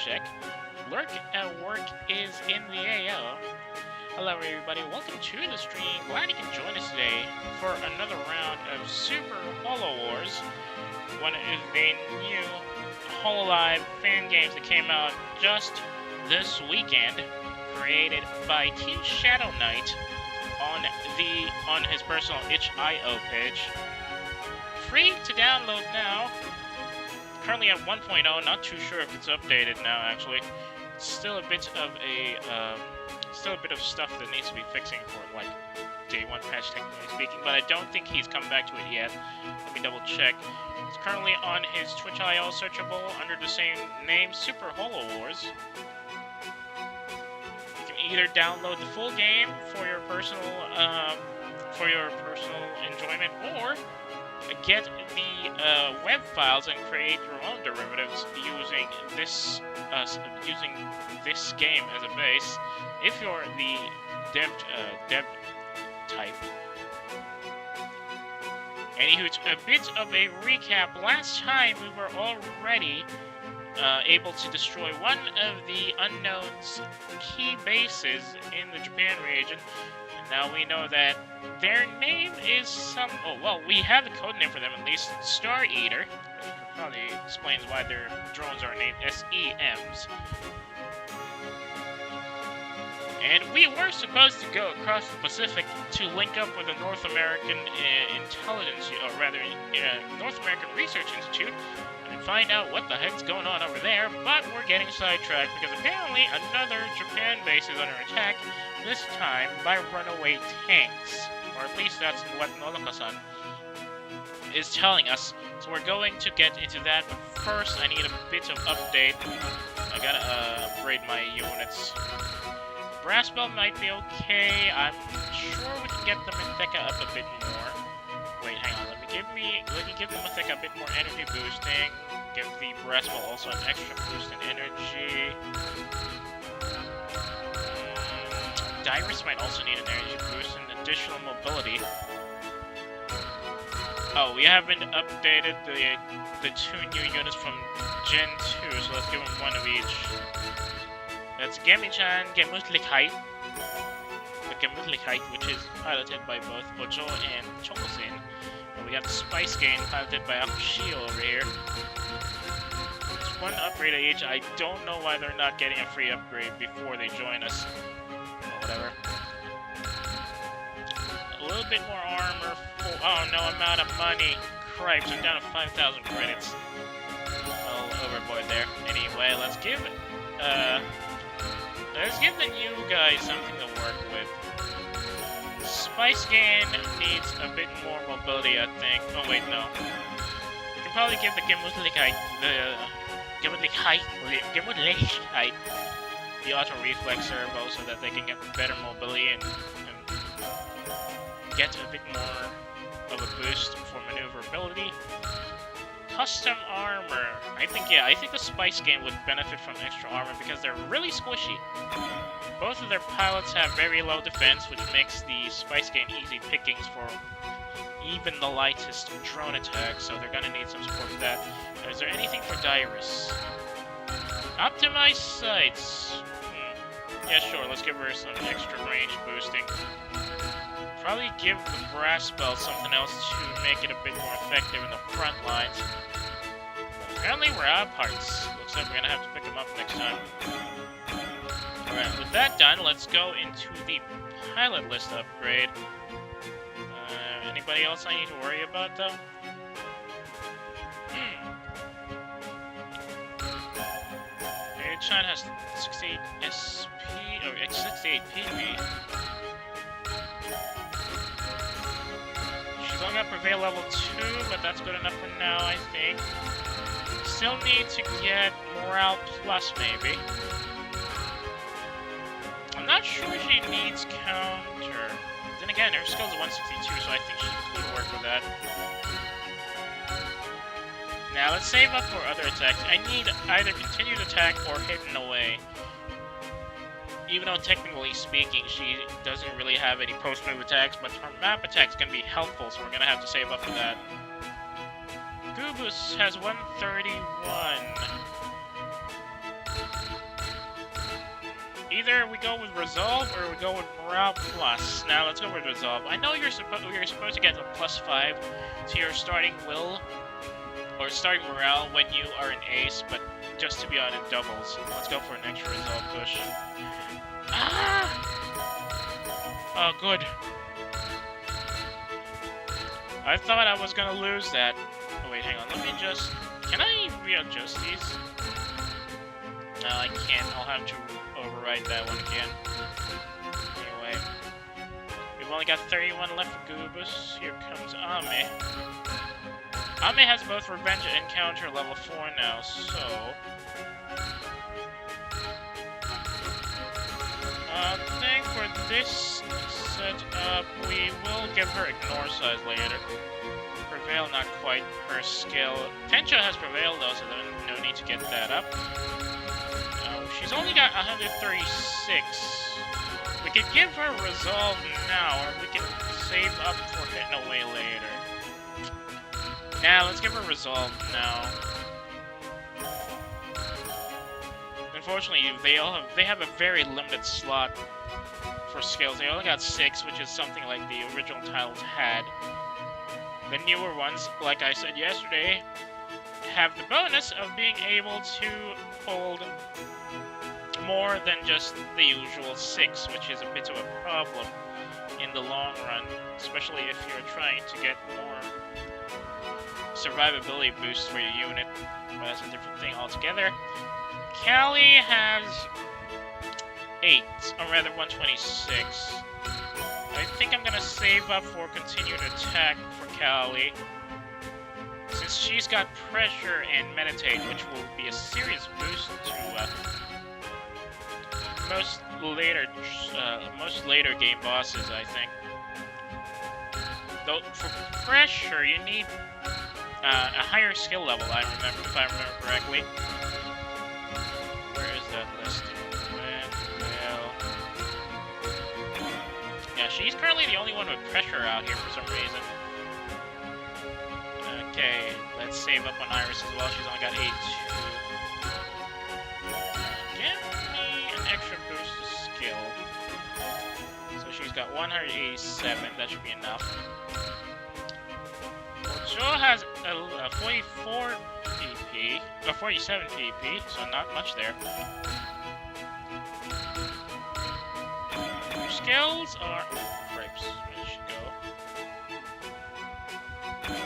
check. Lurk at work is in the AO. Hello everybody, welcome to the stream. Glad you can join us today for another round of Super Holo Wars. One of the new Hololive fan games that came out just this weekend, created by Team Shadow Knight on his personal itch.io page. Free to download now. Currently at 1.0, not too sure if it's updated now actually. It's still a bit of stuff that needs to be fixing for like day one patch technically speaking, but I don't think he's come back to it yet. Let me double check. It's currently on his Twitch.io searchable under the same name, Super Holo Wars. You can either download the full game for your personal enjoyment, or get the web files and create your own derivatives using this game as a base. If you're the dev type. Anywho, it's a bit of a recap. Last time we were already able to destroy one of the Unknown's key bases in the Japan region. And now we know that their name is we have a code name for them at least, Star Eater. Which probably explains why their drones are named SEMs. And we were supposed to go across the Pacific to link up with the North American North American Research Institute and find out what the heck's going on over there, but we're getting sidetracked because apparently another Japan base is under attack, this time by runaway tanks. Or at least that's what Noloka-san is telling us. So we're going to get into that, but first I need a bit of update. I gotta upgrade my units. Brass Belt might be okay. I'm sure we can get the Mythica up a bit more. Wait, hang on. Let me give the Mythica a bit more energy boosting. Give the Brass Belt also an extra boost in energy. Dirus might also need an energy boost and additional mobility. Oh, we haven't updated the two new units from Gen 2, so let's give them one of each. That's Gemi-chan Gemutlichkeit, which is piloted by both Bojo and Chokosin. And we got the Spice Gain piloted by Akushio over here. It's one upgrade each. I don't know why they're not getting a free upgrade before they join us. Or whatever. A little bit more armor. Oh no, I'm out of money. Cripes, I'm down to 5,000 credits. Well, overboard there. Anyway, let's give the new guys something to work with. Spice Gain needs a bit more mobility, I think. Oh wait, no. We can probably give the Gemutlichkeit the auto reflex servo so that they can get better mobility and get a bit more of a boost for maneuverability. Custom armor. I think the Spice Game would benefit from extra armor because they're really squishy. Both of their pilots have very low defense, which makes the Spice Game easy pickings for even the lightest drone attacks, so they're gonna need some support for that. Is there anything for Dirus? Optimized sights. Yeah, sure, let's give her some extra range boosting. Probably give the Brass Belt something else to make it a bit more effective in the front lines. Apparently we're out of parts. Looks like we're gonna have to pick them up next time. Alright, with that done, let's go into the pilot list upgrade. Anybody else I need to worry about though? Chan has 68 SP, or 68 PV. She's only got Prevail level 2, but that's good enough for now, I think. Still need to get Morale Plus, maybe. I'm not sure she needs Counter. Then again, her skill's 162, so I think she could work with that. Now, let's save up for other attacks. I need either continued attack or hidden away. Even though technically speaking, she doesn't really have any post-move attacks, but her map attack's gonna be helpful, so we're gonna have to save up for that. Goobus has 131. either we go with Resolve or we go with Morale Plus. Now let's go with Resolve. I know you're supposed to get a +5 to your starting will or starting morale when you are an ace, but just to be on in doubles. Let's go for an extra Resolve push. Ah! Oh, good. I thought I was gonna lose that. Oh wait, hang on. Let me just. Can I readjust these? No, I can't. I'll have to override that one again. Anyway. We've only got 31 left for Goobus. Here comes Ame. Ame has both Revenge and Counter level 4 now, so... I think for this setup, we will give her Ignore Size later. Prevail, not quite her skill. Tencho has Prevail though, so no need to get that up. She's only got 136. We could give her Resolve now, or we can save up for hitting away later. Now, let's give her Resolve now. Unfortunately, they have a very limited slot for skills. They only got 6, which is something like the original titles had. The newer ones, like I said yesterday, have the bonus of being able to hold more than just the usual 6, which is a bit of a problem in the long run, especially if you're trying to get more survivability boosts for your unit. But that's a different thing altogether. Callie has 8, or rather 126. I think I'm gonna save up for continued attack for Callie, since she's got Pressure and Meditate, which will be a serious boost to most later game bosses, I think. Though for Pressure, you need a higher skill level. If I remember correctly. Where is that listed? Well, yeah, she's currently the only one with Pressure out here for some reason. Okay, let's save up on Iris as well. She's only got 82. Give me an extra boost to skill. So she's got 187. That should be enough. Joe has a 44 PP, or 47 PP, so not much there. Her skills are... Grapes, where did she go?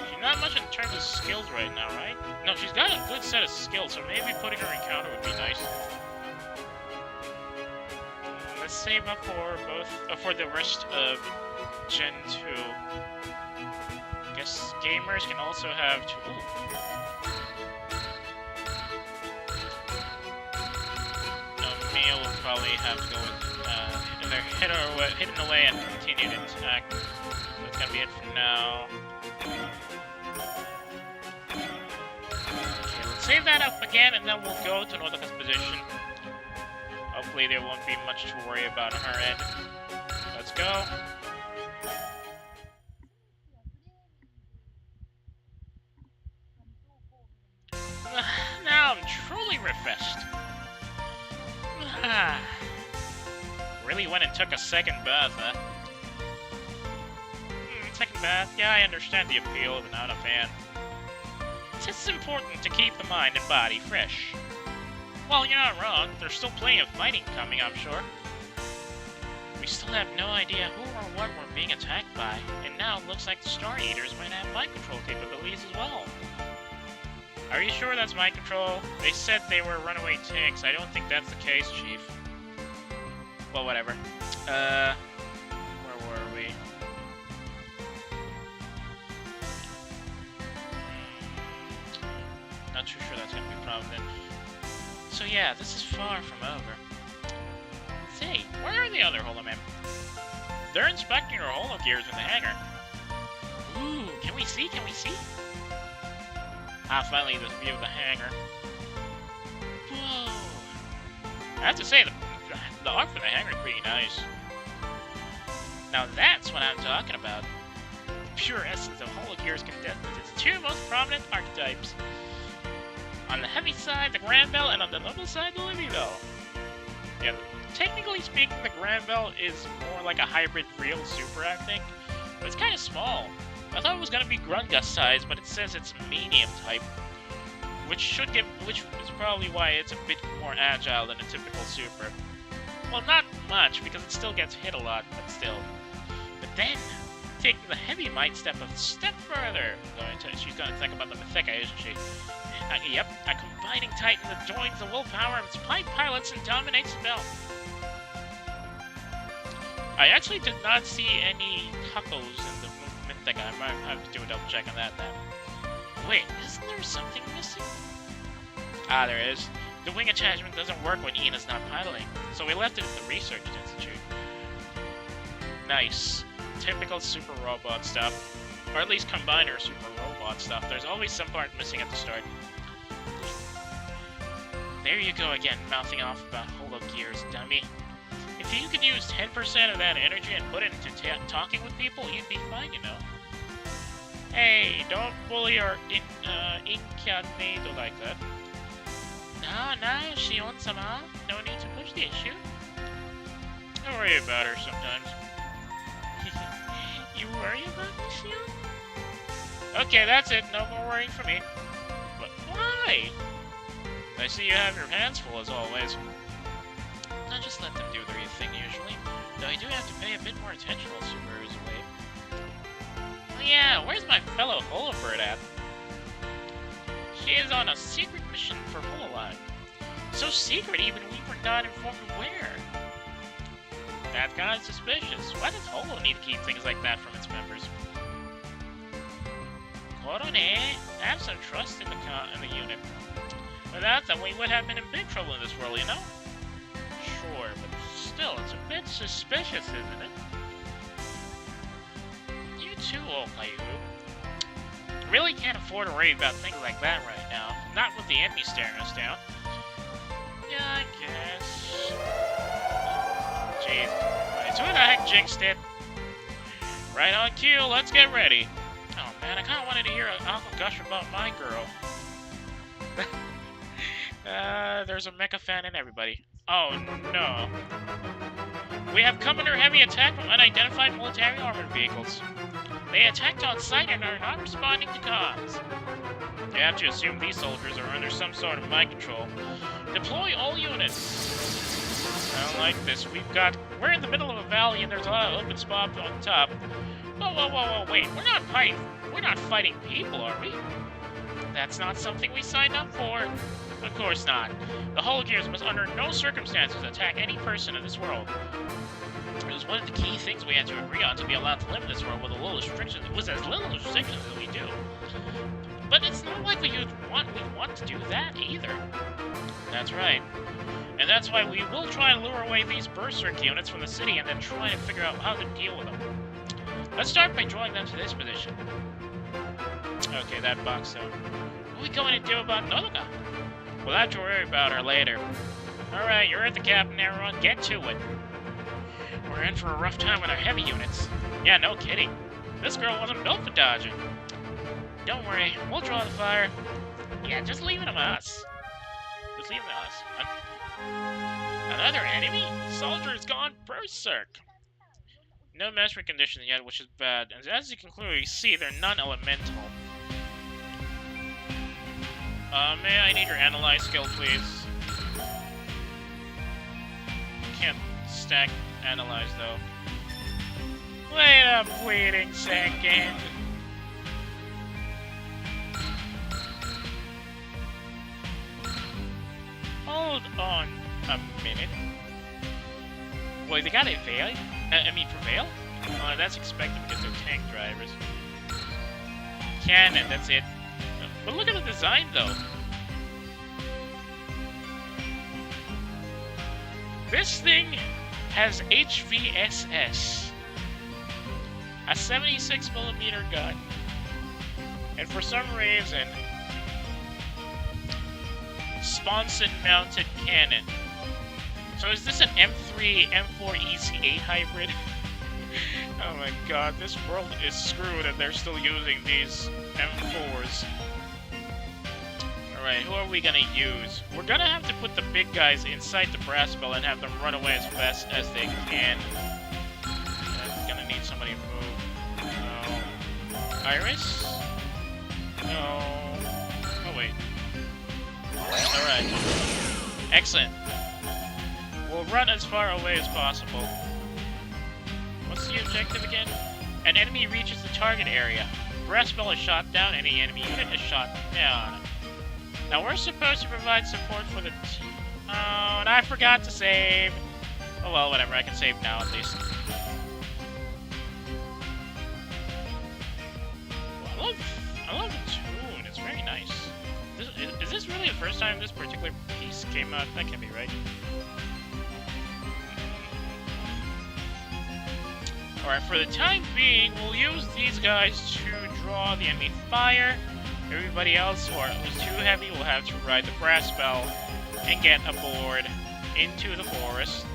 She's not much in terms of skills right now, right? No, she's got a good set of skills, so maybe putting her in counter would be nice. Let's save up for both, for the rest of Gen 2. I guess gamers can also have two. Mia will probably have to go with hidden away and continue to attack. So that's gonna be it for now. Okay, let's save that up again, and then we'll go to Nodoka's position. Hopefully there won't be much to worry about on her end. Let's go. Now I'm truly refreshed. Really went and took a second bath, huh? Second bath? Yeah, I understand the appeal, but not a fan. It's just important to keep the mind and body fresh. Well, you're not wrong. There's still plenty of fighting coming, I'm sure. We still have no idea who or what we're being attacked by, and now it looks like the Star Eaters might have mind control capabilities as well. Are you sure that's mind control? They said they were runaway ticks. I don't think that's the case, Chief. Well, whatever. Where were we? Not too sure that's gonna be a problem then. So yeah, this is far from over. Say, where are the other Holo men? They're inspecting our Holo gears in the hangar. Ooh, can we see? Can we see? Ah, finally, this view of the hangar. Whoa! I have to say, the art for the hangar is pretty nice. Now that's what I'm talking about. The pure essence of Holo Gear's contestants, its two most prominent archetypes. On the heavy side, the Grand Bell, and on the noble side, the Libby Bell. Yeah, technically speaking, the Granville is more like a hybrid real super, I think. But it's kind of small. I thought it was gonna be Grungus size, but it says it's medium type, which is probably why it's a bit more agile than a typical super. Well, not much, because it still gets hit a lot, but still. But then, taking the heavy might step a step further. She's going to think about the Mythica, isn't she? Yep, a combining titan that joins the willpower of its pilots and dominates the belt. I actually did not see any Tuckos in the Mythica. I might have to do a double check on that then. Wait, isn't there something missing? Ah, there is. The wing attachment doesn't work when Ian is not piloting, so we left it at the Research Institute. Nice. Typical super robot stuff. Or at least combiner super robot stuff. There's always some part missing at the start. There you go again, mouthing off about Holo gears, dummy. If you could use 10% of that energy and put it into talking with people, you'd be fine, you know. Hey, don't bully our incarnado like that. No, Shion-sama. No need to push the issue. I worry about her sometimes. You worry about me, Shion? Okay, that's it. No more worrying for me. But why? I see you have your hands full as always. I'll just let them do their thing usually. Though I do have to pay a bit more attention while Subaru is away. Oh yeah, where's my fellow Holobird at? She is on a secret mission for Hololine. So secret even we were not informed where. That's kind of suspicious. Why does Holo need to keep things like that from its members? Korone, have some trust in the unit. Without that, we would have been in big trouble in this world, you know? Sure, but still, it's a bit suspicious, isn't it? You too, old Caillou. Really can't afford to worry about things like that right now. Not with the enemy staring us down. Yeah, I guess. Jeez. Right, so who the heck jinxed it? Right on cue, let's get ready. Oh man, I kinda wanted to hear Uncle gush about my girl. There's a mecha fan in everybody. Oh no. We have come under heavy attack from unidentified military armored vehicles. They attacked on sight and are not responding to comms. You have to assume these soldiers are under some sort of mind control. Deploy all units. I don't like this. We're in the middle of a valley and there's a lot of open spot on top. Whoa, wait. We're not fighting people, are we? That's not something we signed up for. Of course not. The Hologears must under no circumstances attack any person in this world. It was one of the key things we had to agree on to be allowed to live in this world with a little restrictions. It was as little restrictions as we do. But it's not like we want to do that either. That's right. And that's why we will try to lure away these berserk units from the city and then try to figure out how to deal with them. Let's start by drawing them to this position. Okay, that box zone. What are we going to do about Nodoka? We'll have to worry about her later. Alright, you're at the captain, everyone. Get to it. We're in for a rough time with our heavy units. Yeah, no kidding. This girl wasn't built for dodging. Don't worry, we'll draw the fire. Yeah, just leave it to us. Just leave it to us. Another enemy? Soldier's gone berserk. No measurement conditions yet, which is bad. And as you can clearly see, they're non-elemental. May I need your analyze skill, please? Can't stack analyze, though. Wait a bleeding second. Hold on a minute. Wait, they got a veil? Prevail? That's expected because they're tank drivers. Cannon, that's it. But look at the design, though. This thing has HVSS. A 76mm gun. And for some reason, sponson-mounted cannon. So is this an M3, M4 EC8 hybrid? Oh my god, this world is screwed and they're still using these M4s. Alright, who are we gonna use? We're gonna have to put the big guys inside the brass bell and have them run away as fast as they can. I'm gonna need somebody to move. No. Iris? No. Oh, wait. Alright. Excellent. We'll run as far away as possible. What's the objective again? An enemy reaches the target area. Brass bell is shot down, any enemy unit is shot down. Now we're supposed to provide support for the... Oh, and I forgot to save. Oh well, whatever, I can save now at least. Oh, I love the tune, it's very nice. Is this really the first time this particular piece came out? That can't be right. Alright, for the time being, we'll use these guys to draw the enemy fire. Everybody else who's too heavy will have to ride the brass bell and get aboard into the forest.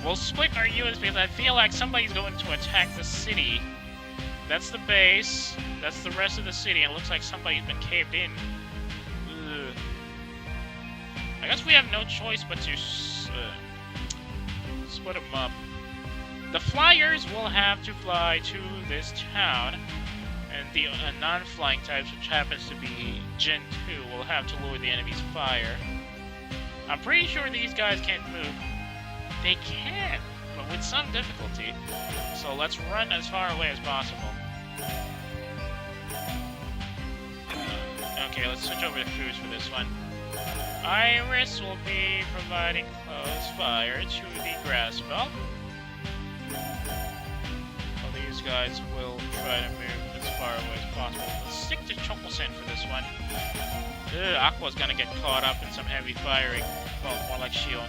We'll split our units because I feel like somebody's going to attack the city. That's the base, that's the rest of the city, and it looks like somebody's been caved in. Ugh. I guess we have no choice but to split them up. The flyers will have to fly to this town, and the non-flying types, which happens to be Gen 2, will have to lure the enemy's fire. I'm pretty sure these guys can't move. They can, but with some difficulty. So let's run as far away as possible. Okay, let's switch over to foods for this one. Iris will be providing close fire to the grass belt. Well, these guys will try to move as far away as possible. Let's stick to Chocolsen for this one. Aqua's gonna get caught up in some heavy firing. Well, more like shield.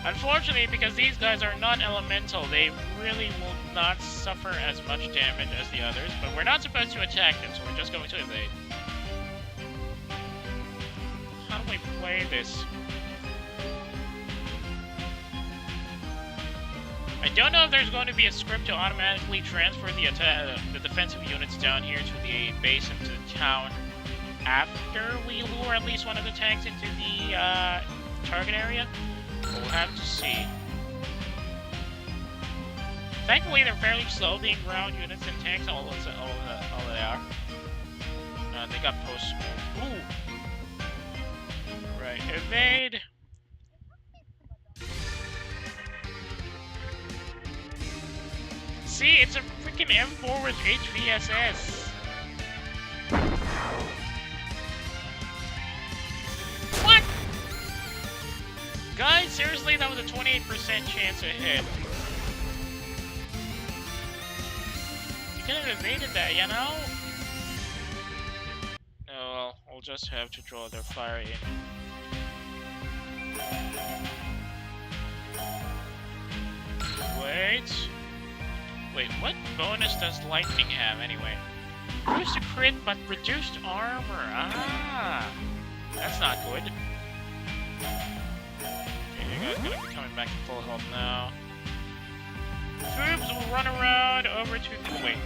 Unfortunately, because these guys are non-elemental, they really will not suffer as much damage as the others, but we're not supposed to attack them, so we're just going to evade. How do we play this? I don't know if there's going to be a script to automatically transfer the defensive units down here to the base into the town after we lure at least one of the tanks into the target area. We'll have to see. Thankfully, they're fairly slow, being ground units and tanks. All they are. They got post move. Ooh. Right, evade. See, it's a freaking M4 with HVSS. What? Guys, seriously, that was a 28% chance to hit. You could have evaded that, you know? No, well, we'll just have to draw their fire in. Wait, what bonus does lightning have anyway? Boost to crit, but reduced armor. Ah, that's not good. Okay, you guys are gonna be coming back to full health now. Foobs will run around over to the... Wait.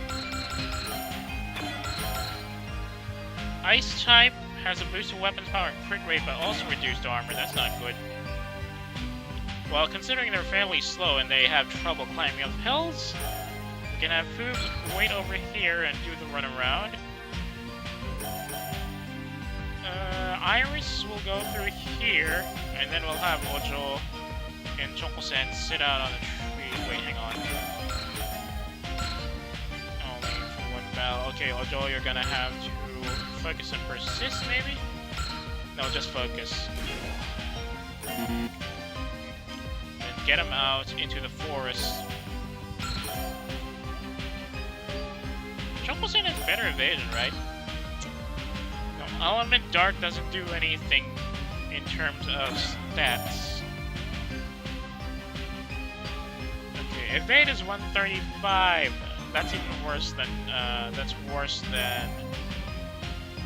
Ice type has a boost to weapons power and crit rate, but also reduced armor. That's not good. Well, considering they're fairly slow and they have trouble climbing up hills, we can have Foobs wait over here and do the run around. Iris will go through here, and then we'll have Ojo and Chocosen sit out on the trees. Wait, hang on. Only for one bell. Okay, Ojo, you're gonna have to focus and persist, maybe? No, just focus. Then get him out into the forest. Chocosen has better evasion, right? No, Element Dark doesn't do anything in terms of stats. Okay, evade is 135. That's even worse than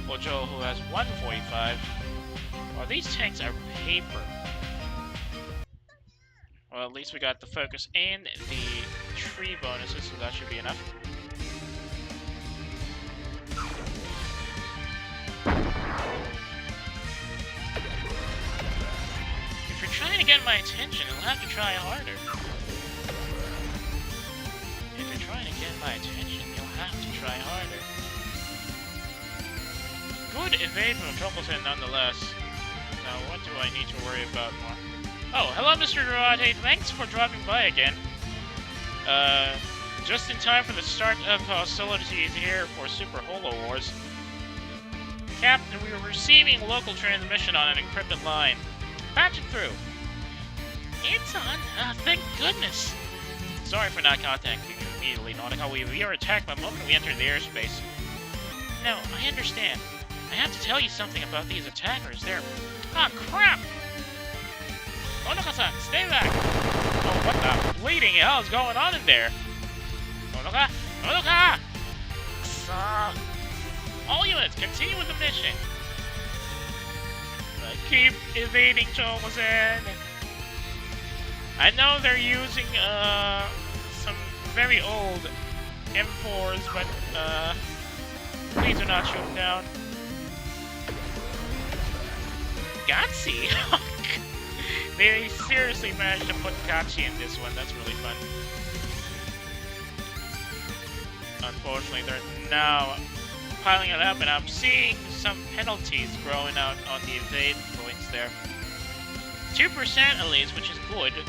Ojo, who has 145. Well, these tanks are paper. Well, at least we got the focus and the tree bonuses, so that should be enough. get my attention, you'll have to try harder. If you're trying to get my attention, you'll have to try harder. Good evade from Troubleton nonetheless. Now, what do I need to worry about more? Oh, hello, Mr. Durate. Thanks for dropping by again. Just in time for the start of hostilities here for Super Holo Wars. Captain, we were receiving local transmission on an encrypted line. Patch it through. It's on. Thank goodness. Sorry for not contacting you immediately, Nautica. We were attacked the moment we entered the airspace. No, I understand. I have to tell you something about these attackers. They're... Ah, crap! Onoka-san, stay back! Oh, what the bleeding hell is going on in there? Onoka! Onoka! All units, continue with the mission. Keep evading Chokosen. I know they're using some very old M4s, but please do not shoot them down. Gatsy! They seriously managed to put Gatsy in this one. That's really fun. Unfortunately, they're now piling it up, and I'm seeing some penalties growing out on the evade points there. 2% at least, which is good. If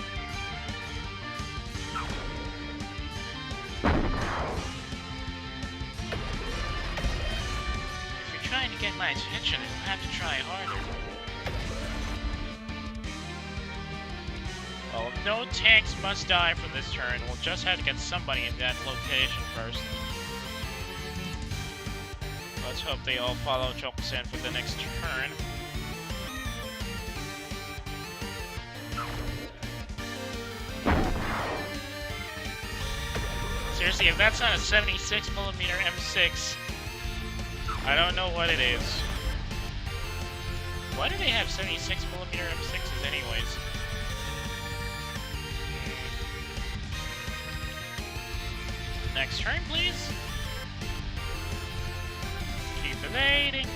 you're trying to get my attention, you'll have to try harder. Well, no tanks must die for this turn. We'll just have to get somebody in that location first. Let's hope they all follow Chokosen for the next turn. Seriously, if that's not a 76mm M6, I don't know what it is. Why do they have 76mm M6s anyways? Next turn, please. Keep evading.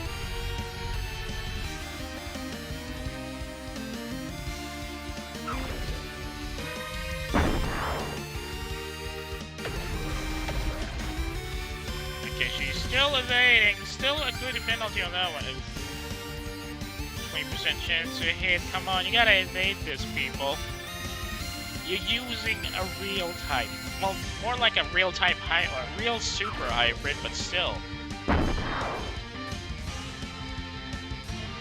Okay, she's still evading. Still a good penalty on that one. 20% chance to hit. Come on, you gotta evade this, people. You're using a real type. Well, more like a real type or a real super hybrid, but still.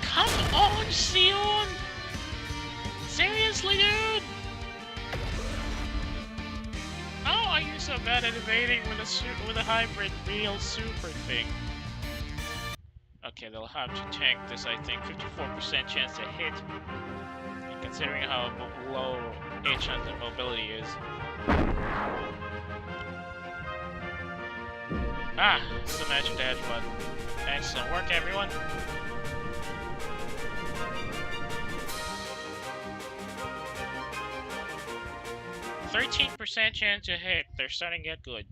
Come on, Sion! Seriously, dude? How are you so bad at evading with a hybrid real super thing? Okay, they'll have to tank this, I think. 54% chance to hit. Considering how low H-Hunt's mobility is. Ah, it's the magic dash button. Excellent work, everyone. %13% chance to hit. They're starting to get good.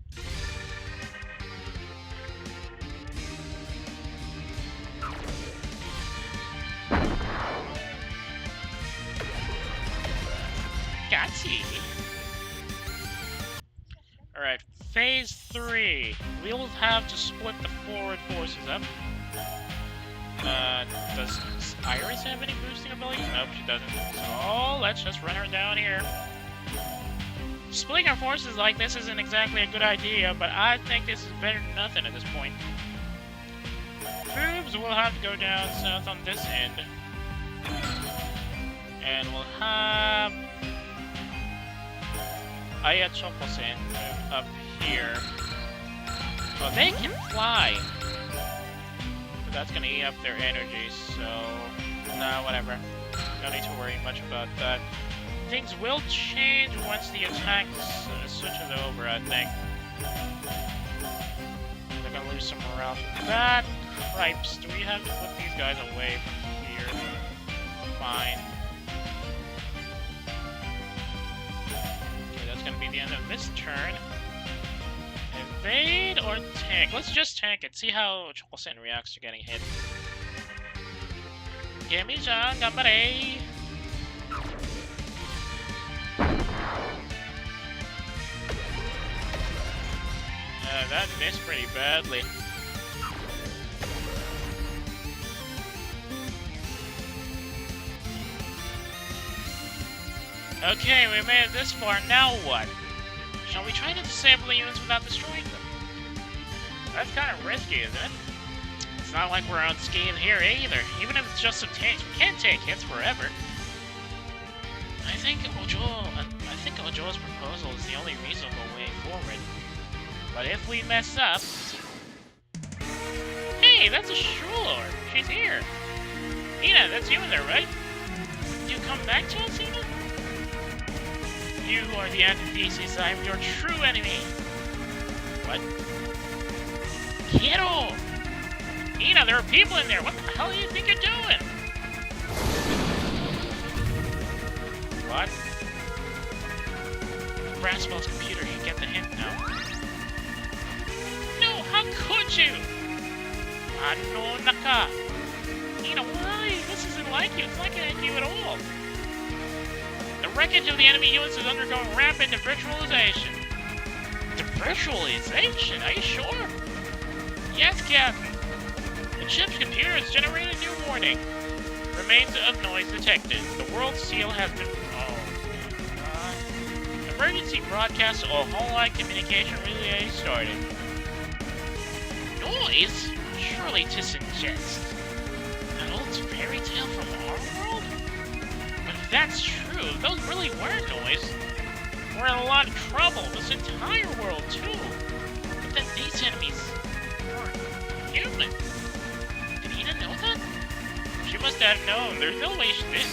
Gatsy! Alright, Phase 3. We'll have to split the forward forces up. Does Iris have any boosting abilities? Nope, she doesn't. So, let's just run her down here. Splitting our forces like this isn't exactly a good idea, but I think this is better than nothing at this point. Troops will have to go down south on this end. And we'll have Aya Chokosen move up here. Well, they can fly. But that's gonna eat up their energy, so... nah, whatever. Don't need to worry much about that. Things will change once the attack switches over, I think. They're gonna lose some morale from that. Cripes, do we have to put these guys away from here? Fine. Okay, that's gonna be the end of this turn. Evade or tank? Let's just tank it. See how Chokosen reacts to getting hit. Gimme-chan, gambare! That missed pretty badly. Okay, we made it this far, now what? Shall we try to disable the units without destroying them? That's kind of risky, isn't it? It's not like we're unscathed here either. Even if it's just some tanks, we can't take hits forever. I think Ojo's proposal is the only reasonable way forward. But if we mess up... Hey, that's a Shulor! She's here! Ina, that's you in there, right? You come back to us, Ina? You are the antithesis. I am your true enemy. What? Kiddo! Ina, there are people in there. What the hell do you think you're doing? What? Brasswell's computer should get the hint now. No, how could you? Tank-on-mecha. Ina, why? This isn't like you. It's not like you at all. The wreckage of the enemy units is undergoing rapid devirtualization. Devirtualization? Are you sure? Yes, Captain. The ship's computer has generated a new warning. Remains of noise detected. The world seal has been... Oh, my God. Emergency broadcast to all Holo communication relay started. Noise? Surely to suggest an old fairy tale from our world? But if that's true, if those really were noise, we're in a lot of trouble. This entire world, too. But then these enemies aren't human. Did Ina know that? She must have known. There's no way she did.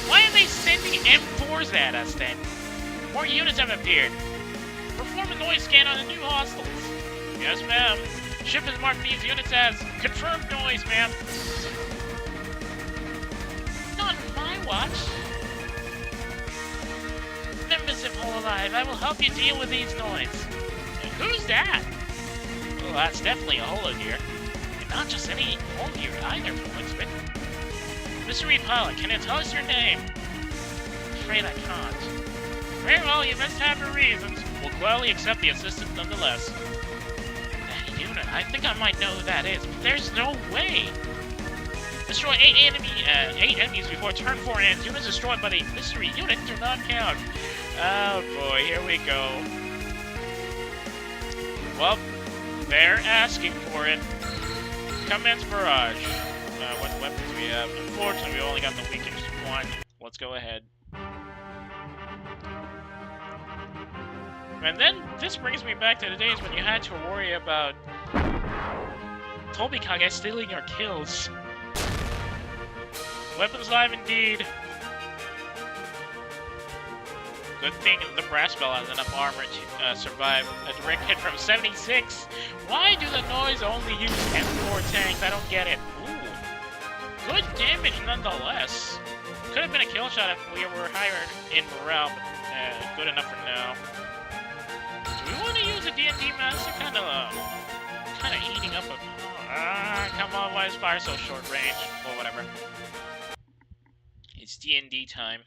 Why are they sending M4s at us, then? More units have appeared. Perform a noise scan on the new hostiles. Yes, ma'am. Ship has marked these units as confirmed noise, ma'am. Not on my watch. Members of Hololive, I will help you deal with these noise. And who's that? Well, that's definitely a Holo gear. And not just any Holo gear either, from looks of it. Mystery Pilot, can you tell us your name? I'm afraid I can't. Very well, you must have your reasons. We'll gladly accept the assistance nonetheless. That unit, I think I might know who that is, but there's no way. Destroy 8 enemies before turn 4 ends. Units destroyed by the mystery unit do not count. Oh boy, here we go. Well, they're asking for it. Commence barrage. What weapons do we have? Unfortunately, we only got the weakest one. Let's go ahead. And then, this brings me back to the days when you had to worry about Tobikage stealing your kills. Weapons live indeed. Good thing the Brasswell has enough armor to survive a direct hit from 76. Why do the noise only use M4 tanks? I don't get it. Ooh. Good damage nonetheless. Could have been a kill shot if we were higher in morale, but good enough for now. Do we want to use a D&D master? Kind of eating up a... come on, why is fire so short range? Well, whatever. It's D&D time.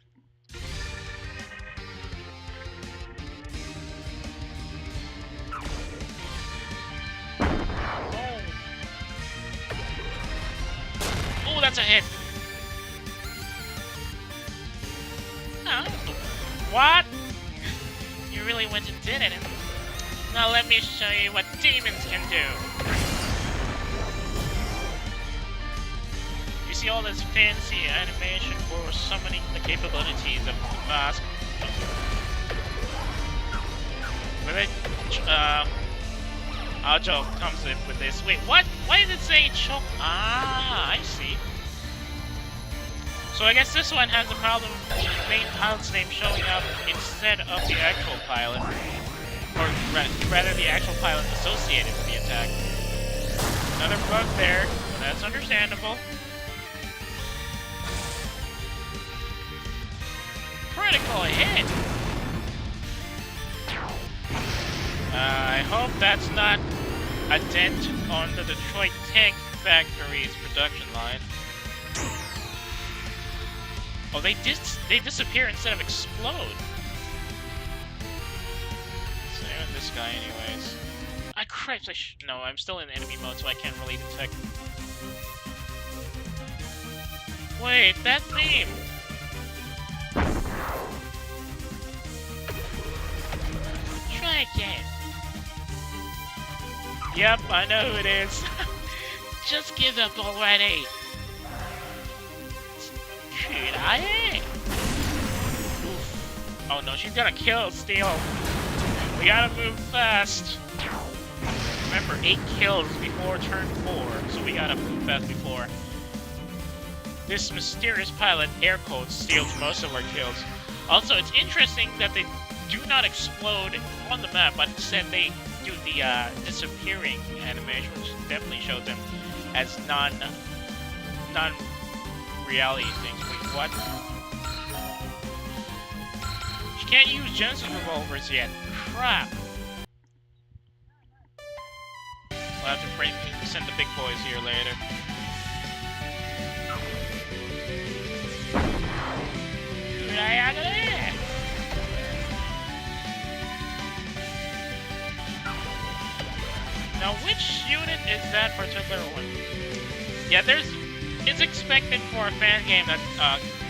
Oh, that's a hit. Oh. What? You really went and did it. Now let me show you what demons can do. You see all this fancy animation for summoning the capabilities of the mask. With it, Ajo comes in with this. Wait, what? Why did it say choke? Ah, I see. So I guess this one has the problem of the main pilot's name showing up instead of the actual pilot. Or rather, the actual pilot associated with the attack. Another bug there. That's understandable. Critical hit! I hope that's not a dent on the Detroit Tank Factory's production line. Oh, they disappear instead of explode. Same with this guy anyways. I cripes, no, I'm still in enemy mode, so I can't really detect. Wait, that theme! Try again. Yep, I know who it is. Just give up already. Could I? Oof. Oh no, she's gonna kill Steel. We gotta move fast. Remember, 8 kills before turn 4, so we gotta move fast before. This mysterious pilot, air quotes, steals most of our kills. Also, it's interesting that they do not explode on the map, but instead they do the disappearing animation, which definitely shows them as non-reality things. Wait, what? She can't use Genesis revolvers yet. Crap. We'll have to send the big boys here later. Now, which unit is that particular one? Yeah, it's expected for a fan game that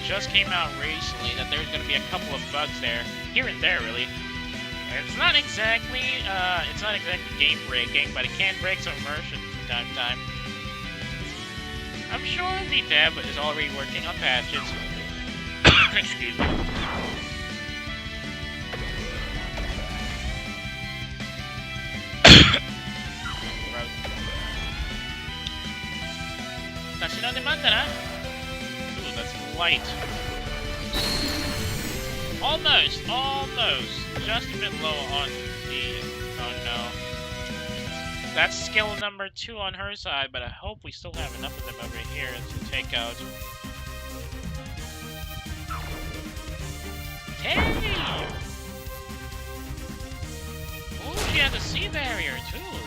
just came out recently that there's going to be a couple of bugs there, here and there, really. It's not exactly game breaking, but it can break some immersion from time to time. I'm sure the dev is already working on patches. Excuse me. Ooh, that's light. Almost. Just a bit low on the... Oh no. That's skill number 2 on her side, but I hope we still have enough of them over here to take out. Hey! Ooh, she has a sea barrier too.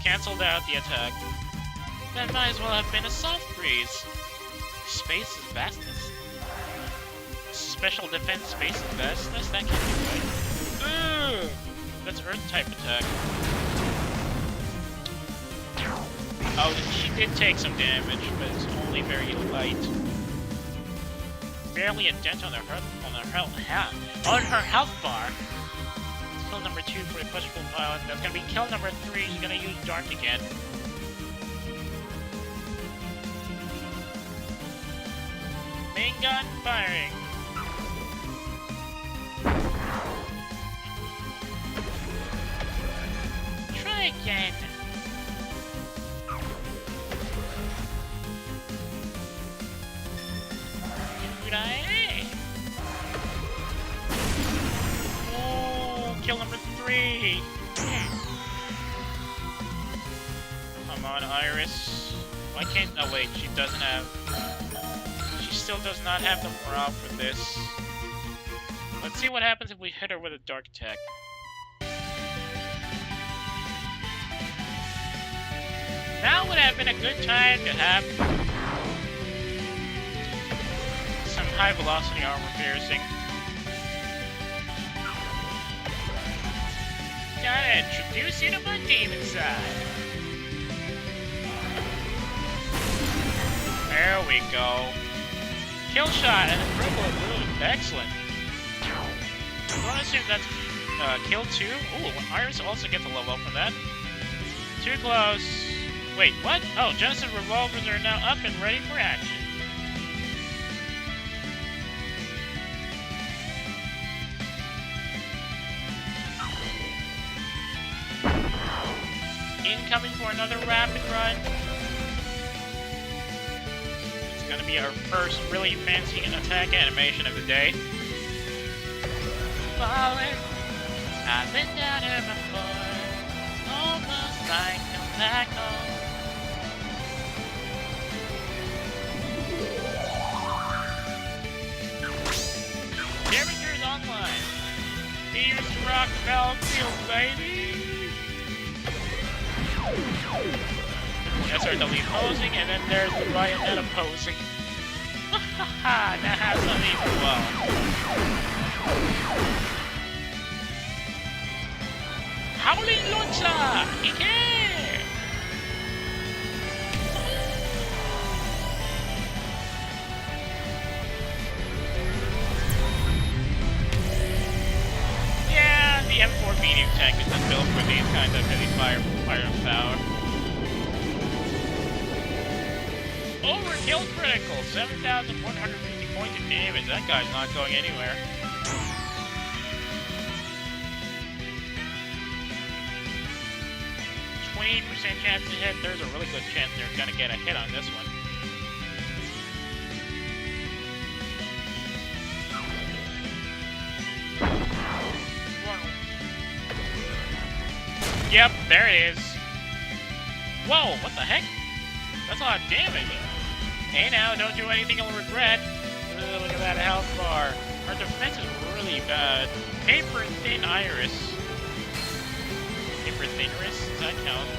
Cancelled out the attack. That might as well have been a soft breeze. Space's vastness. Special defense space's vastness? That can't be right. Ugh! That's Earth-type attack. Oh, she did take some damage, but it's only very light. Barely a dent on her health bar. Kill number 2 for the pushable pilot. That's gonna be kill number 3. He's gonna use Dark again. Main gun firing. Try again. Oh, kill number 3. Come on, Iris. Why can't... Oh wait, she doesn't have... She still does not have the morale for this. Let's see what happens if we hit her with a dark attack. Now would have been a good time to have some high velocity armor piercing. Gotta introduce you to my demon side. There we go. Kill shot and a critical ability. Excellent. I'm gonna assume that's kill 2. Ooh, Iris also gets a level up from that. Too close. Wait, what? Oh, Genesis revolvers are now up and ready for action. Incoming for another rapid run. It's gonna be our first really fancy attack animation of the day. Falling, I've been down here before, almost like a black hole. Characters online. Here's the rock battlefield, baby. That's our delete posing, and then there's the Bayonetta posing. Haha, that has not even well. Howling Launcher! Ike! Yeah, the M4 medium tank is just built for these kinds of heavy fire power. Overkill critical, 7,150 points of damage. That guy's not going anywhere. %28 chance to hit. There's a really good chance they're gonna get a hit on this one. Yep, there it is. Whoa, what the heck? That's a lot of damage. Hey now, don't do anything you'll regret. Look at that health bar. Our defense is really bad. Paper thin iris. Paper thin iris? Does that count?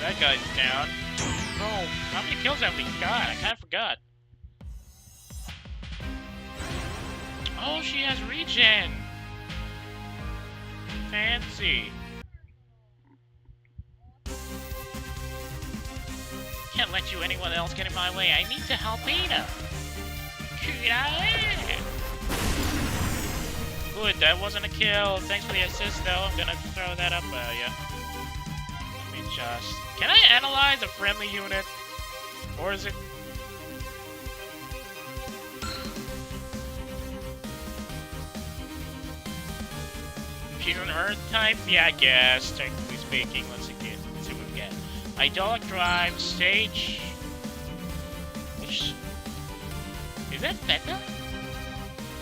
That guy's down. Oh, how many kills have we got? I kind of forgot. Oh, she has regen. Fancy. Can't let anyone else get in my way. I need to help Keyta. Good, that wasn't a kill. Thanks for the assist, though. I'm gonna throw that up at you. Let me just... Can I analyze a friendly unit? Or is it... She's an Earth type? Yeah, I guess, technically speaking. Let's see what we get. Idolic Drive, Stage... Which... Is that Theta?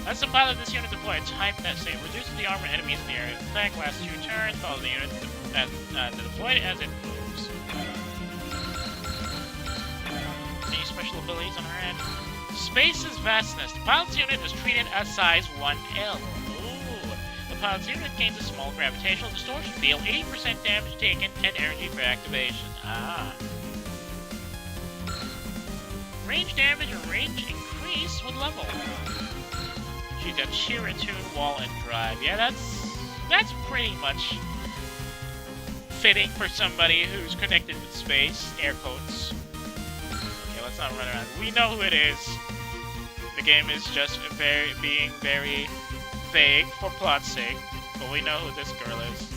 That's the pilot of this unit deployed. Type that same. Reduces the armor enemies in the area. Attack lasts 2 turns. Follow the unit deployed as it moves. Any special abilities on her end? Space's vastness. The pilot's unit is treated as size 1L. Ooh. The pilot's unit gains a small gravitational distortion field, 80% damage taken, and energy for activation. Ah. Range damage and range increase with level. She's got sheer attune, wall, and drive. Yeah, that's pretty much fitting for somebody who's connected with space. Air quotes. Okay, let's not run around. We know who it is. The game is just being very vague for plot's sake, but we know who this girl is.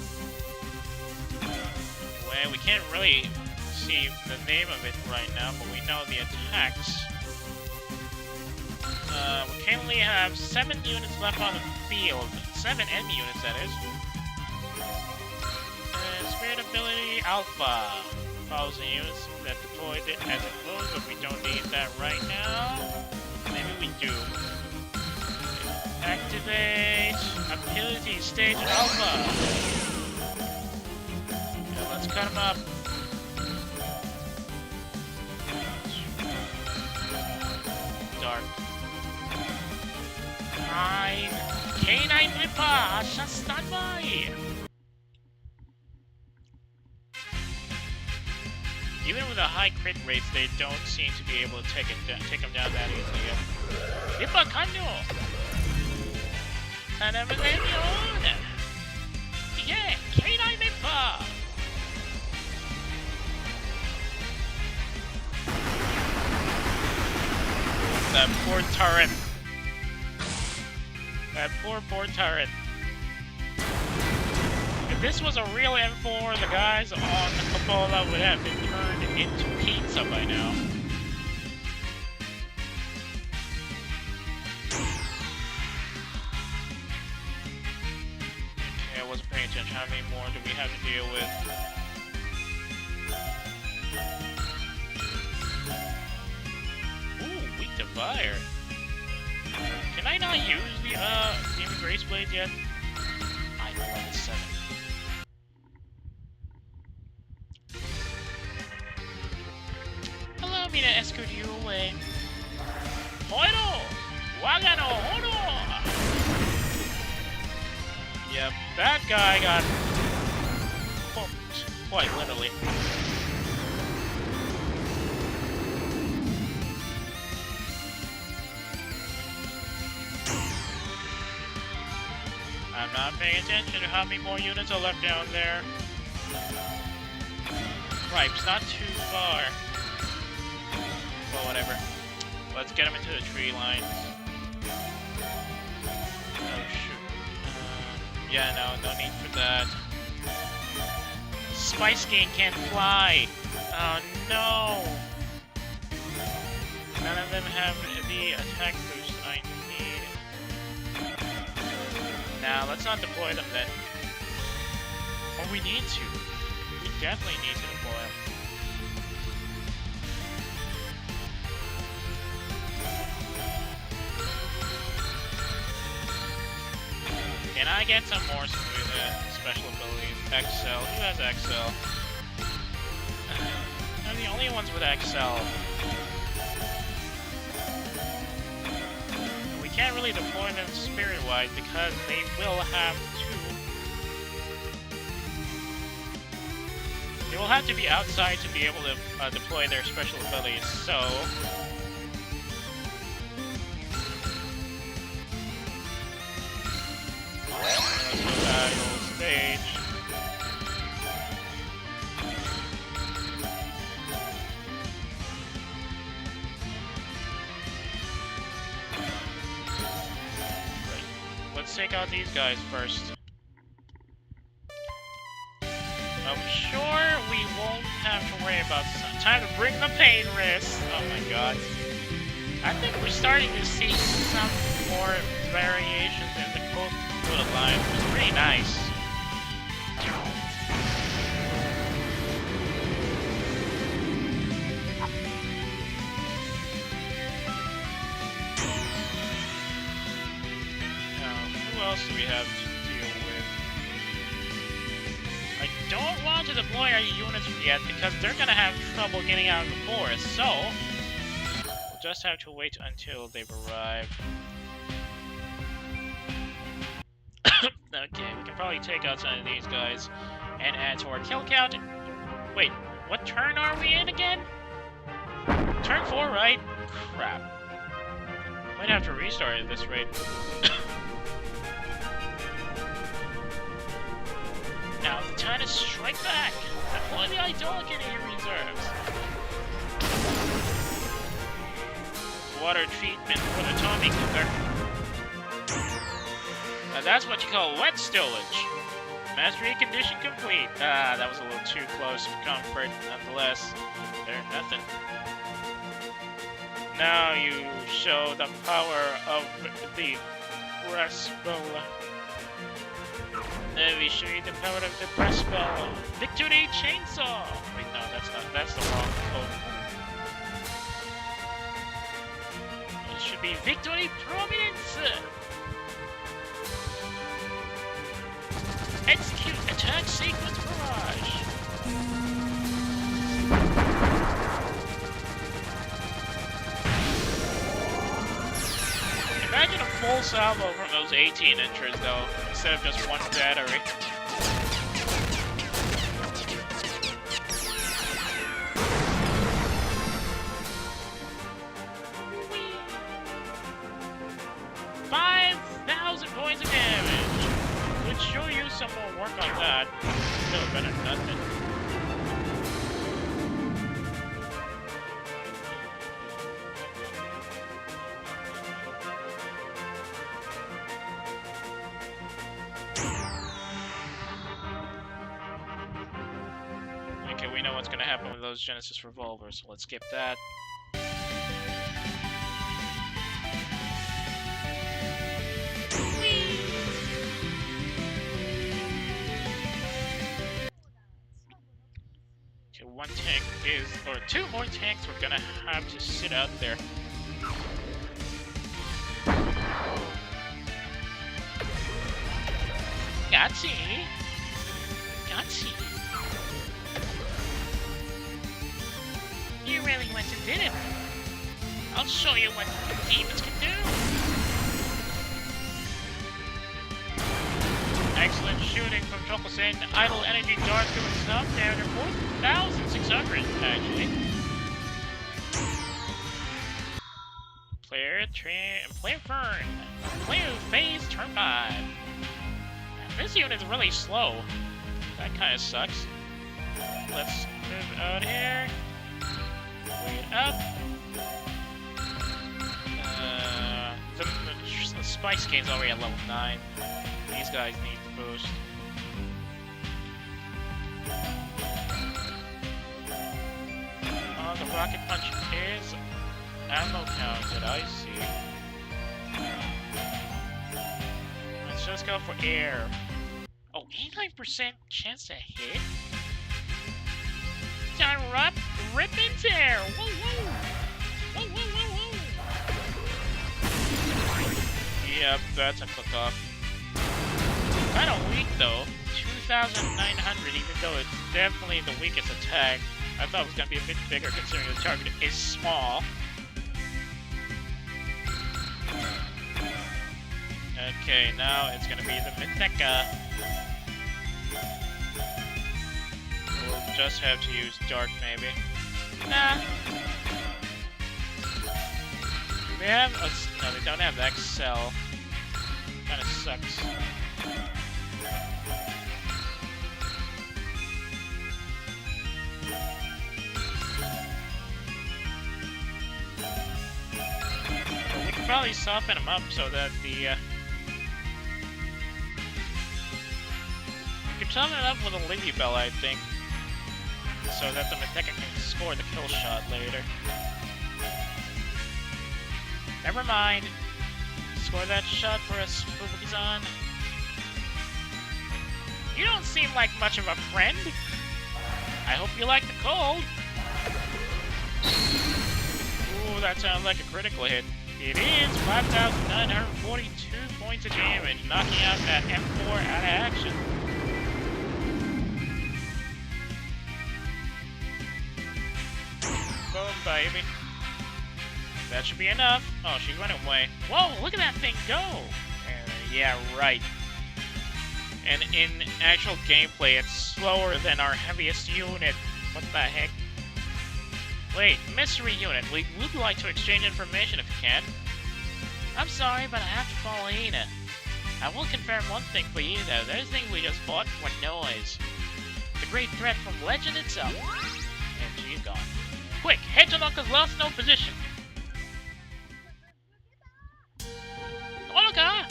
Well, we can't really see the name of it right now, but we know the attacks. We currently have 7 units left on the field. 7 enemy units, that is. Spirit ability Alpha. Follows the units that deployed it as it moves, but we don't need that right now. Maybe we do. Activate ability stage Alpha. Yeah, let's cut him up. Dark. K9 Ripper! Just stand by! Even with a high crit rate, they don't seem to be able to take him down that easily. Ripper Kano! And everything on! Yeah! K9 Ripper! That poor turret. That poor turret. If this was a real M4, the guys on the cupola would have been turned into pizza by now. Okay, I wasn't paying attention. How many more do we have to deal with? Ooh, weak to fire. Can I not use the Grace Blade yet? I know level 7. Allow me to escort you way. Holo! Wagano Holo! Yep, that guy got pumped, quite literally. I'm not paying attention to how many more units are left down there. Right, it's not too far. Well, whatever. Let's get him into the tree lines. Oh, shoot. Yeah, no need for that. Spice Game can't fly! Oh, no! None of them have the attack boost I need. Now, let's not deploy them then. Or we need to. We definitely need to deploy them. Can I get some more special abilities? XL. Who has XL? They're the only ones with XL. And we can't really deploy them spirit-wise because they will have to. They will have to be outside to be able to deploy their special abilities. So. Stage. Right. Let's take out these guys first. I'm sure we won't have to worry about time to bring the pain wrist. Oh my god. I think we're starting to see some more variations in the code line, which is pretty nice. Who else do we have to deal with? I don't want to deploy our units yet because they're gonna have trouble getting out of the forest, so we'll just have to wait until they've arrived. Okay, we can probably take out some of these guys and add to our kill count. Wait, what turn are we in again? Turn 4, right? Crap. Might have to restart at this rate. Now the time to strike back. Deploy the idolic in your reserves. Water treatment for the Tommy cooker. Now that's what you call wet stowage. Mastery condition complete. Ah, that was a little too close for comfort. Nonetheless, there's nothing. Now you show the power of the breastbow. Let me show you the power of the breastbow. Victory chainsaw. Wait, no, that's the wrong code. It should be Victory Providence. Execute attack sequence barrage. Imagine a full salvo from those 18 inches though, instead of just one battery. Whee! 5,000 points of damage. Could sure use some more work on that. Still better than nothing. Okay, we know what's gonna happen with those Genesis revolvers, so let's skip that. One tank is, or two more tanks we're gonna have to sit out there. Gotcha! Gotcha! You really went to dinner. I'll show you what demons can do! Excellent shooting from Jokelsen. Idle energy dart doing stuff down to 4,600, actually. Player Fern. Player phase turn 5. This unit is really slow. That kind of sucks. Let's move out here. Wait up. The Spice Game's already at level 9. These guys need the boost. Oh, the rocket punch is ammo counted, I see. Let's just go for air. Oh, 89% chance to hit? Rip and tear! Whoa, whoa! Whoa, whoa, whoa, whoa! Yep, that's a cook-off. Kinda weak, though. 2,900, even though it's definitely the weakest attack. I thought it was gonna be a bit bigger, considering the target is small. Okay, now it's gonna be the Mecha. We'll just have to use Dark, maybe. Nah. Do they have a... No, they don't have Excel. Kinda sucks. We can probably soften them up so that the... You can soften it up with a Livy Bell, I think. So that the Mecha can score the kill shot later. Never mind. Score that shot for us, Bubakizan. You don't seem like much of a friend. I hope you like the cold. Ooh, that sounds like a critical hit. It is 5,942 points of damage, knocking out that M4 out of action. Boom, baby. That should be enough. Oh, she's running away. Whoa, look at that thing go! Yeah, right. And in actual gameplay, it's slower than our heaviest unit. What the heck? Wait, mystery unit. We would like to exchange information if you can. I'm sorry, but I have to follow Ina. I will confirm one thing for you, though. Those things we just fought were noise. The great threat from legend itself. And she's gone. Quick, head to Naka's last known position. Nonoka!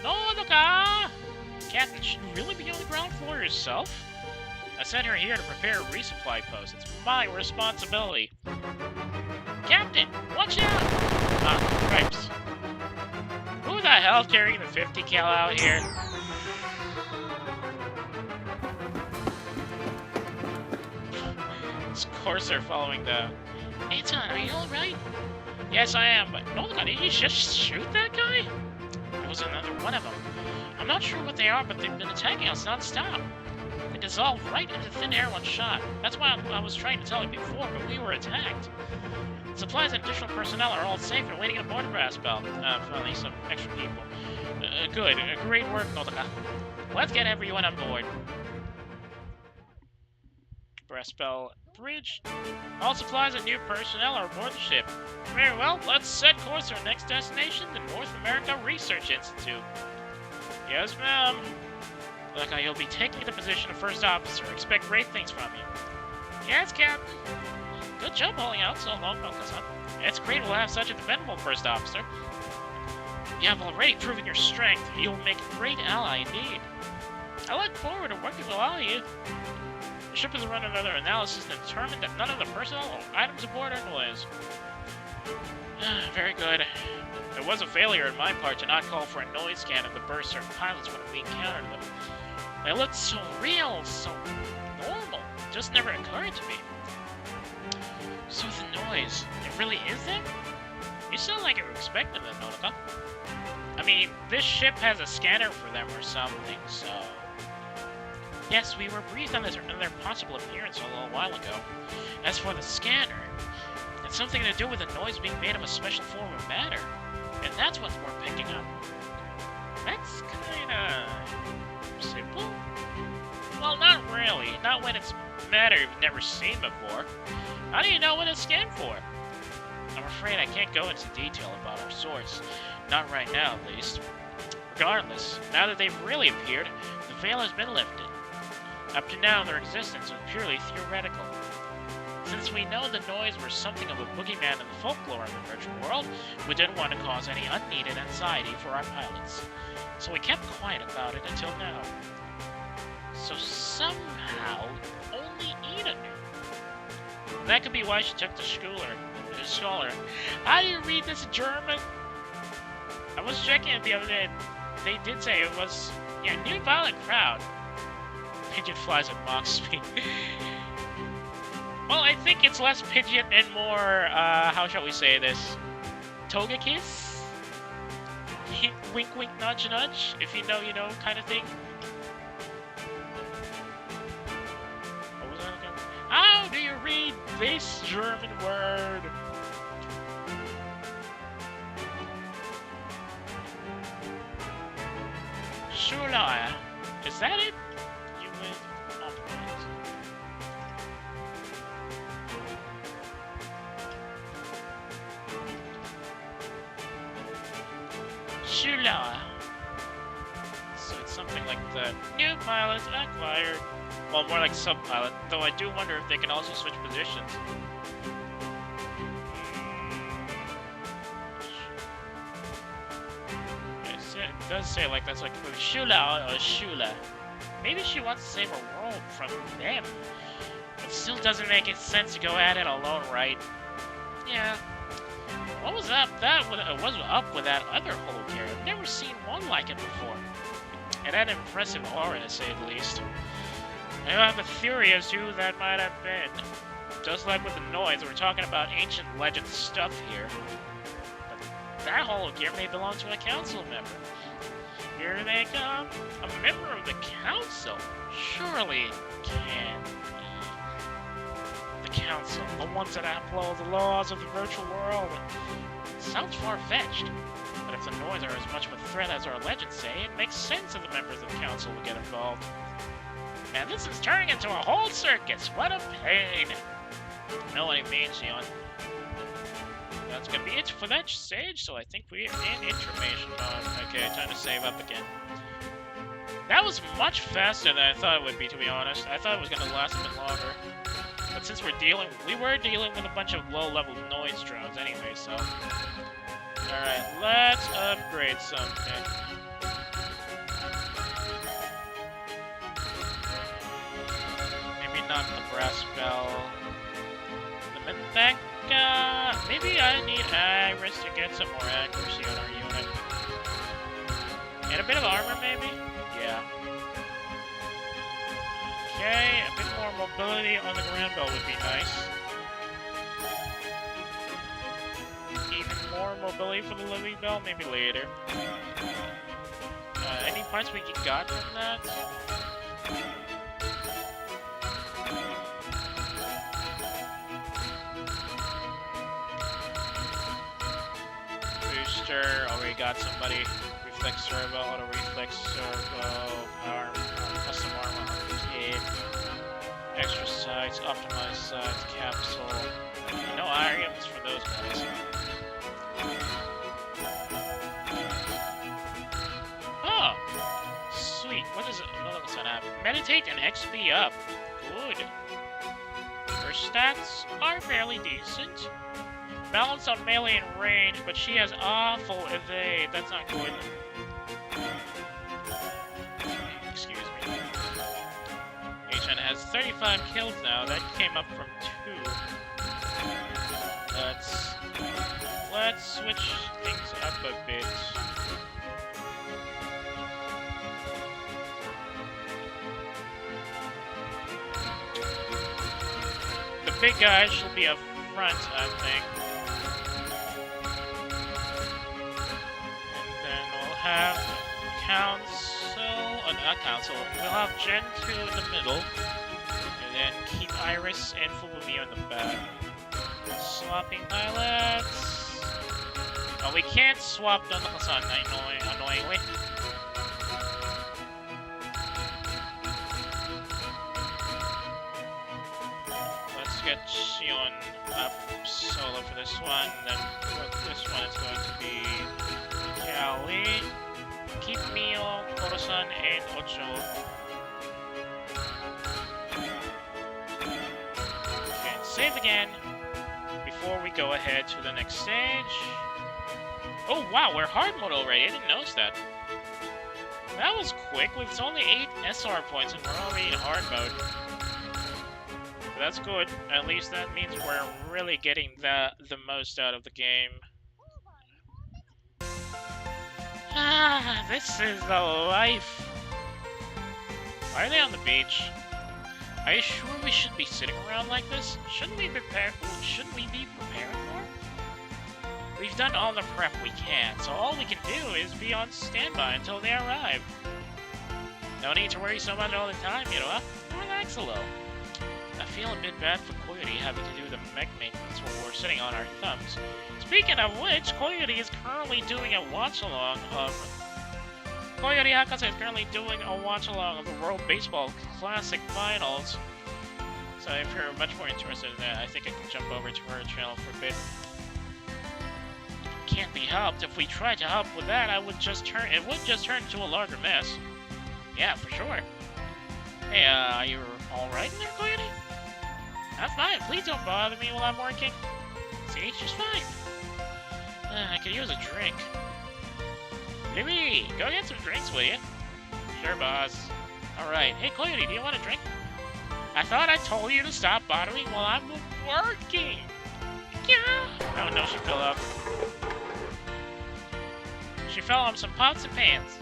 Nonoka! Captain, should you really be on the ground floor yourself? I sent her here to prepare a resupply post. It's my responsibility. Captain, watch out! Ah, cripes. Who the hell's carrying the 50 cal out here? Of course they're following the... Anton, are you alright? Yes, I am, but... Oh, God, did you just shoot that guy? There was another one of them. I'm not sure what they are, but they've been attacking us non-stop. They dissolved right into thin air one shot. That's why I was trying to tell you before, but we were attacked. Supplies and additional personnel are all safe and waiting at board brass bell. Finally, some extra people. Good. Great work, Notaka. Let's get everyone on board. Brass bell bridge. All supplies and new personnel are aboard the ship. Very well, let's set course for our next destination, the North America Research Institute. Yes, ma'am. Look, you'll be taking the position of first officer. Expect great things from you. Yes, Captain. Good job holding out so long, Noka-san. It's great we'll have such a dependable first officer. You have already proven your strength. You'll make a great ally indeed. I look forward to working with all of you. The ship has run another analysis and determined that none of the personnel or items aboard are noise. Very good. It was a failure on my part to not call for a noise scan of the berserk pilots when we encountered them. They looked so real, so normal. It just never occurred to me. So the noise, it really is them? You sound like you were expecting them, Nonoka. I mean, this ship has a scanner for them or something, so... Yes, we were briefed on their possible appearance a little while ago. As for the scanner, it's It's something to do with the noise being made of a special form of matter. And that's what we're picking up. That's kinda... simple? Well, not really. Not when it's matter you've never seen before. How do you know what it stands for? I'm afraid I can't go into detail about our source. Not right now, at least. Regardless, now that they've really appeared, the veil has been lifted. Up to now, their existence was purely theoretical. Since we know the noise was something of a boogeyman in the folklore of the virtual world, we didn't want to cause any unneeded anxiety for our pilots. So we kept quiet about it until now. So somehow, only Ida knew. That could be why she took the scholar. How do you read this in German? I was checking it the other day. They did say it was, new violent crowd. Pigeon flies at Mach speed. Well, I think it's less pigeon and more, how shall we say this? Toga kiss? Wink, wink, nudge, nudge. If you know, you know, kind of thing. What was that again? How do you read this German word? Schulaya. Is that it? You will operate. Schulaya. So it's something like the new pilot acquired. Well, more like sub-pilot, though I do wonder if they can also switch positions. It does say like that's like Shula or Shula. Maybe she wants to save her world from them. It still doesn't make any sense to go at it alone, right? Yeah. What was up? What's up with that other Holo gear? I've never seen one like it before. It had an impressive aura, to say the least. I have a theory as to who that might have been. Just like with the noise, we're talking about ancient legend stuff here. But that Holo gear may belong to a council member. Here they come. A member of the council? Surely it can't be. The council, the ones that uphold the laws of the virtual world. Sounds far-fetched. But if the noise are as much of a threat as our legends say, it makes sense that the members of the council will get involved. Man, this is turning into a whole circus. What a pain. I know what it means, Leon. That's gonna be it for that stage, so I think we're in information mode. Okay, time to save up again. That was much faster than I thought it would be, to be honest. I thought it was gonna last a bit longer. But since we were dealing with a bunch of low-level noise drones anyway, so... Alright, let's upgrade something. Maybe not the brass bell. The Mitheka. Maybe I need Iris to get some more accuracy on our unit. And a bit of armor, maybe? Yeah. Okay, a bit more mobility on the ground belt would be nice. Even more mobility for the living belt, maybe later. Any parts we got from that? Booster, already got somebody. Reflex servo, auto reflex servo, power, custom armor, kit, extra sights, optimized sights, capsule. No items for those guys. Oh, sweet. What is it? What else on app? Meditate and XP up. Good. Her stats are fairly decent. Balance on melee and range, but she has awful evade. That's not good. Excuse me. HN has 35 kills now. That came up from 2. Let's switch things up a bit. The big guy should be up front, I think. Have not council, we'll have Gen 2 in the middle, and then keep Iris and Fumio in the back. Swapping pilots. Oh, we can't swap Donaka-san, annoyingly. Let's get Shion up solo for this one. Then for this one, it's going to be Yaoi, Keep Mio, Koro-san, and Ocho. Okay, save again before we go ahead to the next stage. Oh wow, we're hard mode already. I didn't notice that. That was quick. It's only 8 SR points and we're already in hard mode. But that's good. At least that means we're really getting the most out of the game. Ah, this is the life. Why are they on the beach? Are you sure we should be sitting around like this? Shouldn't we be preparing more? We've done all the prep we can, so all we can do is be on standby until they arrive. No need to worry so much all the time, you know? Relax a little. I feel a bit bad for Coyote having to do the mech maintenance while we're sitting on our thumbs. Speaking of which, Coyote is currently doing a watch-along of... Coyote Hakase is currently doing a watch-along of the World Baseball Classic Finals. So if you're much more interested in that, I think I can jump over to her channel for a bit. Can't be helped. If we tried to help with that, it would just turn into a larger mess. Yeah, for sure. Hey, are you alright in there, Coyote? I'm fine. Please don't bother me while I'm working. See, it's just fine. I could use a drink. Maybe go get some drinks, will you? Sure, boss. Alright. Hey, Coyote, do you want a drink? I thought I told you to stop bothering while I'm working. Yeah. Oh no, she fell off. She fell on some pots and pans.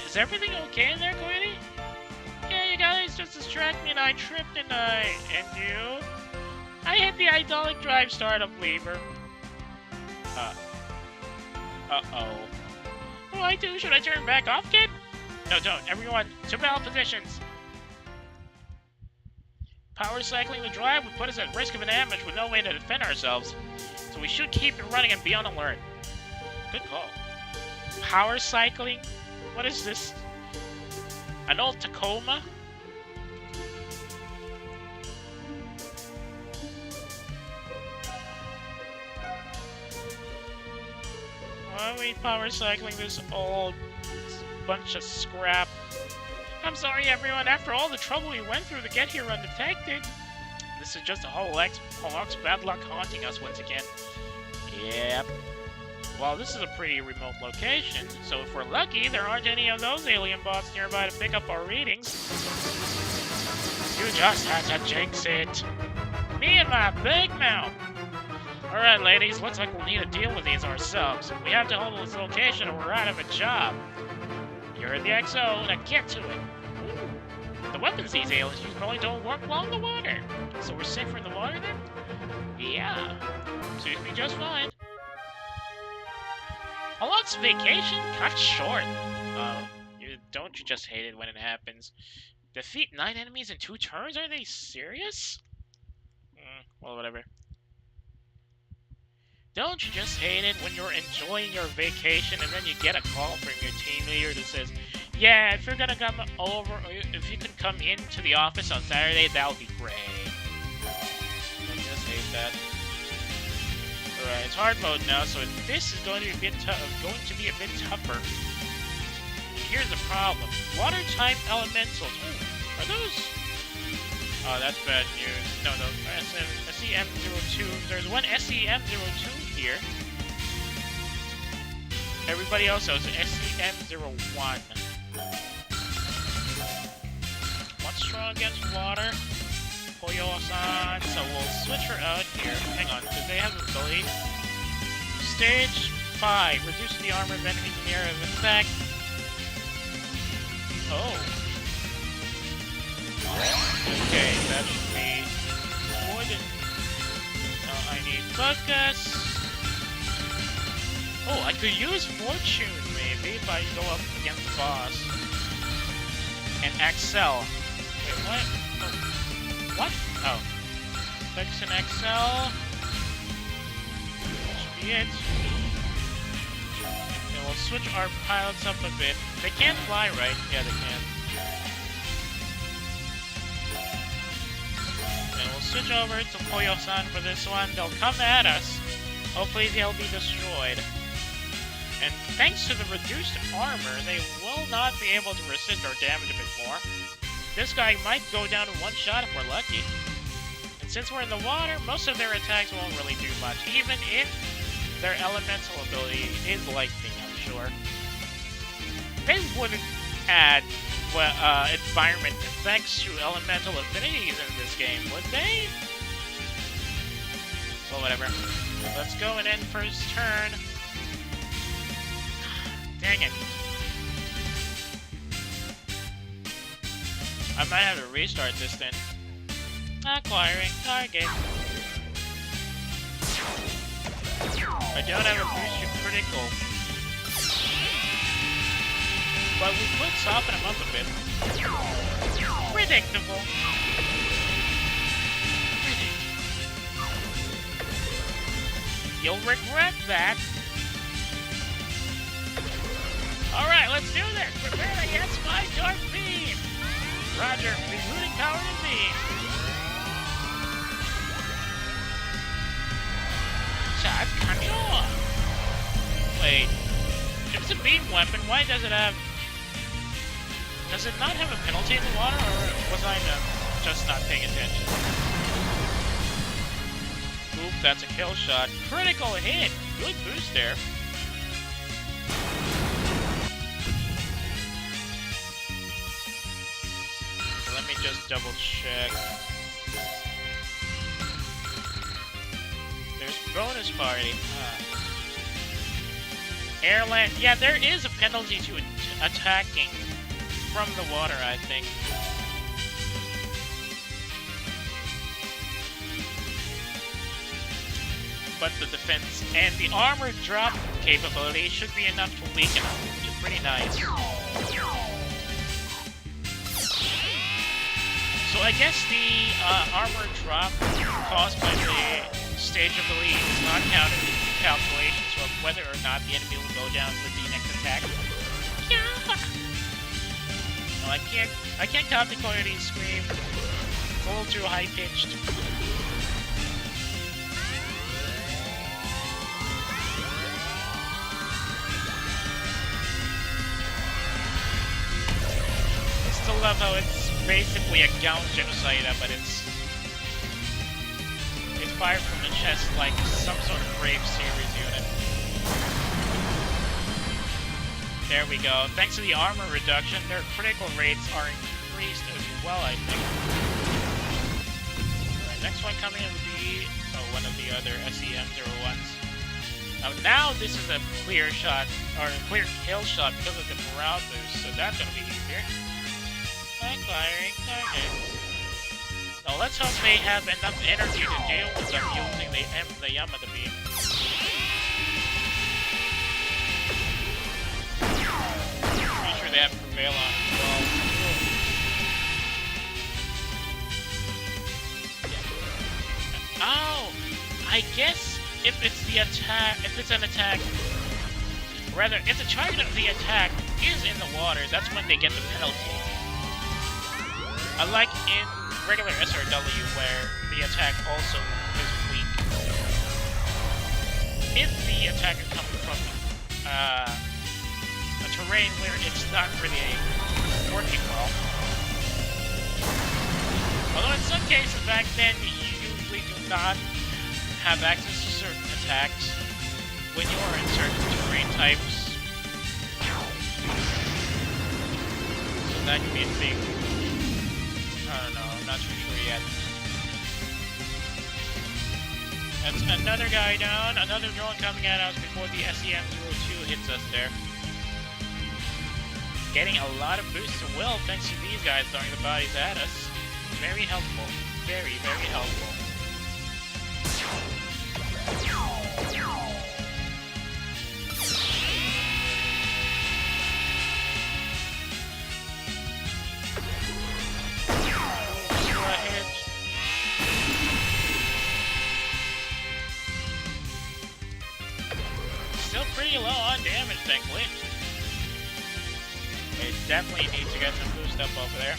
Is everything okay in there, Coyote? Yeah, you guys just distracted me and I tripped and you? I hit the hydraulic drive startup lever. Uh-oh. What do I do? Should I turn back off, kid? No, don't. Everyone, to battle positions. Power cycling the drive would put us at risk of an ambush with no way to defend ourselves. So we should keep it running and be on alert. Good call. Power cycling? What is this? An old Tacoma? Why are we power cycling this old bunch of scrap? I'm sorry, everyone. After all the trouble we went through to get here undetected, this is just a Holo's bad luck haunting us once again. Yep. Well, this is a pretty remote location, so if we're lucky, there aren't any of those alien bots nearby to pick up our readings. You just had to jinx it. Me and my big mouth. Alright, ladies, looks like we'll need to deal with these ourselves. We have to hold this location or we're out of a job. You're in the XO, now get to it. Ooh. The weapons these aliens use probably don't work well in the water. So we're safer in the water then? Yeah. Suits me just fine. Holo's vacation cut short. Don't you just hate it when it happens? Defeat 9 enemies in 2 turns? Are they serious? Well, whatever. Don't you just hate it when you're enjoying your vacation and then you get a call from your team leader that says, yeah, if you're gonna come over, if you can come into the office on Saturday, that would be great. Don't you just hate that? Alright, it's hard mode now, so this is going to be a bit tougher. Here's the problem. Water type elementals. Ooh, are those? Oh, that's bad news. No, SEM02. There's one SEM02 here. Everybody else has SEM01. What's strong against water? Koyo-san. So we'll switch her out here. Hang on, because they have the ability. Stage 5. Reduce the armor of enemies in the area of attack. Oh. Okay, that should be more than... I need focus. Oh, I could use fortune, maybe, if I go up against the boss. And Axel. Wait, what? Oh. What? Oh. Fix an XL. Should be it. And we'll switch our pilots up a bit. They can't fly, right? Yeah, they can. And we'll switch over to Poyo-san for this one. They'll come at us. Hopefully they'll be destroyed. And thanks to the reduced armor, they will not be able to resist our damage a bit more. This guy might go down in one shot if we're lucky. And since we're in the water, most of their attacks won't really do much, even if their elemental ability is lightning, I'm sure. They wouldn't add environment effects to elemental affinities in this game, would they? Well, whatever. Let's go and end first turn. Dang it. I might have to restart this then. Acquiring target. I don't have a boost to critical. But we could soften him up a bit. Predictable. You'll regret that. Alright, let's do this! Prepare against my dark beam! Roger, rebooting power to beam! Charge control! Wait, if it's a beam weapon, why does it have... Does it not have a penalty in the water, or was I just not paying attention? Oop, that's a kill shot. Critical hit! Good boost there. Let me just double check. There's bonus party. Airland. Yeah, there is a penalty to attacking from the water, I think. But the defense and the armor drop capability should be enough to weaken them, which is pretty nice. So I guess the armor drop caused by the stage ability is not counted in the calculations of whether or not the enemy will go down with the next attack. Yeah. No, I can't count the Coyote's scream. It's a little too high pitched. I still love how it's basically a gown genocide, but it's fired from the chest like some sort of Brave series unit. There we go. Thanks to the armor reduction, their critical rates are increased as well, I think. Alright, next one coming in would be one of the other SEM-01s. Now this is a clear shot, or a clear kill shot because of the morale boost, so that's gonna be easier. Acquiring target. Now let's hope they have enough energy to deal with them using the Yamada beam. Pretty sure they have Prevail on as well. Oh! I guess if it's the attack, if it's an attack, rather, if the target of the attack is in the water, that's when they get the penalty. Unlike in regular SRW, where the attack also is weak. If the attack is coming from a terrain where it's not really working well. Although in some cases back then, you usually do not have access to certain attacks when you are in certain terrain types. So that could be a big... I don't know, I'm not too sure yet. That's another guy down, another drone coming at us before the SEM-02 hits us there. Getting a lot of boosts to will thanks to these guys throwing the bodies at us. Very helpful. Very, very helpful. on damage, thankfully. We definitely need to get some boost up over there.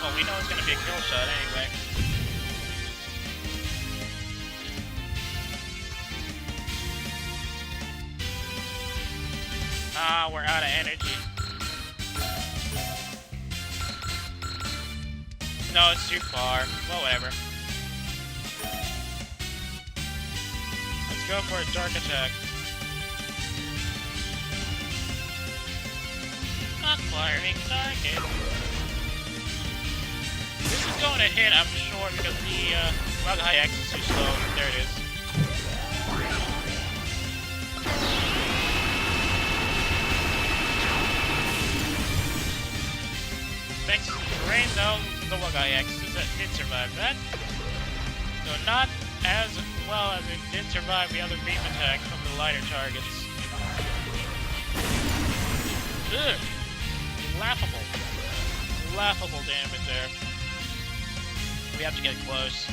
Well, we know it's gonna be a kill shot anyway. Ah, we're out of energy. No, it's too far. Well, whatever. Let's go for a dark attack. Acquiring target. This is going to hit, I'm sure, because the Bug High X is too slow. There it is. Thanks to the rain, though, the Bug High X did survive that. So not as well as it did survive the other beam attack from the lighter targets. Ugh! Laughable. Laughable damage there. We have to get close.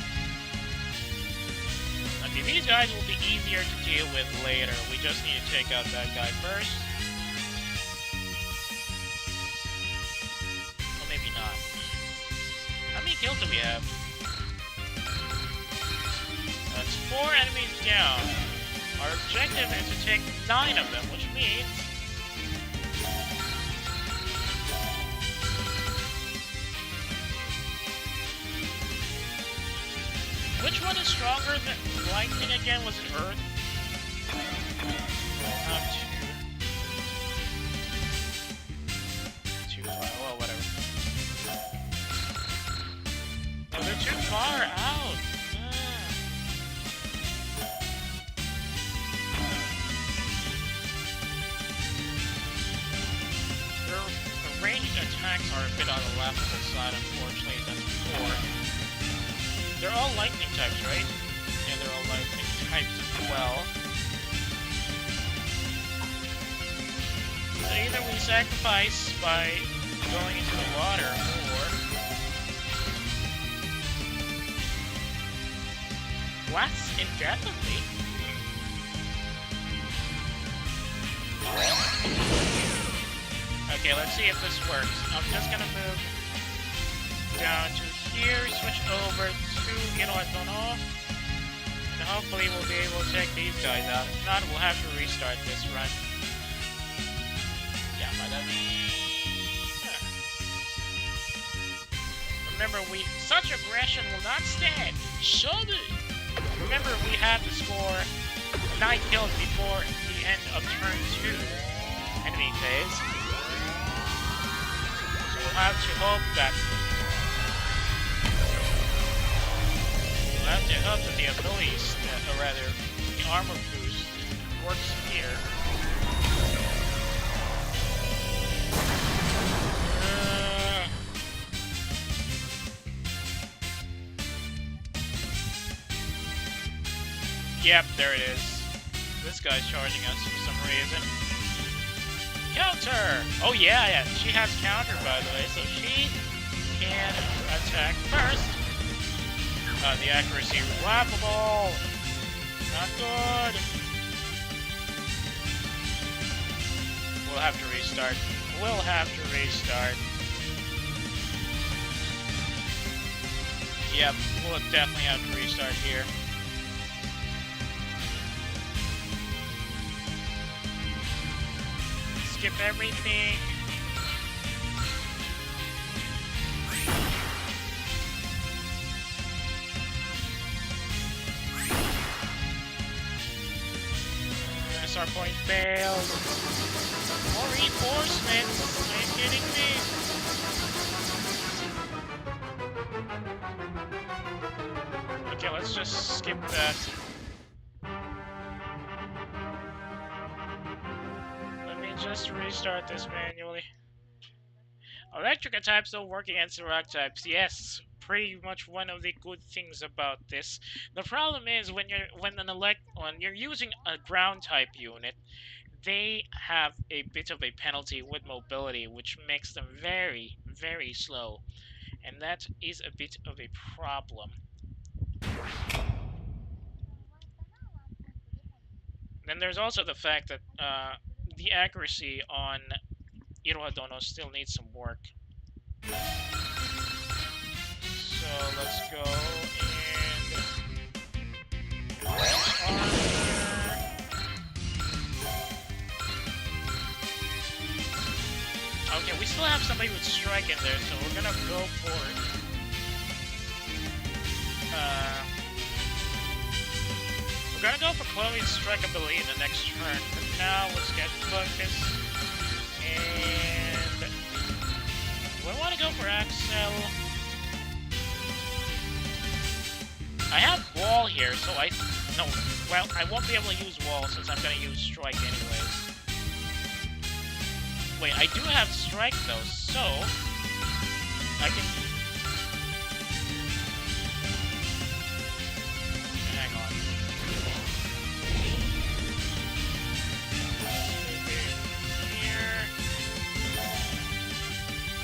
Okay, these guys will be easier to deal with later. We just need to take out that guy first. Or maybe not. How many kills do we have? That's 4 enemies down. Our objective is to take 9 of them, which means... Which one is stronger than lightning again? Was it Earth? Not too far. Well, whatever. Oh, they're too far out. The ranged attacks are a bit on the laughable side, unfortunately. That's 4. They're all lightning types, right? Yeah, they're all lightning types as well. So either we sacrifice by going into the water, or... Blast indefinitely? Okay, let's see if this works. I'm just gonna move down to here, switch over to Inoatono, and hopefully we'll be able to take these guys out. If not, we'll have to restart this run. Remember, such aggression will not stand. Remember, we had to score 9 kills before the end of turn 2 enemy phase. So we'll have to hope that the abilities, or rather, the armor boost works here. Yep, there it is. This guy's charging us for some reason. Counter! Oh yeah, she has counter, by the way, so she can attack first. The accuracy was laughable. Not good. We'll have to restart. Yep, we'll definitely have to restart here. Skip everything. Our point failed. More reinforcements. Are you kidding me? Okay, let's just skip that. Let me just restart this manually. Electric types don't work against the rock types. Yes, pretty much one of the good things about this. The problem is when you're using a ground type unit, they have a bit of a penalty with mobility, which makes them very, very slow, and that is a bit of a problem. Then there's also the fact that the accuracy on Irohadono still needs some work. So let's go and okay, we still have somebody with strike in there, so we're gonna go for it. We're gonna go for Chloe's strike ability in the next turn. But now let's get focus. And we want to go for Axel. I have wall here, so well, I won't be able to use wall since I'm gonna use strike anyways. Wait, I do have strike though, so I can. Hang on. Here.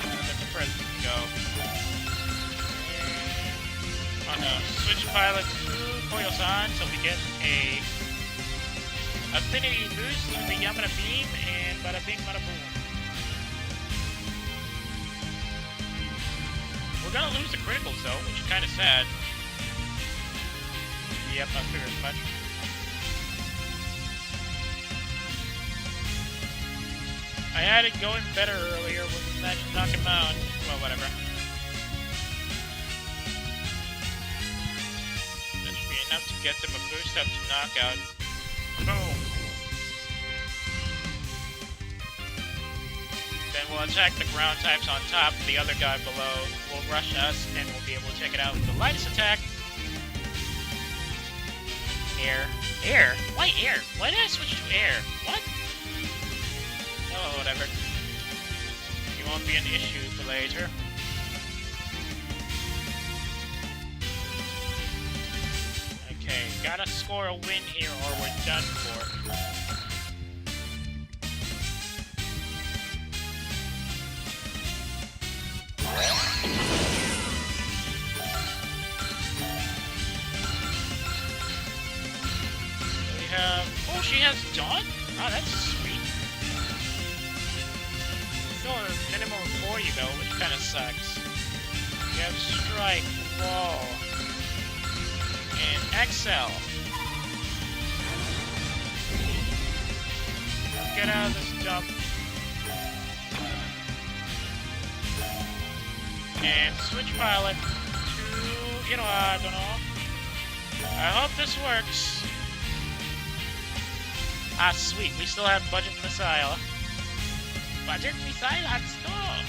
That's the first we can go. And, oh no, switch pilot to Koyo-san, so we get a affinity boost to the Yamada beam, and bada bing, bada boom. We're gonna lose the criticals though, which is kind of sad. Yep, I figured as much. I had it going better earlier when we managed to knock him out. Well, whatever. That should be enough to get them a boost up to knockout. Boom! Then we'll attack the ground types on top. The other guy below will rush us, and we'll be able to take it out with the lightest attack. Air. Air? Why air? Why did I switch to air? What? Oh, whatever. It won't be an issue for later. Okay, gotta score a win here or we're done for. Oh, she has Dawn? Oh, that's sweet. Still a minimum of 40 though, which kind of sucks. We have Strike, Wall, and Excel. Get out of this dump. And switch pilot to, I don't know. I hope this works. Ah, sweet. We still have budget missile. Budget missile at store.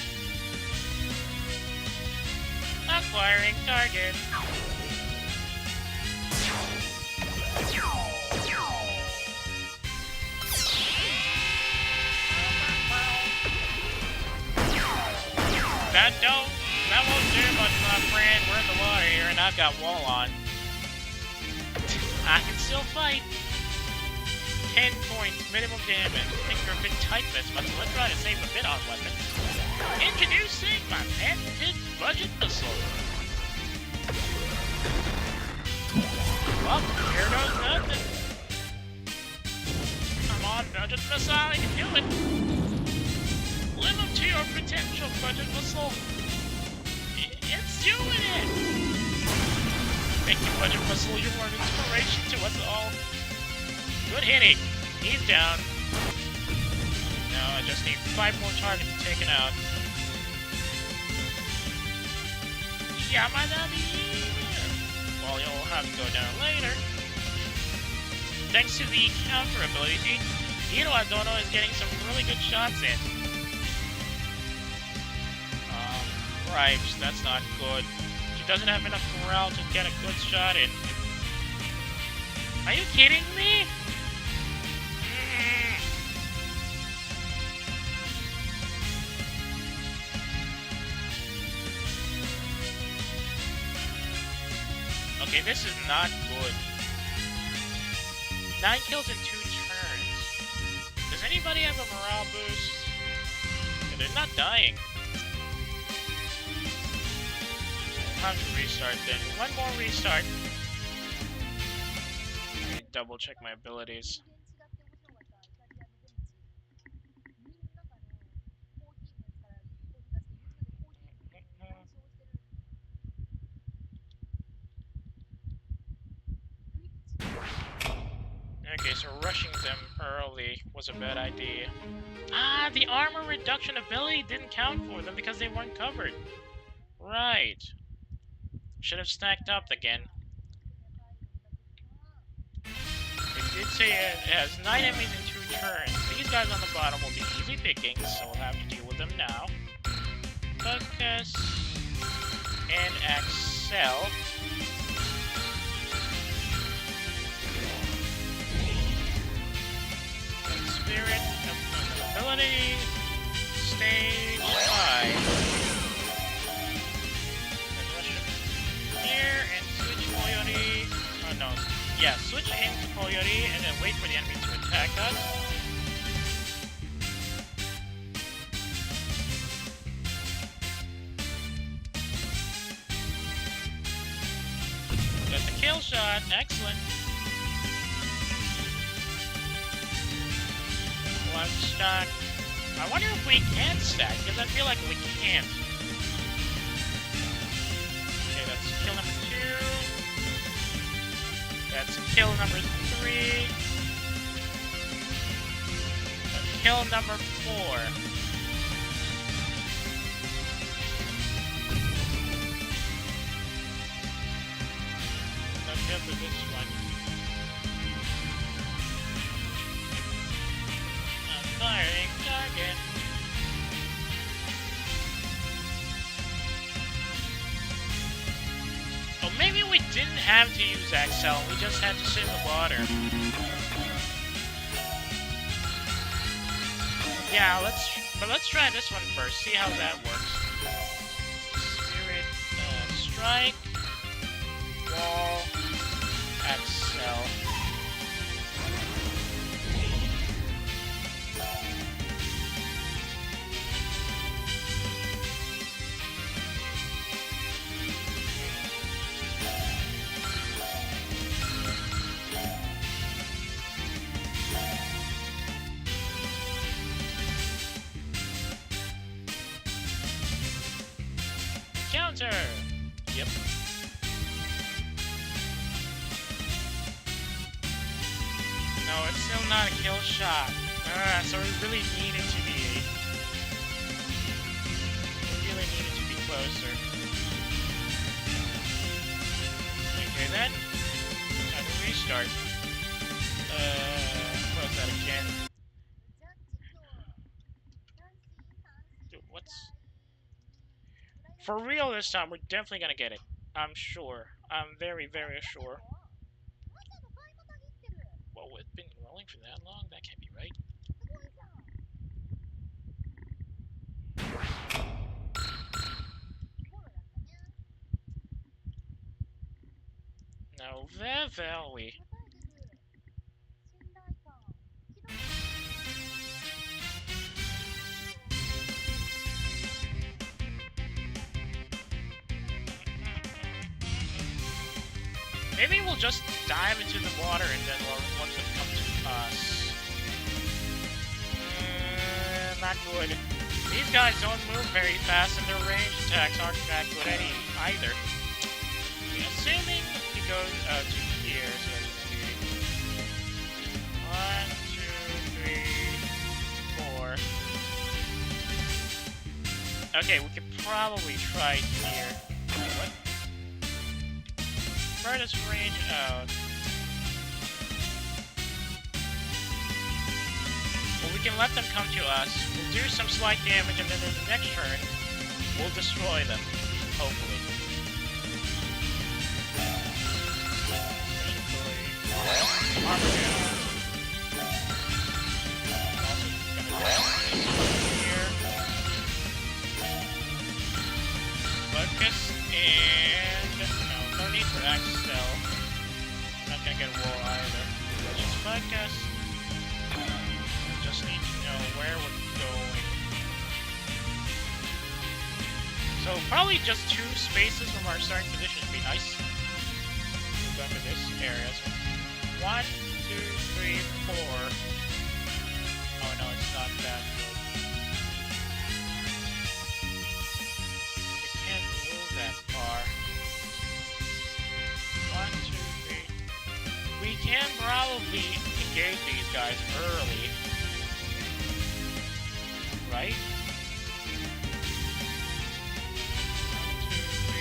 Acquiring target. That won't do much, my friend. We're in the water here, and I've got wall on. I can still fight. 10 points, minimum damage. I think you're a bit tight this much, so let's try to save a bit on weapons. Introducing my patented budget missile. Well, here goes nothing. Come on, budget missile, you can do it. Live up to your potential, budget missile. It's doing it. Thank you, budget missile. You were an inspiration to us all. Good hitting. He's down. Now I just need 5 more targets taken out. Yamada beam. Well, you'll have to go down later. Thanks to the counter ability, Irohadono is getting some really good shots in. Cripes, that's not good. She doesn't have enough morale to get a good shot in. Are you kidding me? Okay, this is not good. 9 kills in 2 turns. Does anybody have a morale boost? Yeah, they're not dying. We'll have to restart then. One more restart. double check my abilities. Okay, so rushing them early was a bad idea. Ah, the armor reduction ability didn't count for them because they weren't covered. Right. Should have stacked up again. It did say it has 9 enemies in 2 turns. These guys on the bottom will be easy pickings, so we'll have to deal with them now. Focus and Excel. Spirit ability. Stage 5. Then rush up here and switch Coyote. Oh no. Yeah, switch into Coyote and then wait for the enemy to attack us. Got the kill shot. Excellent. One stack. I wonder if we can stack, because I feel like we can't. Okay, that's kill number 2. That's kill number 3. That's kill number 4. No kill for this one. I'm firing target. Oh, maybe we didn't have to use Excel, we just had to sit in the water. Yeah, let's try this one first, see how that works. Spirit, strike, wall, Excel. Counter! Yep. No, it's still not a kill shot. So we really need it to be... We really need it to be closer. Okay then. Time to restart. Close that again. Dude, what's... For real this time, we're definitely gonna get it. I'm sure. I'm very, very sure. Well, it's been rolling for that long? That can't be right. Now, where were we? Maybe we'll just dive into the water and then we'll let them come to us. Not good. These guys don't move very fast and their range attacks aren't that good either. Assuming it goes to here, so that's gonna be 1, 2, 3, 4. Okay, we could probably try here. What? Furthest range out. Well, we can let them come to us. We'll do some slight damage, and then in the next turn, we'll destroy them. Hopefully. Armor down. Also gonna here. Focus and no need for Excel. Not gonna get a wall either. Let's just focus. Just need to know where we're going. So probably just 2 spaces from our starting position would be nice. We'll go to this area. So 1, 2, 3, 4. Oh no, it's not that good. We can't move that far. 1, 2, 3. We can probably engage these guys early. Right? 1, 2, 3,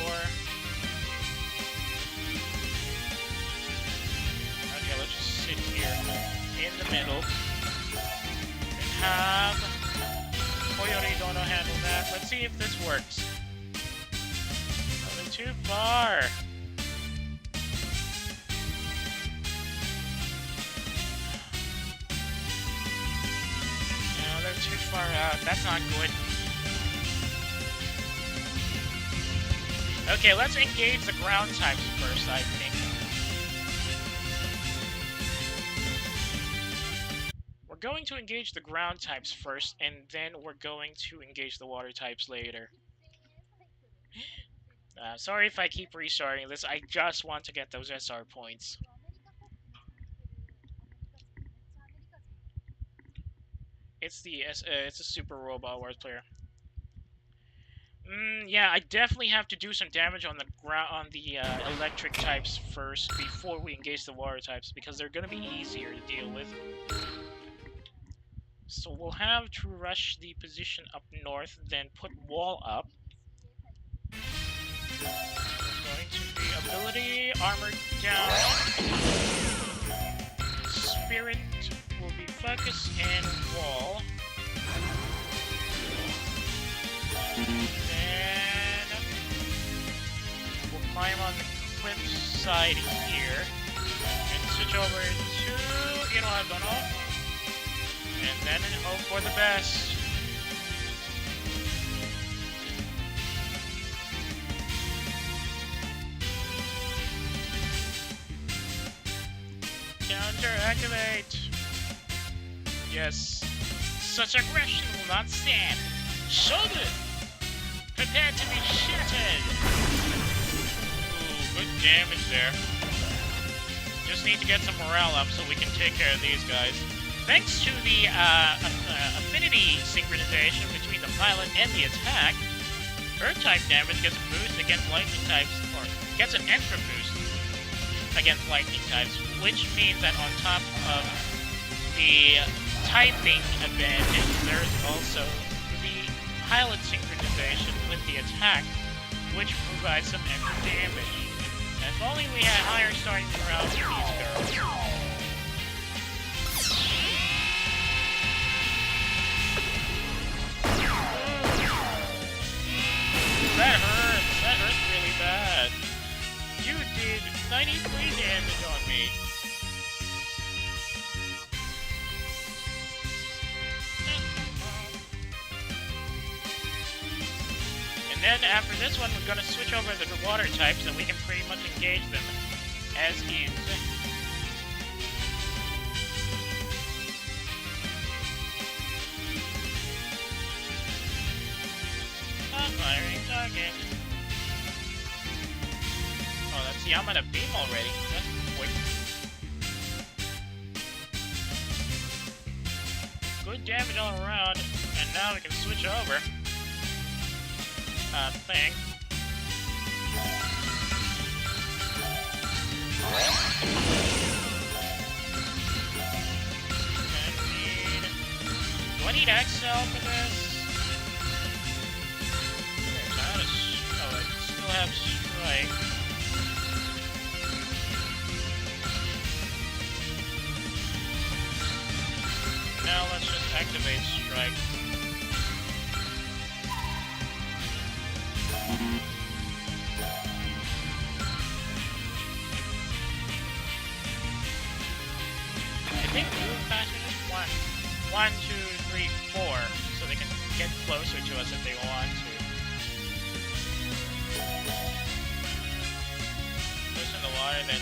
4. Okay, let's just sit here in the middle and have Koyori Dono handle that. Let's see if this works. Nothing too far. No, they're too far out. That's not good. Okay, let's engage the ground types first, I think. We're going to engage the ground types first, and then we're going to engage the water types later. Sorry if I keep restarting this, I just want to get those SR points. It's a Super Robot Wars player. Yeah, I definitely have to do some damage on the electric types first before we engage the water types, because they're gonna be easier to deal with. So we'll have to rush the position up north, then put wall up. There's going to be ability, armor down. Spirit will be focus and wall. Then we'll climb on the cliff side here and switch over to Irohadono. And then hope for the best. Counter activate. Yes. Such aggression will not stand. Shoulder! Prepare to be shattered! Ooh, good damage there. Just need to get some morale up so we can take care of these guys. Thanks to the affinity synchronization between the pilot and the attack, Earth-type damage gets a boost against lightning types, or gets an extra boost against lightning types, which means that on top of the typing advantage, there's also the pilot synchronization with the attack, which provides some extra damage. And if only we had higher starting morale for these girls. That hurts! That hurts really bad. You did 93 damage on me. And then after this one, we're going to switch over to the water types, and we can pretty much engage them as is. Firing target. Oh, that's Yamada Beam already. That's quick. Good damage all around, and now we can switch over. Thing. Do I need XL for this? Oh, I still have strike. Now let's just activate strike. I think move faster is 1, 2, 3, 4, so they can get closer to us if they want to. Push in the water, then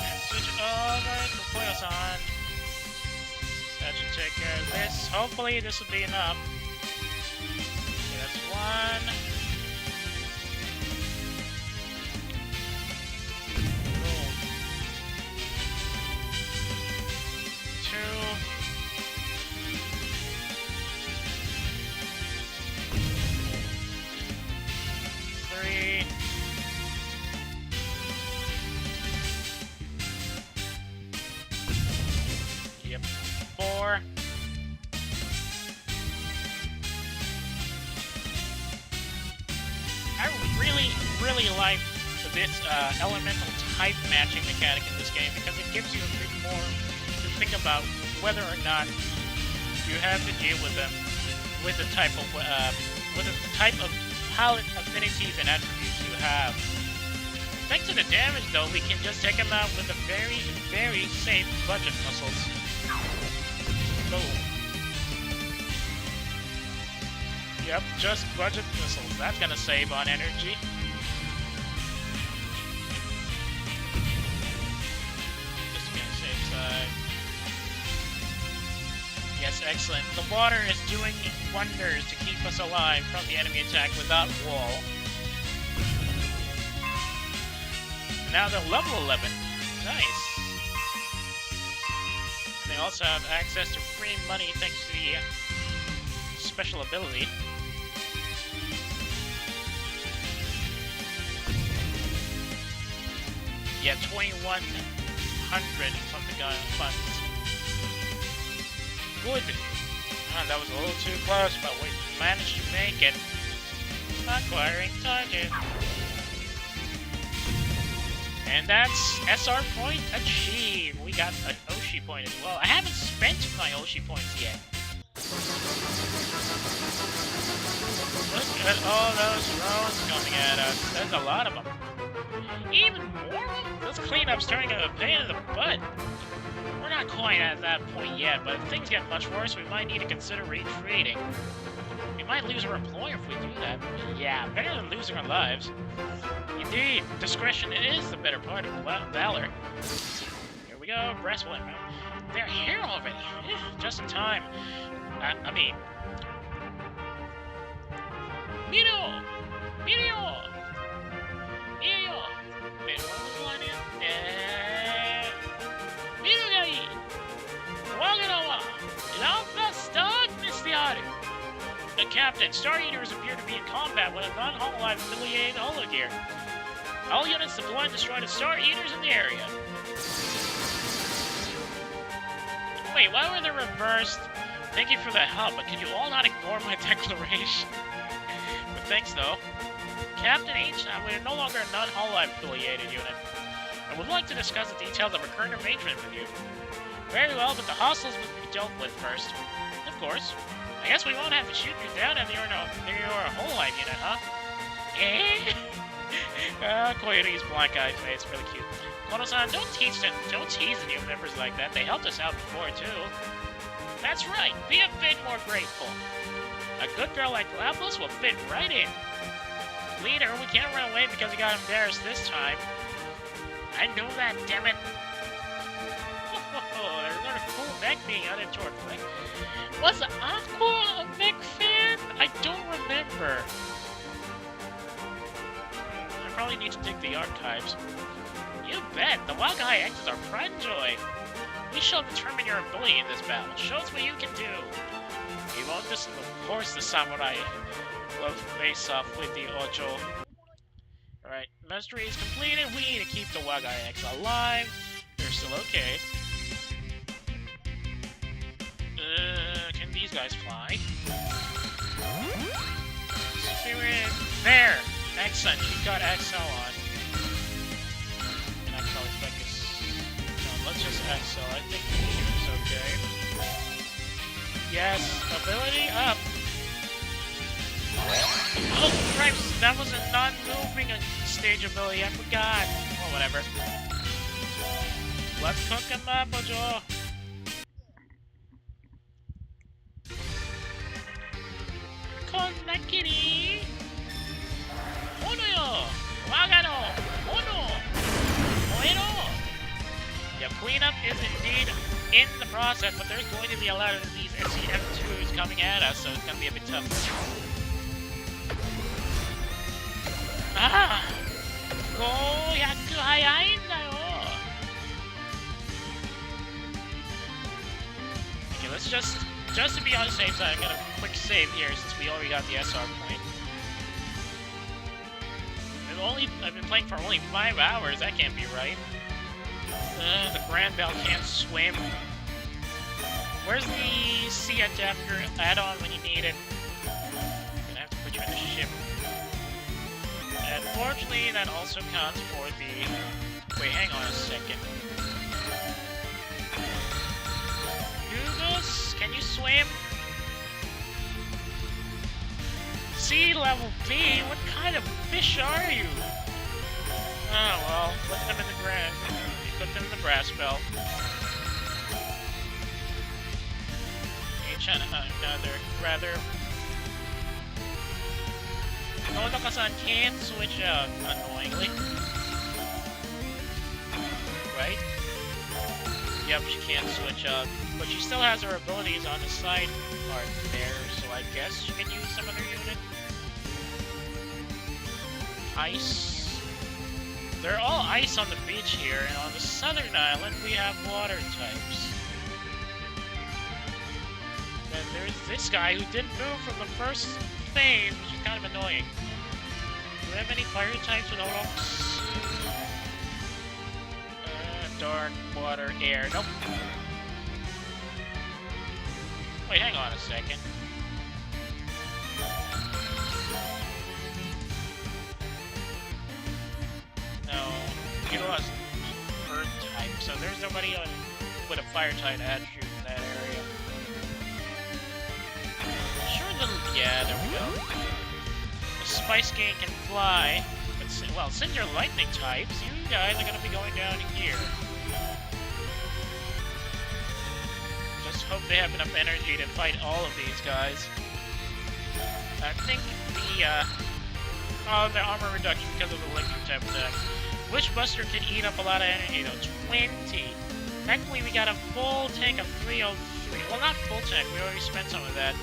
and switch over to Koyo-san. That should take care of this. Hopefully this will be enough. Okay, that's 1. really like this elemental type matching mechanic in this game because it gives you a bit more to think about whether or not you have to deal with them with the type of palette affinities and attributes you have. Thanks to the damage, though, we can just take them out with the very, very safe budget missiles. Boom. Yep, just budget missiles. That's gonna save on energy. Just to be on the safe side. Yes, excellent. The water is doing wonders to keep us alive from the enemy attack without wall. And now they're level 11. Nice. And they also have access to free money thanks to the special ability. Yeah, 2,100 from the guy funds. Good. That was a little too close, but we managed to make it. Acquiring target. And that's SR point achieved. We got an Oshi point as well. I haven't spent my Oshi points yet. Look at all those drones coming at us. There's a lot of them. Even more of them? Those cleanups turning into a pain in the butt. We're not quite at that point yet, but if things get much worse, we might need to consider retreating. We might lose our employer if we do that. Yeah, better than losing our lives. Indeed, discretion is the better part of valor. Here we go, breastplate. They're here already. Just in time. I mean... Miro! Miro! Miro! Wait, what was the line here? Mirugai! Wagarawa! Lampa Stark Mistiaru! The Captain, Star Eaters appear to be in combat with a non-hololive affiliated Holo gear. All units deploy and destroy the Star Eaters in the area. Wait, why were they reversed? Thank you for the help, but can you all not ignore my declaration? But thanks, though. Captain H, we are no longer a non-hololive affiliated unit. I would like to discuss the details of our current arrangement with you. Very well, but the hostiles must be dealt with first. Of course. I guess we won't have to shoot you down if you're a hololive unit, huh? Eh? Koyori's blank-eyed face, really cute. Kono-san, don't tease the new members like that. They helped us out before, too. That's right. Be a bit more grateful. A good girl like Lapis will fit right in. Leader, we can't run away because we got embarrassed this time. I know that, damn it. Oh, there's another cool mech being added to our flick. Was Aqua a mech fan? I don't remember. I probably need to dig the archives. You bet. The Wagai X is our pride and joy. We shall determine your ability in this battle. Show us what you can do. We won't just, of course, the samurai will face off with the Ocho. Alright, mystery is completed. We need to keep the Wagai X alive. They're still okay. Can these guys fly? Spirit. There! Excellent. She got XL on. And I can probably focus. No, let's just XL. I think it's okay. Yes, ability up. Oh, cripes! That was a non-moving stage ability. I forgot. Oh, whatever. Let's cook him up, Ojo. Konnakiri! Ono yo! Wagano! Ono! Oero! Yeah, cleanup is indeed in the process, but there's going to be a lot of these SCM2s coming at us, so it's going to be a bit tough. Ah! 500早いんだよ! Okay, let's just to be on the safe side, I'm gonna quick save here since we already got the SR point. I've been playing for only 5 hours, that can't be right. The Grand Bell can't swim. Where's the sea adapter add-on when you need it? I'm gonna have to put you in the ship. And fortunately, that also counts for the... Wait, hang on a second. Googles, can you swim? Sea level B? What kind of fish are you? Oh, well, put them in the grass. Put them in the brass belt. Rather. Nodoka-san can't switch out, annoyingly. Right? Yep, she can't switch out. But she still has her abilities on the side part there, so I guess she can use some other unit. Ice. They're all ice on the beach here, and on the southern island we have water types. And there's this guy who didn't move from the first phase, which is kind of annoying. Do we have any fire types with Holo? Dark, water, air. Nope. Wait, hang on a second. No, you lost Earth type, so there's nobody with a fire type attribute in that area. Yeah, there we go. The Spice Gang can fly, but well, since you're lightning types, you guys are gonna be going down here. Just hope they have enough energy to fight all of these guys. I think the armor reduction because of the electric type attack. Witchbuster can eat up a lot of energy though. 20. Technically, we got a full tank of 303. Well, not full tank. We already spent some of that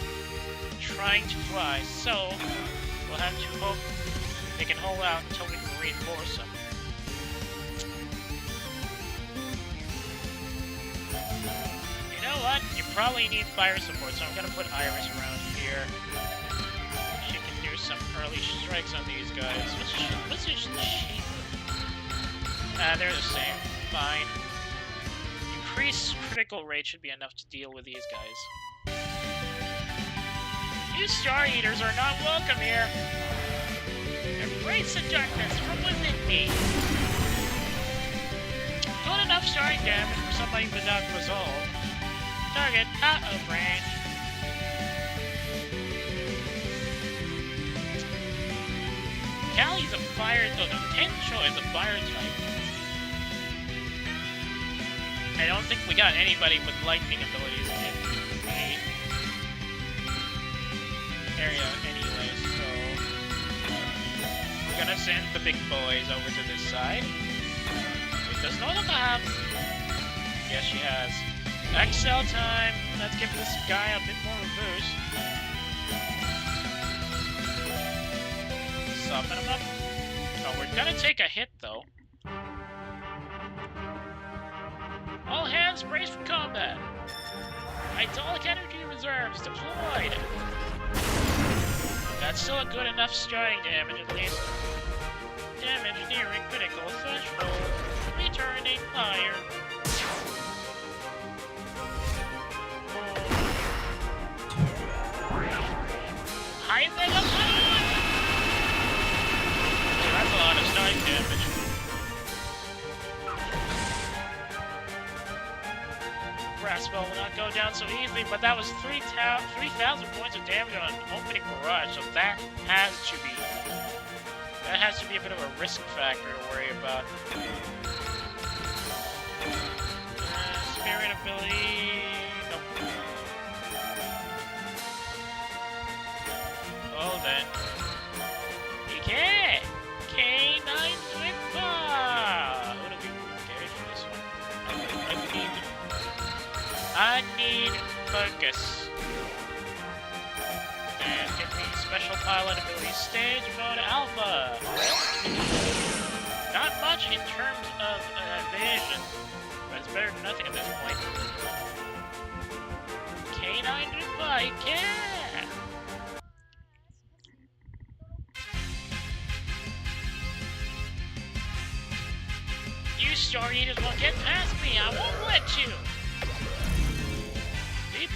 trying to fly, so we'll have to hope they can hold out until we can reinforce them. You know what? You probably need fire support, so I'm gonna put Iris around here. She can do some early strikes on these guys. What's is cheaper? They're the same. Fine. Increased critical rate should be enough to deal with these guys. You Star Eaters are not welcome here. Embrace the darkness from within me. Good enough starting damage for somebody without resolve. Target out of range. Callie's a fire, though the Tencho is a fire type. I don't think we got anybody with lightning abilities in the area anyway, so we're gonna send the big boys over to this side. Wait, does Nodoka have... Yes, she has. Excel time! Let's give this guy a bit more of a boost. Soften him up. Oh, we're gonna take a hit, though. All hands brace for combat! Hydraulic energy reserves deployed! That's still a good enough starting damage, at least. Damage nearing critical threshold. Returning higher. High leg up high! So that's a lot of starting damage. Brass ball will not go down so easily, but that was 3,000 points of damage on an opening barrage, so that has to be a bit of a risk factor to worry about. Spirit ability... Nope. Oh, then. PK! K9 Whippa! Who do we engage for this one? I need focus. And give me special pilot ability stage mode alpha. Not much in terms of evasion, but it's better than nothing at this point. K9 Whippa, yeah! You Star Eaters won't get past me, I won't let you!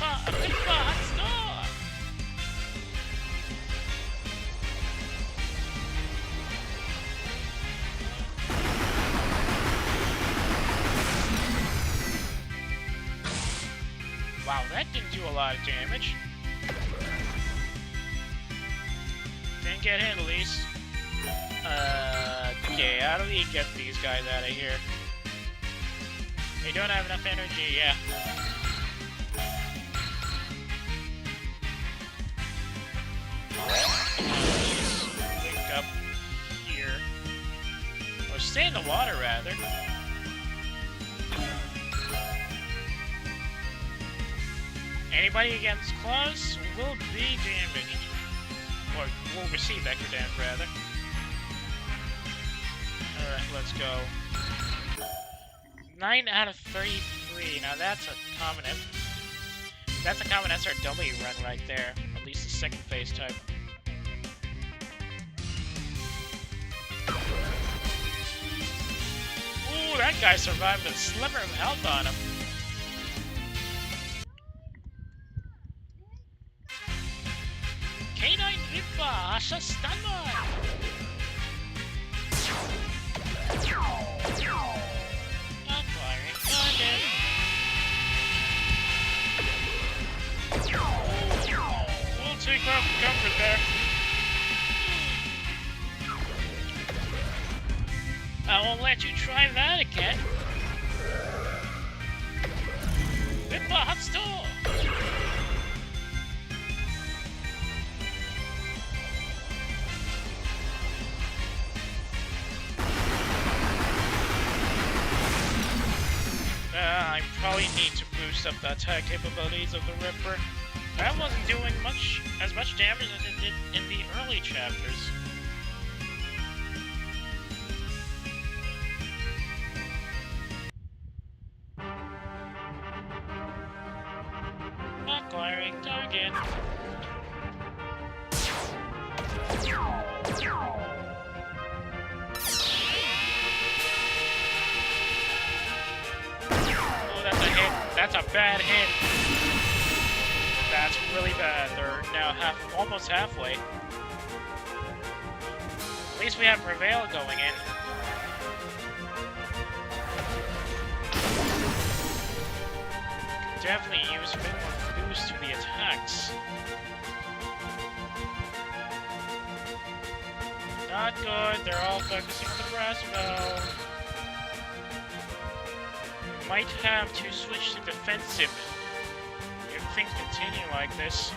Hot store! Wow, that didn't do a lot of damage. Didn't get hit, at least. Okay, how do we get these guys out of here? They don't have enough energy, yeah. Pick up here. Or stay in the water, rather. Anybody against close will be damaged. Or will receive extra damage, rather. Alright, let's go. 9 out of 33. Now that's a common SRW run right there. At least the second phase type. Ooh, that guy survived with a sliver of health on him. K9 Rippa, Asha Stunner! Not firing. Target! We'll take off comfort there. I won't let you try that again. Rippa, hot store! I probably need to boost up the attack capabilities of the Ripper. That wasn't doing as much damage as it did in the early chapters. Acquiring target. That's a bad hit. That's really bad. They're now almost halfway. At least we have Prevail going in. Definitely use a bit more boost to the attacks. Not good. They're all focusing on the brass bell. Might have to switch to defensive if things continue like this.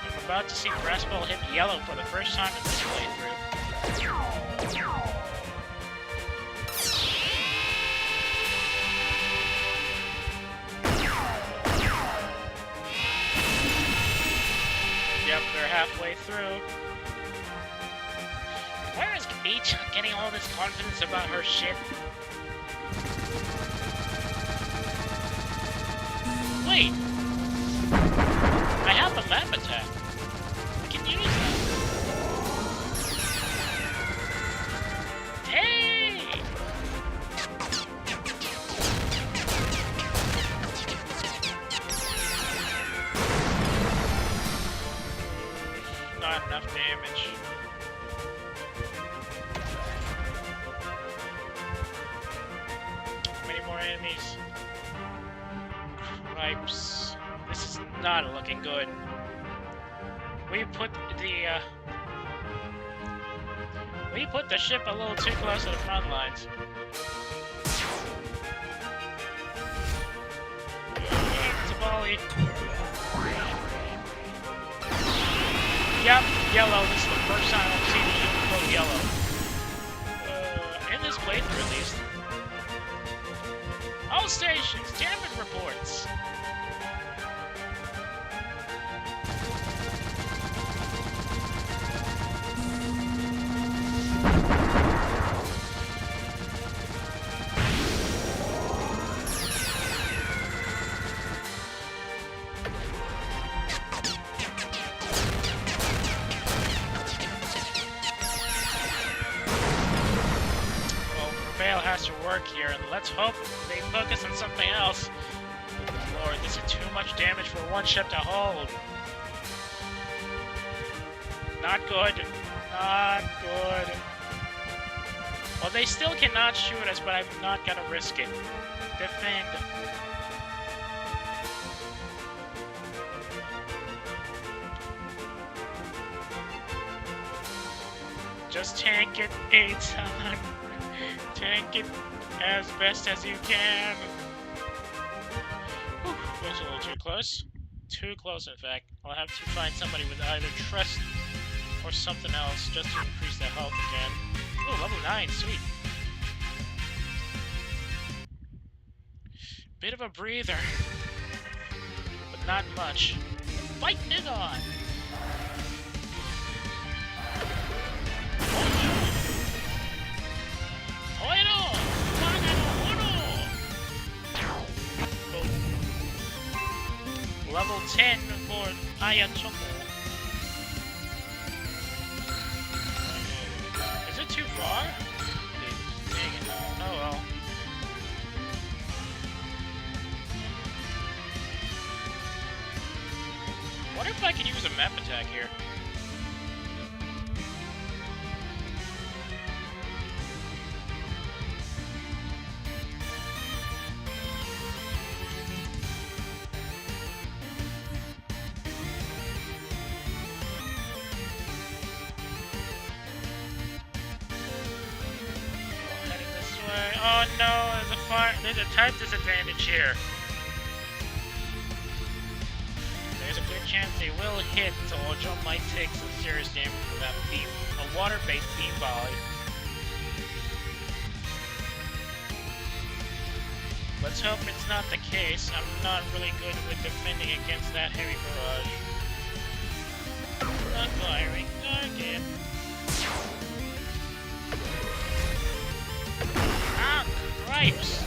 I'm about to see Brass Ball hit yellow for the first time in this playthrough. Yep, they're halfway through. Where is Keyta getting all this confidence about her shit? Wait! I have the map attack. We can use that. Hey! Not enough damage. Many more enemies. This is not looking good. We put the ship a little too close to the front lines. It's a volley. Yep, yellow. This is the first time I've seen the ship go yellow. In this playthrough, at least. All stations, damage reports. Here, and let's hope they focus on something else. Lord, this is too much damage for one ship to hold. Not good. Not good. Well, they still cannot shoot us, but I'm not gonna risk it. Defend. Just tank it 8 times. Tank it as best as you can. Whew, was a little too close. Too close, in fact. I'll have to find somebody with either trust or something else just to increase their health again. Oh, level 9, sweet. Bit of a breather, but not much. Fight is on! Holo! Level 10 for Ayatoko. Is it too far? Dang it. Oh well. What if I could use a map attack here? Heading this way. Oh no, there's a type disadvantage here. There's a good chance they will hit, so Ojo might take some serious damage from that beam. A water-based beam volley. Let's hope it's not the case. I'm not really good with defending against that heavy barrage. Not firing target. Ah, cripes!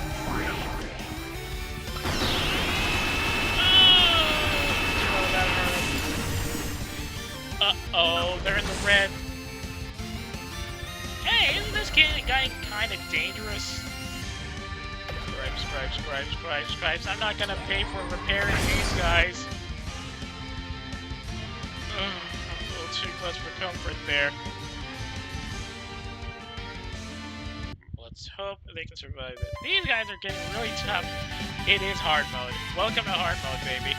Uh-oh, they're in the red. Hey, isn't this guy kind of dangerous? Cripes. I'm not gonna pay for repairing these guys. Ugh, a little too close for comfort there. Let's hope they can survive it. These guys are getting really tough. It is hard mode. Welcome to hard mode, baby.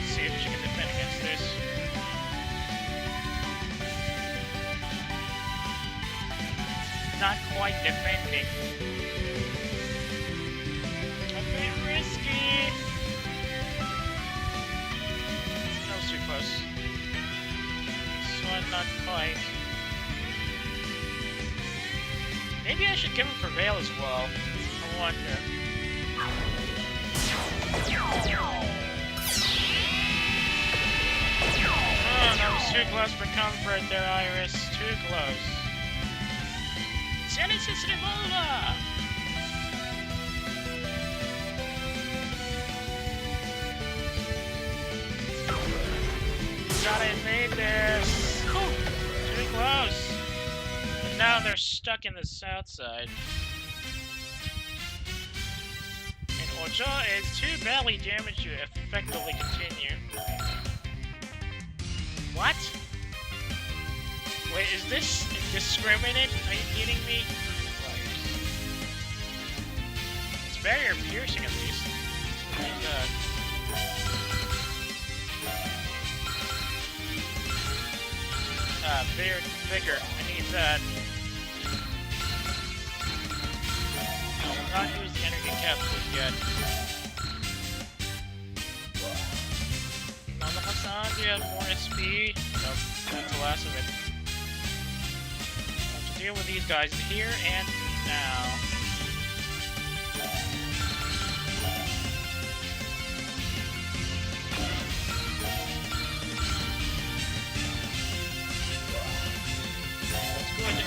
See if she can defend against this. Not quite defending. A bit risky. That was too close. This one, not quite. Maybe I should give him Prevail as well. I wonder. Oh, that was too close for comfort there, Iris. Too close. Genesis Revolver! Gotta invade this. Whew, too close. And now they're stuck in the south side. And Ojo is too badly damaged to effectively continue. What? Wait, is this indiscriminate? Are you kidding me? It's barrier piercing at least. Oh my god. Vigor. I need that. I will not use the energy capsule yet. Hassan, do you have more SP? Nope, that's the last of it. I have to deal with these guys here and now. That's good.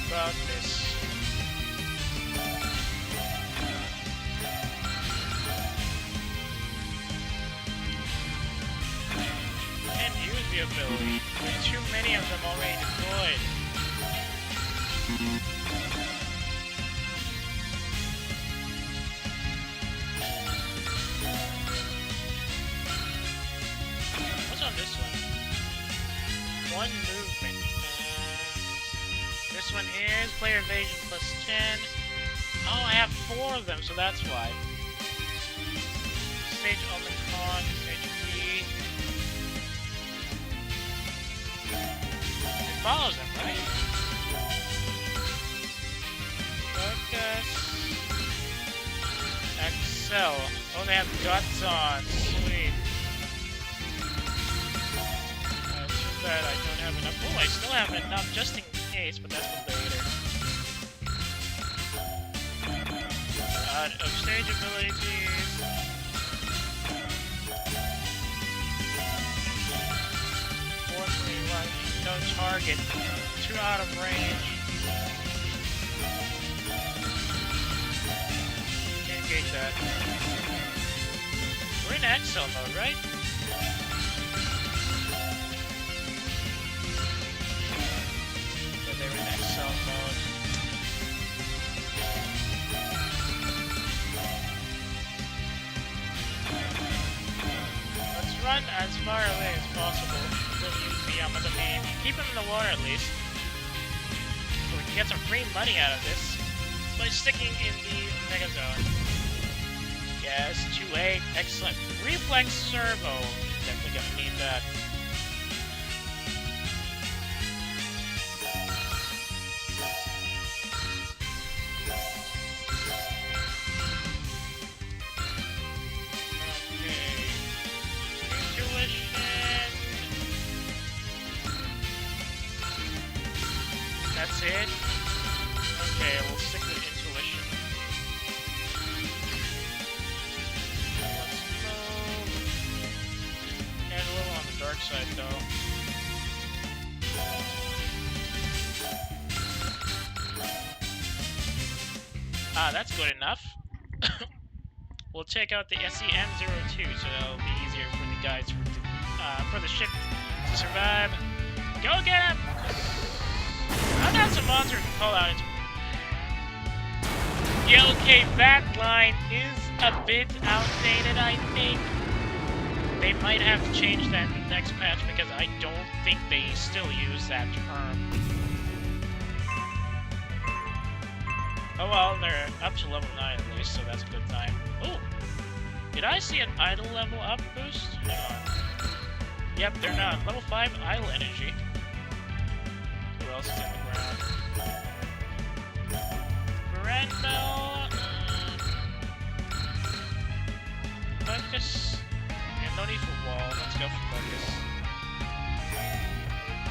About this. And use the ability. There's too many of them already deployed. What's on this one? One movement. This one is player evasion plus intuition. Oh, I have 4 of them, so that's why. Stage Omicron, stage B. It follows him, right? Focus. Excel. Oh, they have guts on. Sweet. Too bad I don't have enough. Oh, I still have enough just in case, but that's for later. Of stage abilities. Fortunately, no target. 2 out of range. Can't engage that. We're in Excel mode, right? So they were in Excel mode. Run as far away as possible. Don't use the domain. Keep him in the water at least. So we can get some free money out of this by sticking in the Mega Zone. Yes, 2-8. Excellent. Reflex Servo. Definitely gonna need that. That's it? Okay, we'll stick with intuition. Let's move. And a little on the dark side, though. Ah, that's good enough. We'll check out the SEM-02, so that'll be easier for the guys for the ship to survive. Go get him! I've got some monsters to call out into. Yeah, okay, that line is a bit outdated, I think. They might have to change that in the next patch because I don't think they still use that term. Oh well, they're up to level 9 at least, so that's a good time. Oh! Did I see an idle level up boost? Hang on. Yep, they're not. Level 5 idle energy. Who else is in the ground? Granville. Focus. Yeah, no need for wall. Let's go for focus.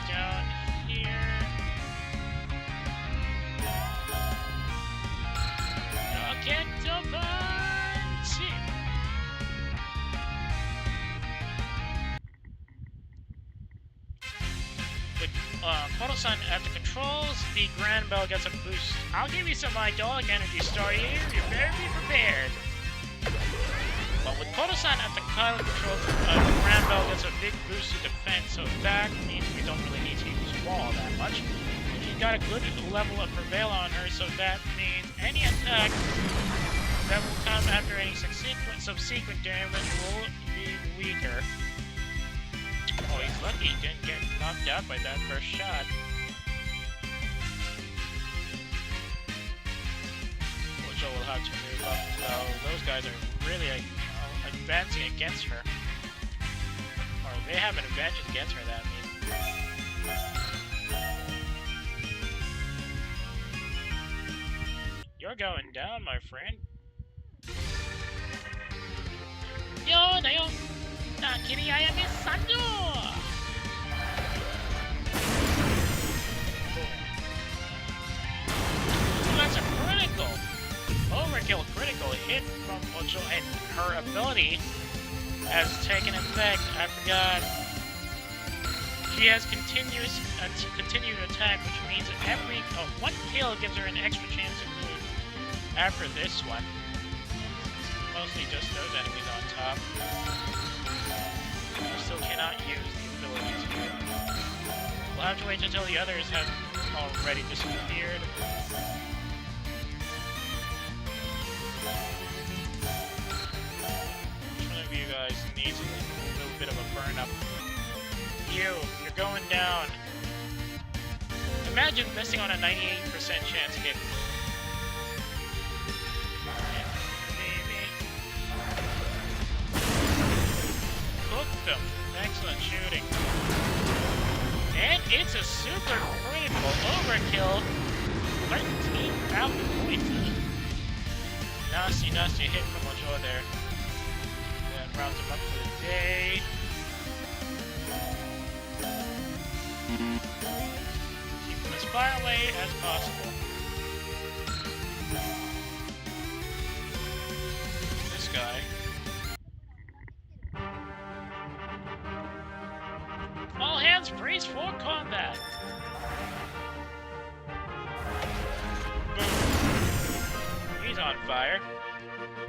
Down here. Rocket to punch! With Koto-san at the controls, the Grand Bell gets a boost. I'll give you some idolic energy star here. You better be prepared. But with Koto-san at the pilot controls, the Grand Bell gets a big boost to defense, so that means we don't really need to use wall that much. She's got a good level of prevail on her, so that means any attack that will come after any subsequent damage will be weaker. Oh, he's lucky he didn't get knocked out by that first shot. Which will have to move up, though. Those guys are really advancing against her. Or they have an advantage against her, that means. You're going down, my friend. Yo, Nayo! Nakiri Ayame Sanjo! That's a critical! Overkill critical hit from Ocho, and her ability has taken effect. I forgot. She has continued attack, which means that every one kill gives her an extra chance to move. After this one, mostly just those enemies on top. We still cannot use the abilities here. We'll have to wait until the others have already disappeared. Which one of you guys needs a little bit of a burn up? You're going down. Imagine missing on a 98% chance hit. him. Excellent shooting. And it's a super critical overkill. 13,000 points. Nasty hit from Ojo there. That rounds him up for the day. Keep him as far away as possible. This guy. All hands brace for combat! Boom. He's on fire.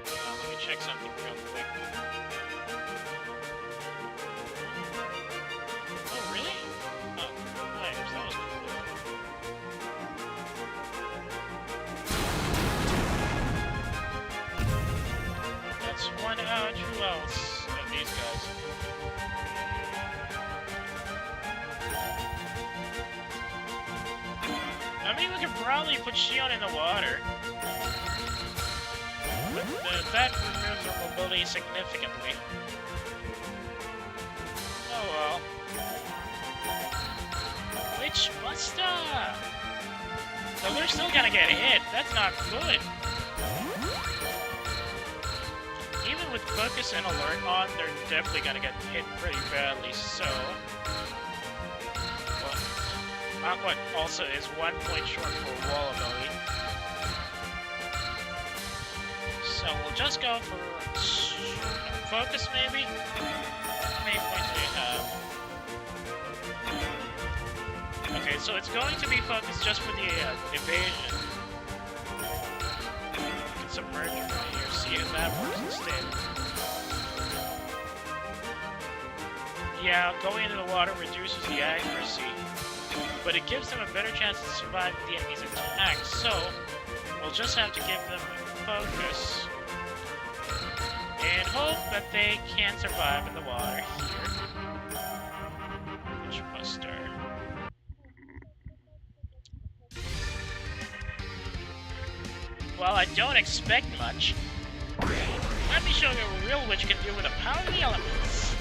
Let me check something real quick. Oh, really? Oh, nice. That was cool. That's one out. Who else of these guys? I mean, we could probably put Shion in the water. But that removes our mobility significantly. Oh well. Witch Buster! So they're still gonna get hit. That's not good. Even with focus and alert on, they're definitely gonna get hit pretty badly, so... Aqua also is 1 point short for wall ability. So we'll just go for focus maybe? How many points do you have? Okay, so it's going to be focused just for the evasion. You can submerge it right here, see if that works instead. Yeah, going into the water reduces the accuracy, but it gives them a better chance to survive the enemy's attack, so we'll just have to give them focus and hope that they can survive in the water here. Witch Buster. Well, I don't expect much. Let me show you what a real witch can do with the power of the elements.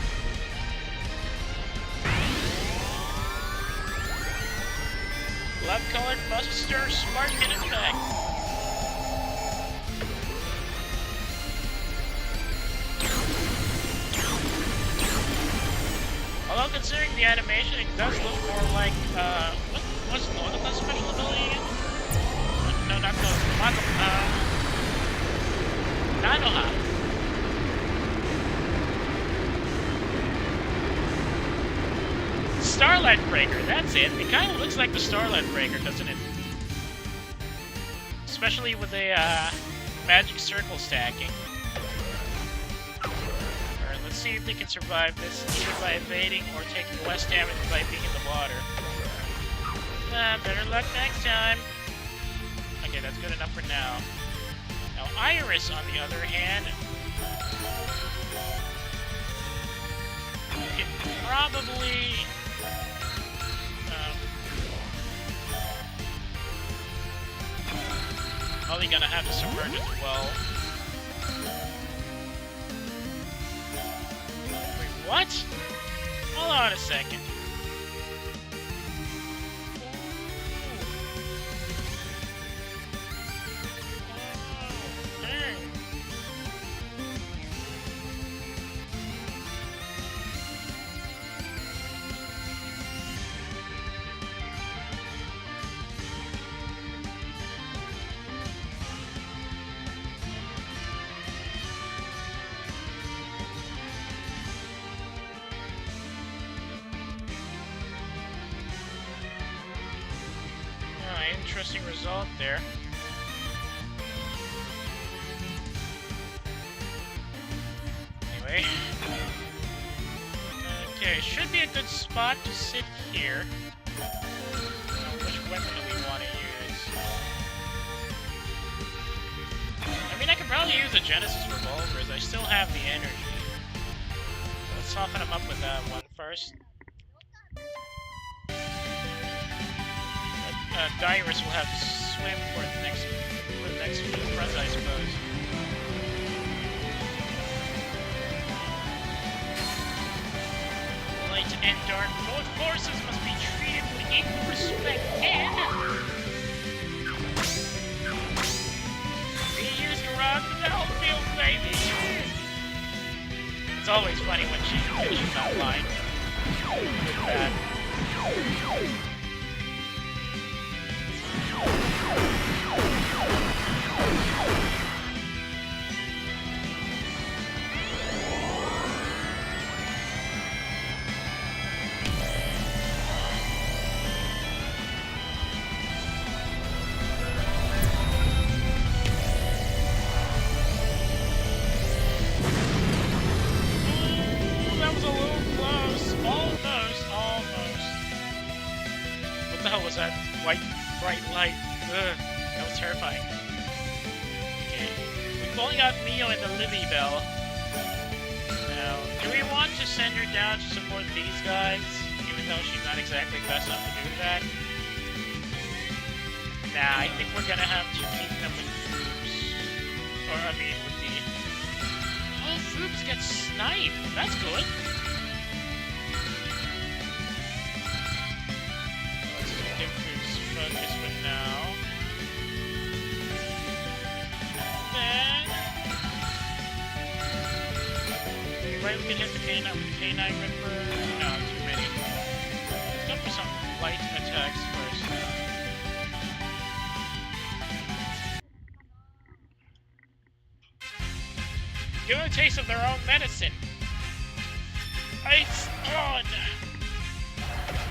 Love-colored Buster Smart Hit Effect. Although considering the animation, it does look more like, what's Nodoka's special ability again? No, not Nodoka. Nanoha. Starlight Breaker, that's it. It kind of looks like the Starlight Breaker, doesn't it? Especially with the magic circle stacking. Alright, let's see if they can survive this either by evading or taking less damage by being in the water. Better luck next time. Okay, that's good enough for now. Now, Iris, on the other hand, can probably... probably gonna have to submerge as well. Wait, what? Hold on a second. Interesting result there. Anyway. Okay, should be a good spot to sit here. Which weapon do we want to use? I mean, I could probably use a Genesis revolver, as I still have the energy. Let's soften them up with that one first. Dyrus will have to swim for the next few runs, I suppose. light and dark, both forces must be treated with equal respect and... We use the rod to the whole field, baby! It's always funny when she finishes that line. Good bad. What the hell was that? White, bright light. Ugh, that was terrifying. Okay, we've only got Mio and the Libby Bell. Now, do we want to send her down to support these guys? Even though she's not exactly best enough to do that? Nah, I think we're gonna have to keep them with Foops. Or, I mean, with the... Oh, Foops gets sniped! That's good! Focus for now. Then... Right, we can hit the K9 Ripper. No, too many. Let's go for some light attacks first. Give them a taste of their own medicine. Ice on!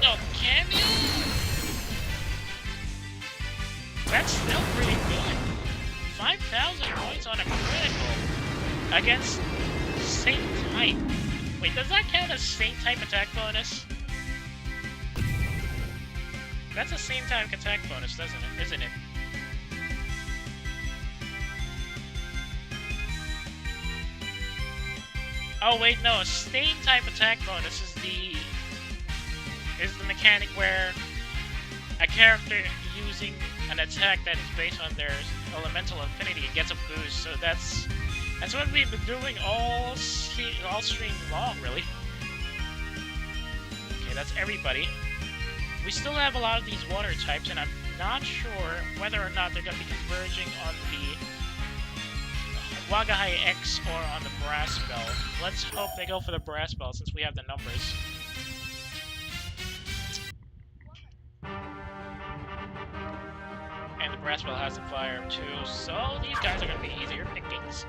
No, can you? That's still pretty good. 5,000 points on a critical against same type. Wait, does that count as same type attack bonus? That's a same type attack bonus, doesn't it? Isn't it? Oh wait, no. A same type attack bonus is the mechanic where a character using an attack that is based on their elemental affinity gets a boost. So that's what we've been doing all stream long, really. Okay, that's everybody. We still have a lot of these water types, and I'm not sure whether or not they're going to be converging on the Wagahai X or on the Brass Bell. Let's hope they go for the Brass Bell since we have the numbers. And the Brass Bell has the fire too, so these guys are going to be easier pickings.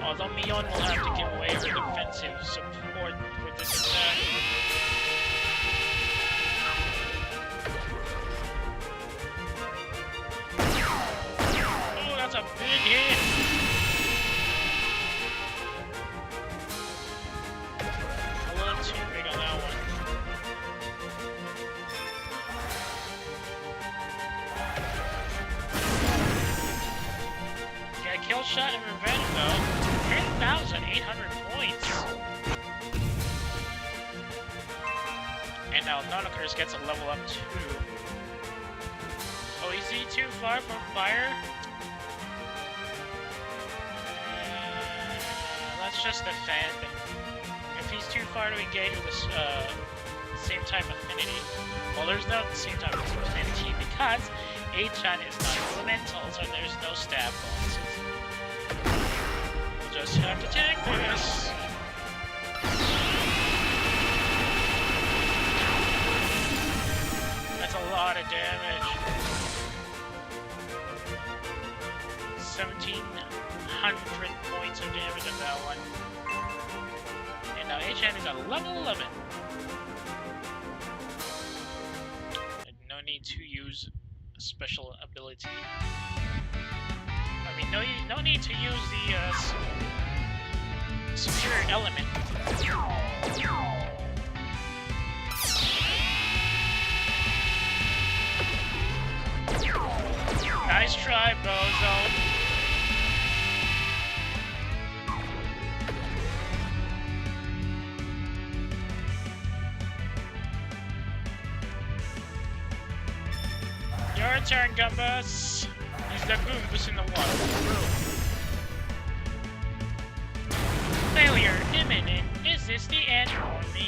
Although Mion will have to give away her defensive support for this attack. Oh, that's a big hit! A little too big on that one. Got a kill shot and revenge though. 10,800 points! And now Nonokers gets a level up too. Oh, is he too far from fire? Let's just defend. If he's too far to engage with this same type affinity, well, there's no same type of affinity because H-Chan is not elemental, so there's no stab bonuses. We'll just have to take this. That's a lot of damage. 1,700 points of damage on that one. And now H-Chan is at level 11. And no need to use a special ability. I mean, no need to use the superior element. Nice try, Bozo. Your turn, Gumbus. Use the Goombas in the water. Failure imminent. Is this the end for me?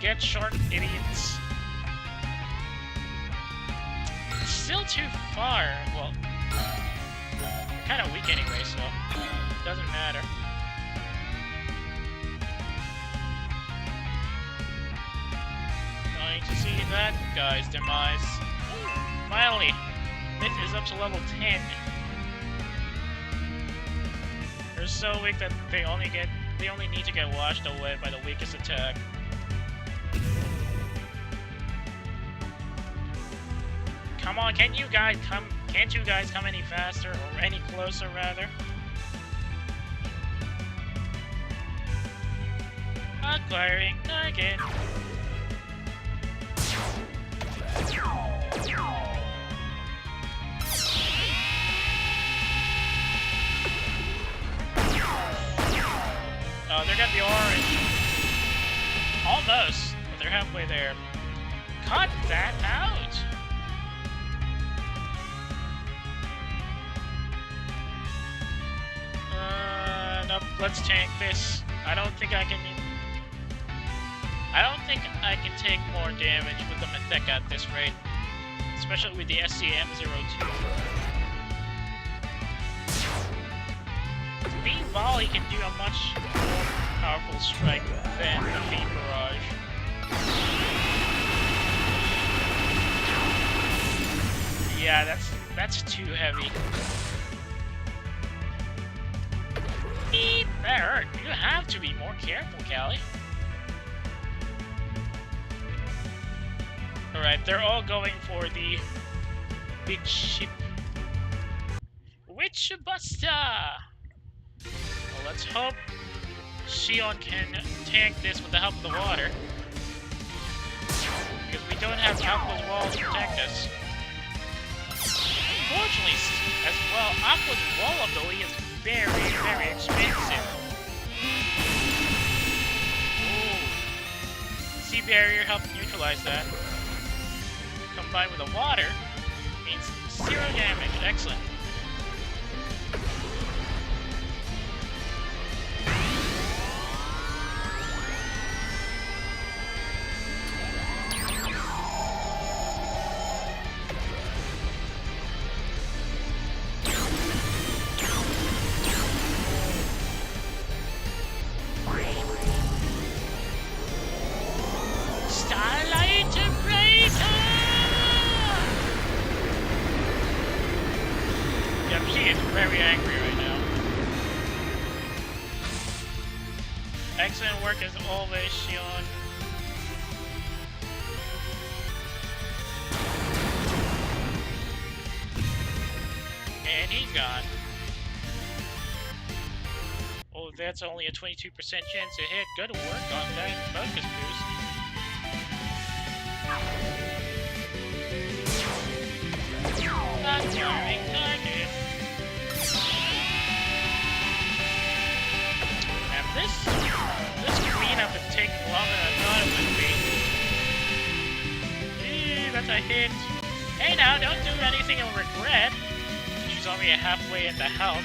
Get short, idiots. It's still too far. Well, they're kind of weak anyway, so it doesn't matter. Going to see that guy's demise. Finally, Myth is up to level 10. They're so weak that they only need to get washed away by the weakest attack. Come on, can't you guys come any faster or any closer rather? Acquiring target. Oh, they're gonna be orange. Almost, but they're halfway there. Cut that out! Nope, let's tank this. I don't think I can take more damage with the Mythic at this rate. Especially with the SCM-02. Beam Volley can do a much more powerful strike than the Beam Barrage. Yeah, that's too heavy. Beep! That hurt. You have to be more careful, Callie. Alright, they're all going for the big ship. Witch Buster! Well, let's hope Shion can tank this with the help of the water. Because we don't have Aqua's wall to protect us. Unfortunately, as well, Aqua's wall ability is very, very expensive. Ooh. Sea Barrier helps neutralize that. Combined with the water means 0 damage. Excellent. Very angry right now. Excellent work as always, Shion. And he's gone. Oh, that's only a 22% chance to hit. Good work on that focus boost. Not firing target. This cleanup is taking longer than I thought it would be. Eee, that's a hit. Hey now, don't do anything you'll regret. She's only halfway into health.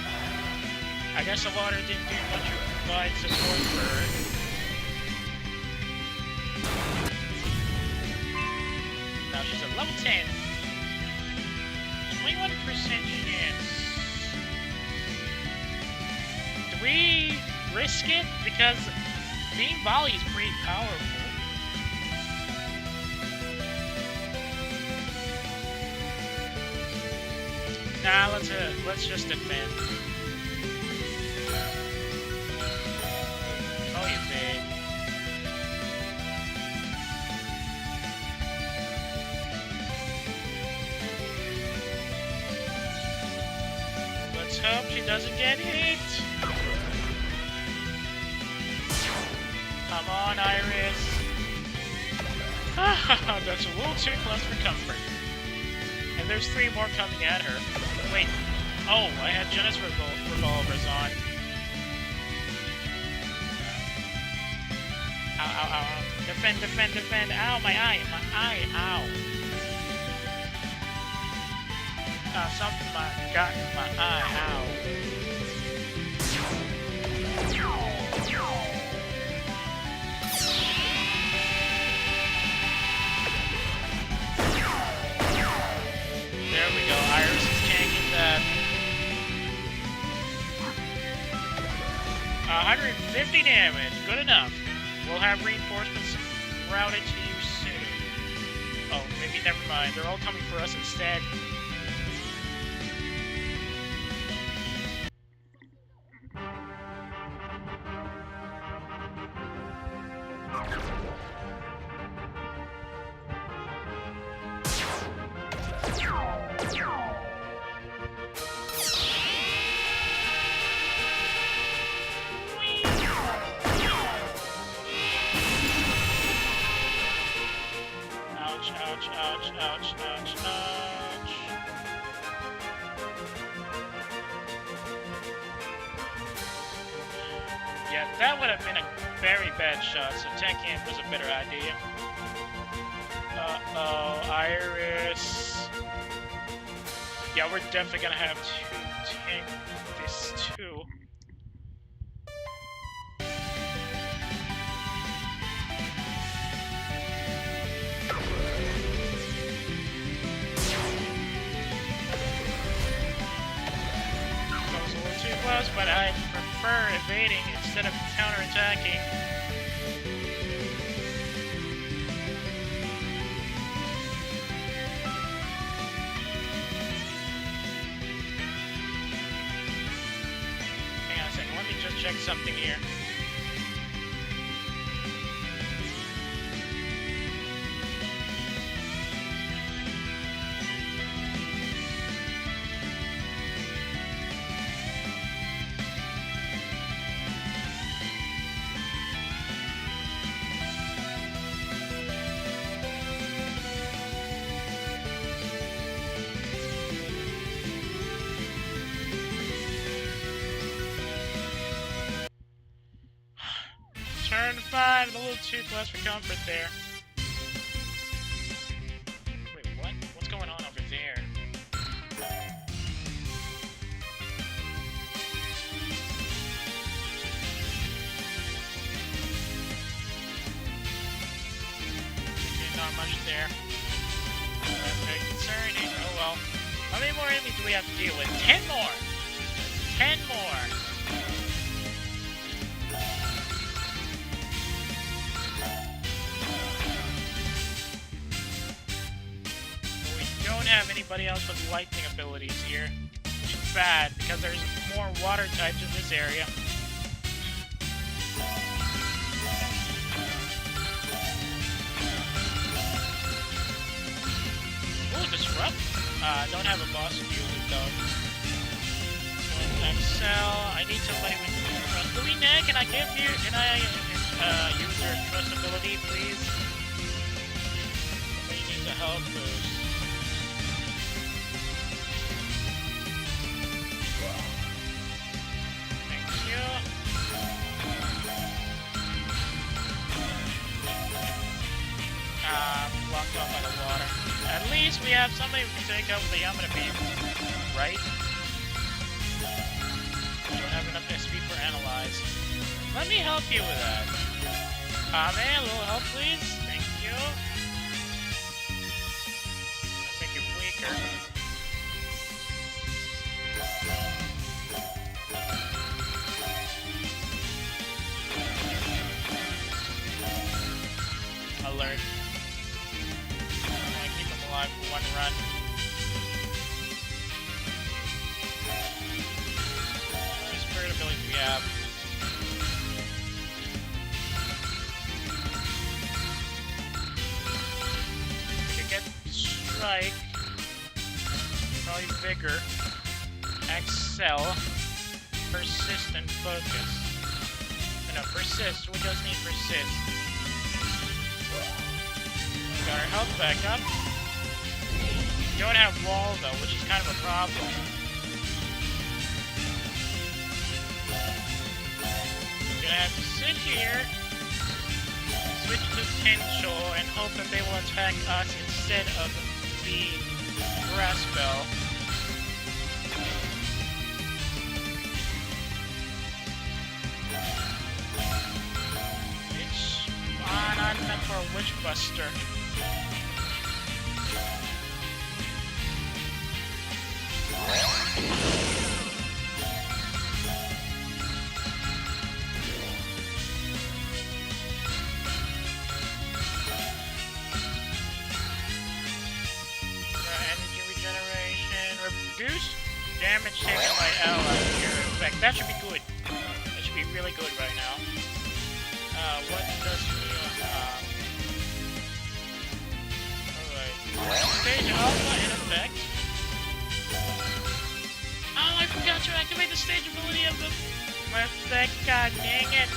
I guess the water didn't do much to provide support for her. Now she's at level 10. 21% chance. Do we risk it? Because Beam Volley is pretty powerful. Nah, let's just defend. Oh, you did. Let's hope she doesn't get hit. Come on, Iris. That's a little too close for comfort. And there's 3 more coming at her. Wait. Oh, I had Genesis revolvers on. Ow, ow, ow, ow. Defend, defend, defend. Ow, my eye, ow. Something got in my eye, ow. 150 damage. Good enough. We'll have reinforcements routed to you soon. Oh, maybe never mind. They're all coming for us instead. Ouch, ouch, ouch, ouch, ouch. Yeah, that would have been a very bad shot, so tanking was a better idea. Uh-oh, Iris. Yeah, we're definitely gonna have to tank this too. Close, but I prefer evading instead of counterattacking. Hang on a second, let me just check something here. Turn 5, a little too close for comfort there. Wait, what? What's going on over there? Okay, not much there. Very concerning. Oh well. How many more enemies do we have to deal with? 10 more! 10 more! Have anybody else with lightning abilities here, which is bad because there's more water types in this area. Ooh, disrupt. Don't have a boss to deal with though. Excel. I need somebody with trust. Louina, can I give you? Can I use your trust ability, please? Somebody needs a health boost. Blocked off by the water. At least we have somebody who can take out the Yamada beam, right? We don't have enough SP for analyze. Let me help you with that. Man, a little help, please. Thank you. I'll make it weaker. Alert. Keep him alive for one run. How many spirit abilities we have? We could get Strike, probably Vigor, Excel, Persist, and Focus. No, Persist. We just need Persist. Got our health back up. We don't have wall though, which is kind of a problem. We're gonna have to sit here, switch potential, and hope that they will attack us instead of the grass spell. It's not enough for a Witch Buster. Reduce damage taken by allies with your effect. That should be good. That should be really good right now. What does Neon have? Alright. Stage Alpha in effect. Oh, I forgot to activate the stage ability of the effect. God dang it.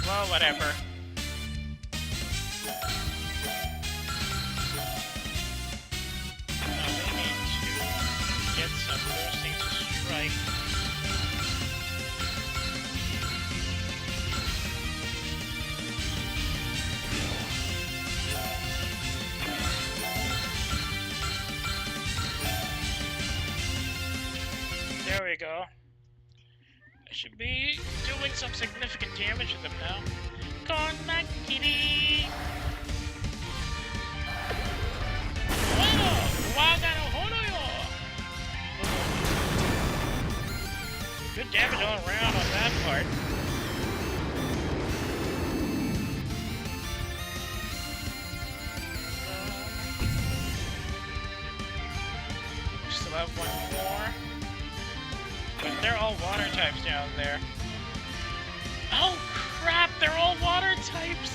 Well, whatever. Now they need to get some bursting to strike. There we go. I should be doing some significant damage to them now. Konakiri! Holo! Waga no Holo yo! Good damage all around on that part. We still have one more. But they're all water types down there. Oh crap, they're all water types!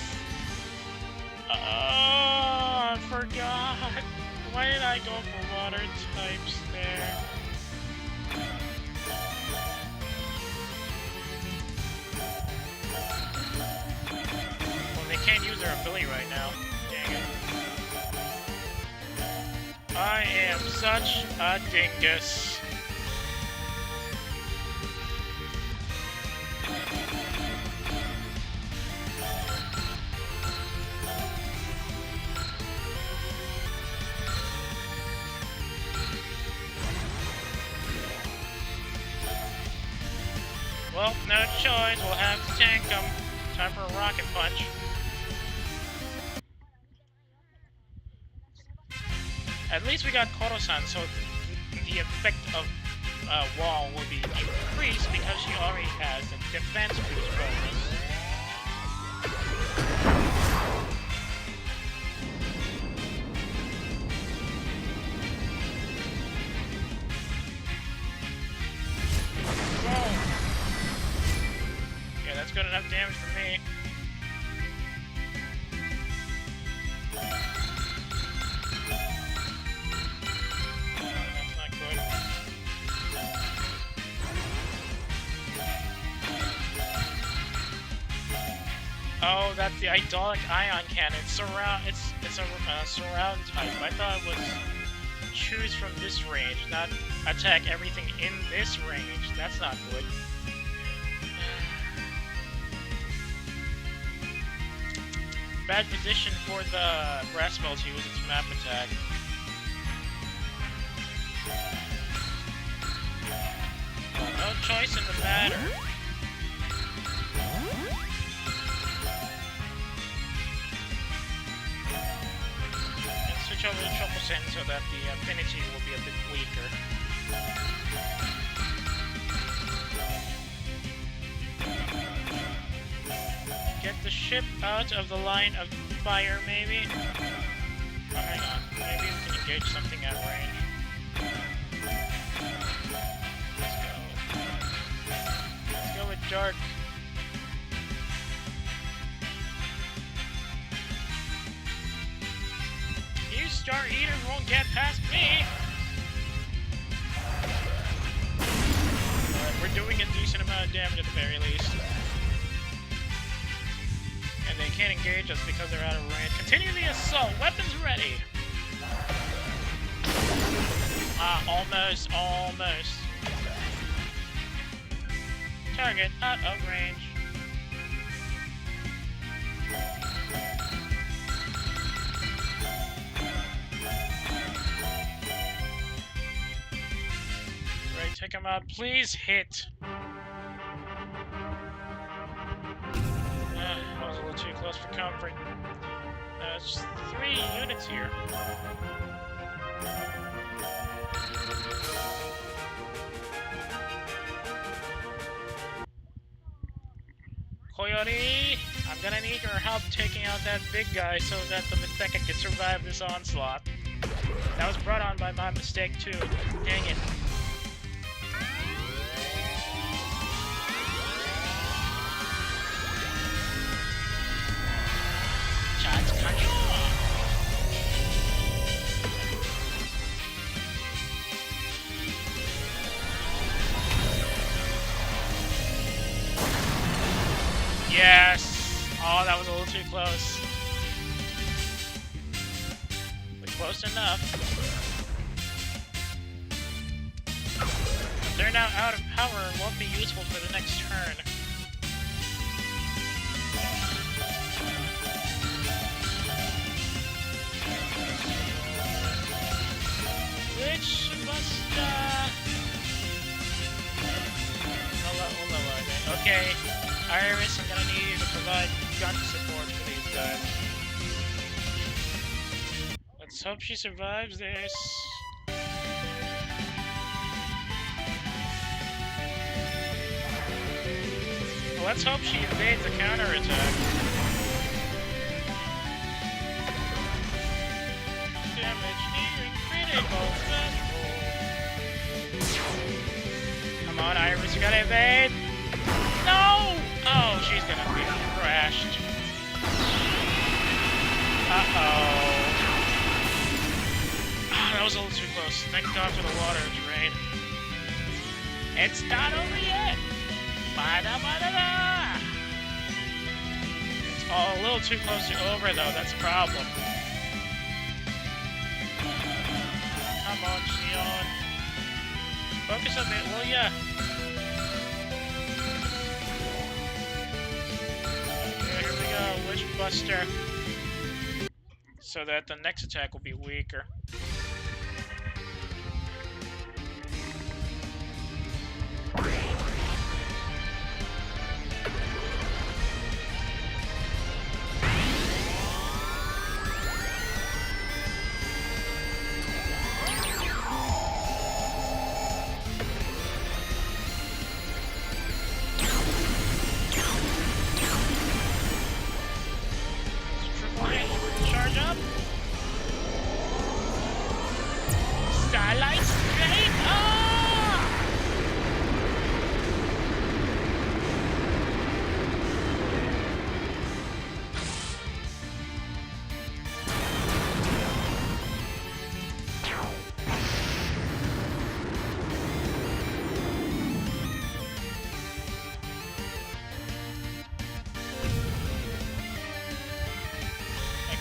Oh, I forgot. Why did I go for water types there? Well, they can't use their ability right now. Dang it. I am such a dingus. Well, no choice, we'll have to tank them. Time for a rocket punch. At least we got Koro-san, so the effect of wall will be increased because she already has a defense boost bonus. That's good enough damage for me. That's not good. Oh, that's the idolic ion cannon. It's a surround type. I thought it was choose from this range, not attack everything in this range. That's not good. Bad position for the grass spell to use its map attack. No choice in the matter. And switch over to Chokosen so that the affinity will be a bit weaker. Get the ship out of the line of fire, maybe? Oh, hang on. Maybe we can engage something at range. Let's go with Dark. You Star Eaters won't get past me! Alright, we're doing a decent amount of damage at the very least. And they can't engage us because they're out of range. Continue the assault! Weapons ready! Ah, almost. Target out of range. Right, take him out. Please hit! I was a little too close for comfort. There's 3 units here. Coyote, I'm gonna need your help taking out that big guy so that the Mecha can survive this onslaught. That was brought on by my mistake too. Dang it. Shots coming on. Yes! Oh, that was a little too close. But close enough. But they're now out of power and won't be useful for the next turn. Which must, okay. Iris, I'm gonna need you to provide gun support for these guys. Let's hope she survives this. Well, let's hope she evades the counterattack. Damage nearing critical threshold. Come on, Iris, you gotta evade! No! Oh, she's gonna be crashed. Uh-oh. Oh, that was a little too close. Thank God for the water drain. It's not over yet! Ba-da-ba-da-da! It's all a little too close to over, though. That's a problem. Come on, Xion. Focus on it, will ya? Witch Buster, so that the next attack will be weaker.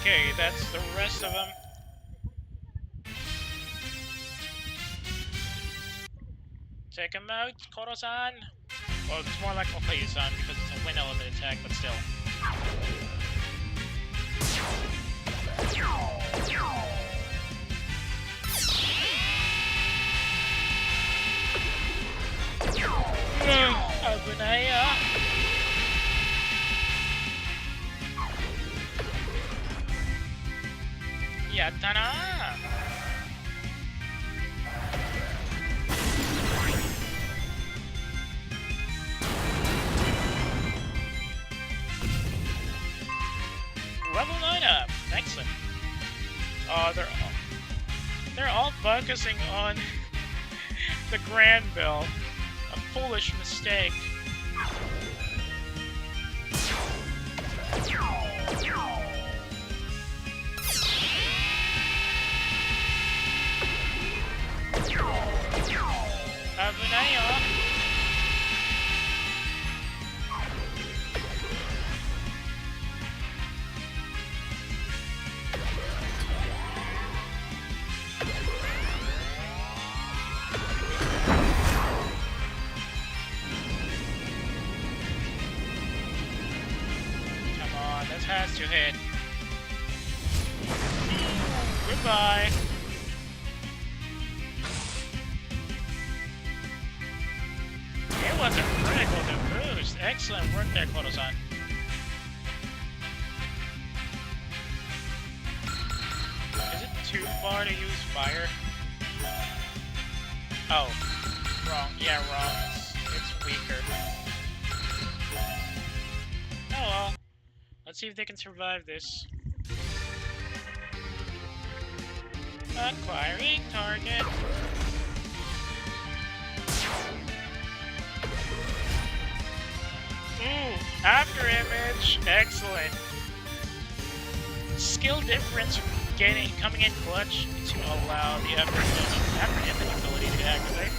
Okay, that's the rest of them. Take him out, Koro-san! Well, it's more like Okayu-san because it's a wind element attack, but still. Abunaya! Yattana! Level 9 up! Excellent. Oh, they're all focusing on the Granville. A foolish mistake. Abunaya! Has to hit. Goodbye. It was a critical to boost. Excellent work there, Koro-san. Is it too far to use fire? Oh, wrong. Yeah, wrong. It's weaker. Let's see if they can survive this. Acquiring target. Ooh, after image. Excellent. Skill difference coming in clutch to allow the after image ability to activate.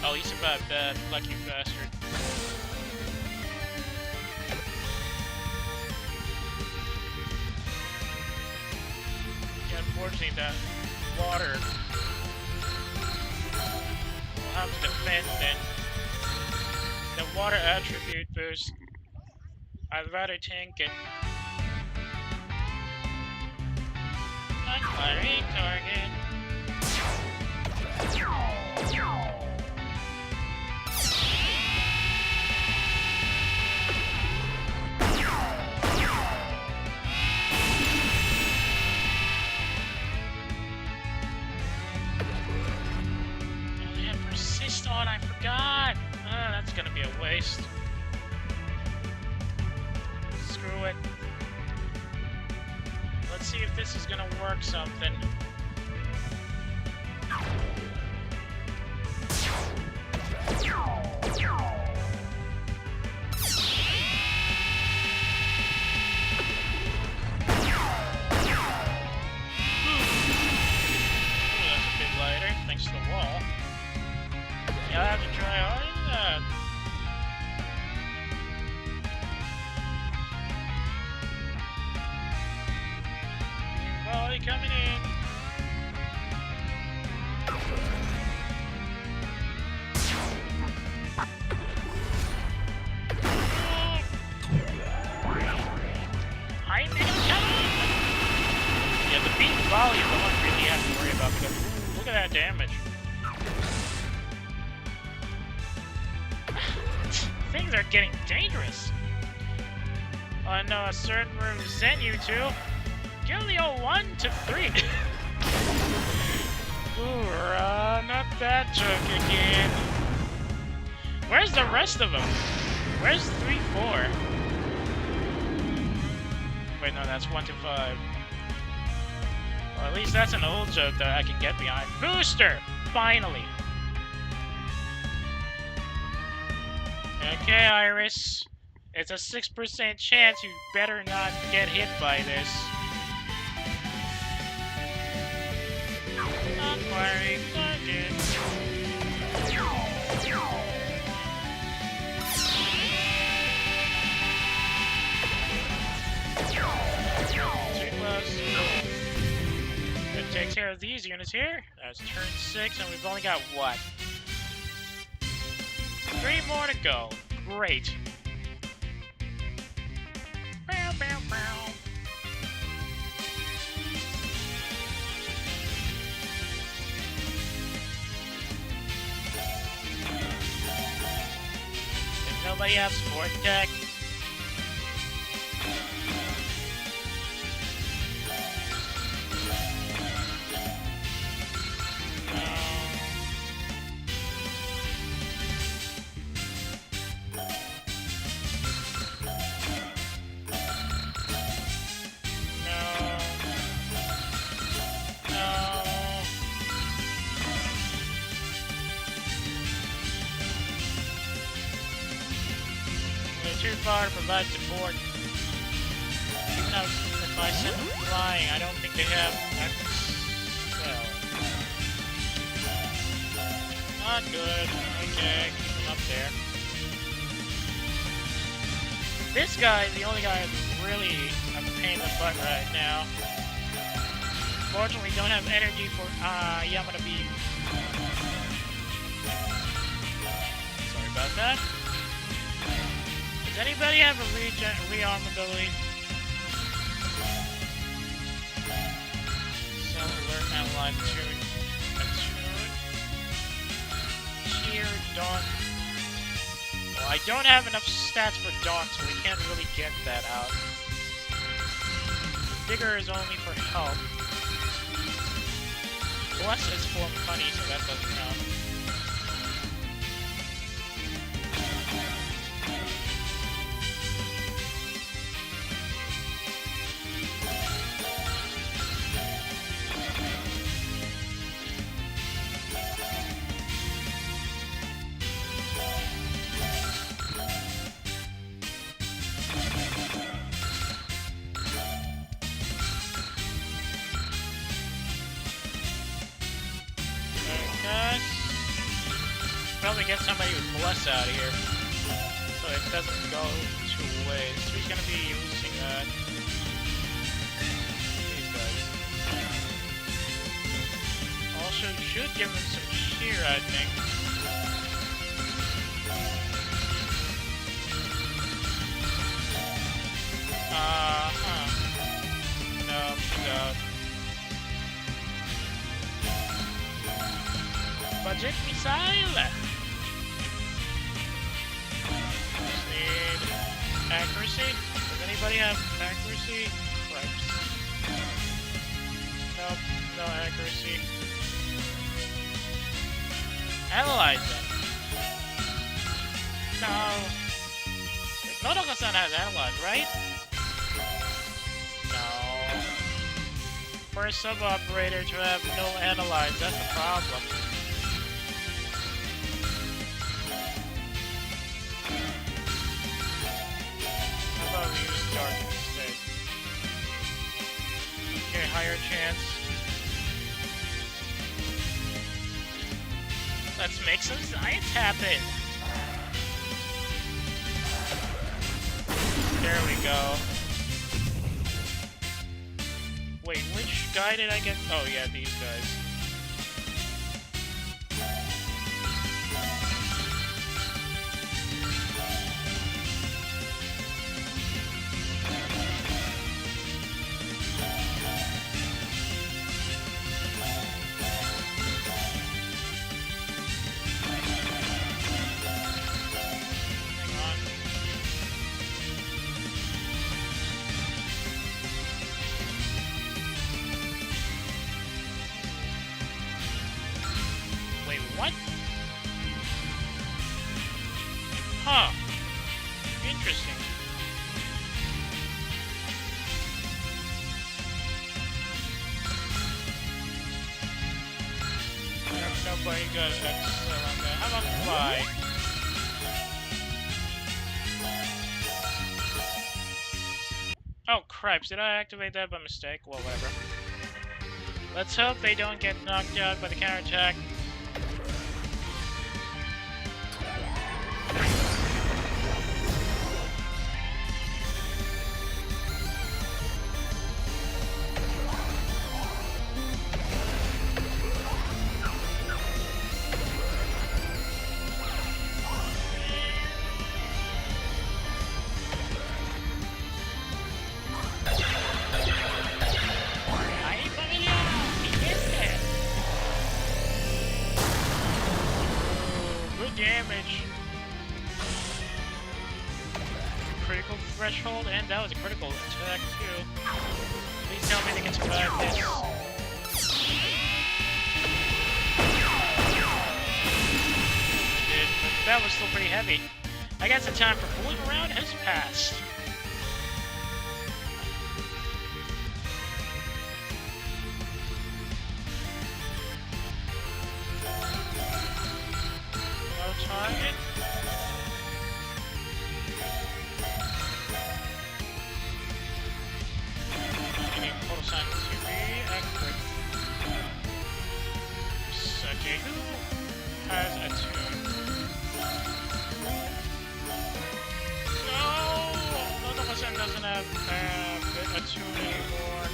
Oh, he survived that, lucky bastard. Yeah, unfortunately, that water will have to defend then. The water attribute boost. I'd rather tank it. Acquiring target. I forgot! That's gonna be a waste. Screw it. Let's see if this is gonna work something. That's a bit lighter, thanks to the wall. I'll have to try harder than that. Volley coming in. I'm yeah, the beat volley is the one really you have to worry about because ooh, look at that damage. Things are getting dangerous. On a certain room, sent you to Gilio 1 to 3. Ooh, not that joke again. Where's the rest of them? Where's 3-4? Wait, no, that's 1 to 5. Well, at least that's an old joke that I can get behind. Booster! Finally! Okay, Iris. It's a 6% chance you better not get hit by this. Acquiring target. Too close. That takes care of these units here. That's turn 6, and we've only got what? 3 more to go. Great. Bow, bow, bow. Does nobody have sport tech? Too far to provide support. Even if I send them flying, I don't think they have Excel. Not good. Okay, keep them up there. This guy is the only guy who's really a pain in the butt right now. Fortunately, we don't have energy for Yamada Beam. Sorry about that. Does anybody have a rearm ability? Analyze attune. Attune. Tier Dawn. Well, I don't have enough stats for Dawn, so we can't really get that out. Vigor is only for health. Bless is for money, so that doesn't count. Probably get somebody with Bless out of here, so it doesn't go to waste. Who's gonna be using that? These guys. Also, should give them some cheer, I think. No, God. Budget missile! Just need accuracy. Does anybody have accuracy? Cripes. Nope, no accuracy. Analyze them. No. Nodoka-san has analyze, right? No. For a sub-operator to have no analyze, that's the problem. Use dark instead. Okay, higher chance. Let's make some science happen. There we go. Wait, which guy did I get? Oh yeah, these guys. What? Huh. Interesting. Nobody got Excel on that. How about Fly? Oh, cripes. Did I activate that by mistake? Well, whatever. Let's hope they don't get knocked out by the counterattack. Damage. Critical threshold, and that was a critical attack too. Please tell me they can survive this. But that was still pretty heavy. I guess the time for fooling around has passed. Target. Getting total sign to be accurate. Okay, who has a tune? No! Nodoka-san doesn't have a tune anymore.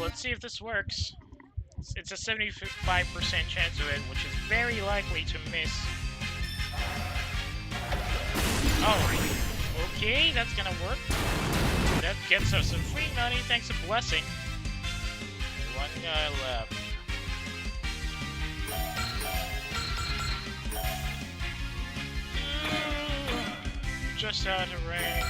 let's see if this works. It's a 75% chance of it, which is very likely to miss. Alright. Okay, that's gonna work. That gets us some free money, thanks to Blessing. One guy left. Just out of range.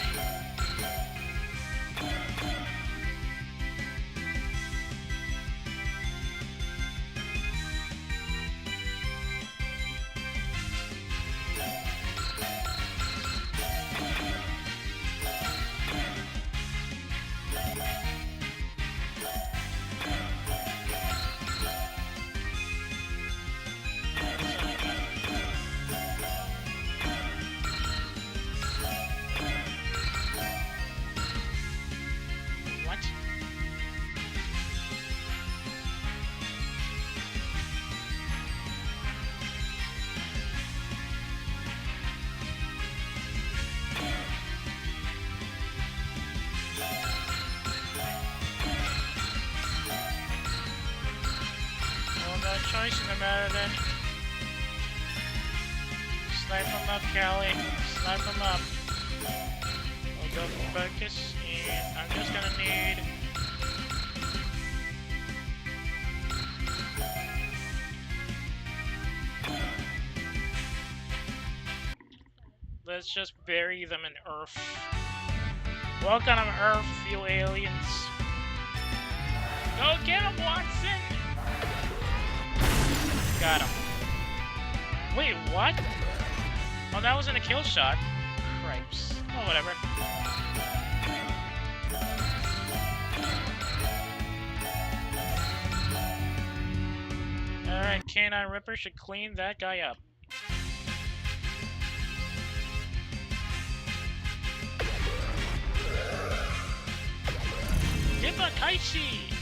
Choice in the matter then. Snipe him up, Callie. Snipe him up. We'll go for focus, and I'm just gonna need... Let's just bury them in Earth. Welcome to Earth, you aliens. Go get him, Watson! Got him. Wait, what? Oh, that wasn't a kill shot. Cripes. Oh, whatever. Alright, Canine Ripper should clean that guy up. Hibakaishi!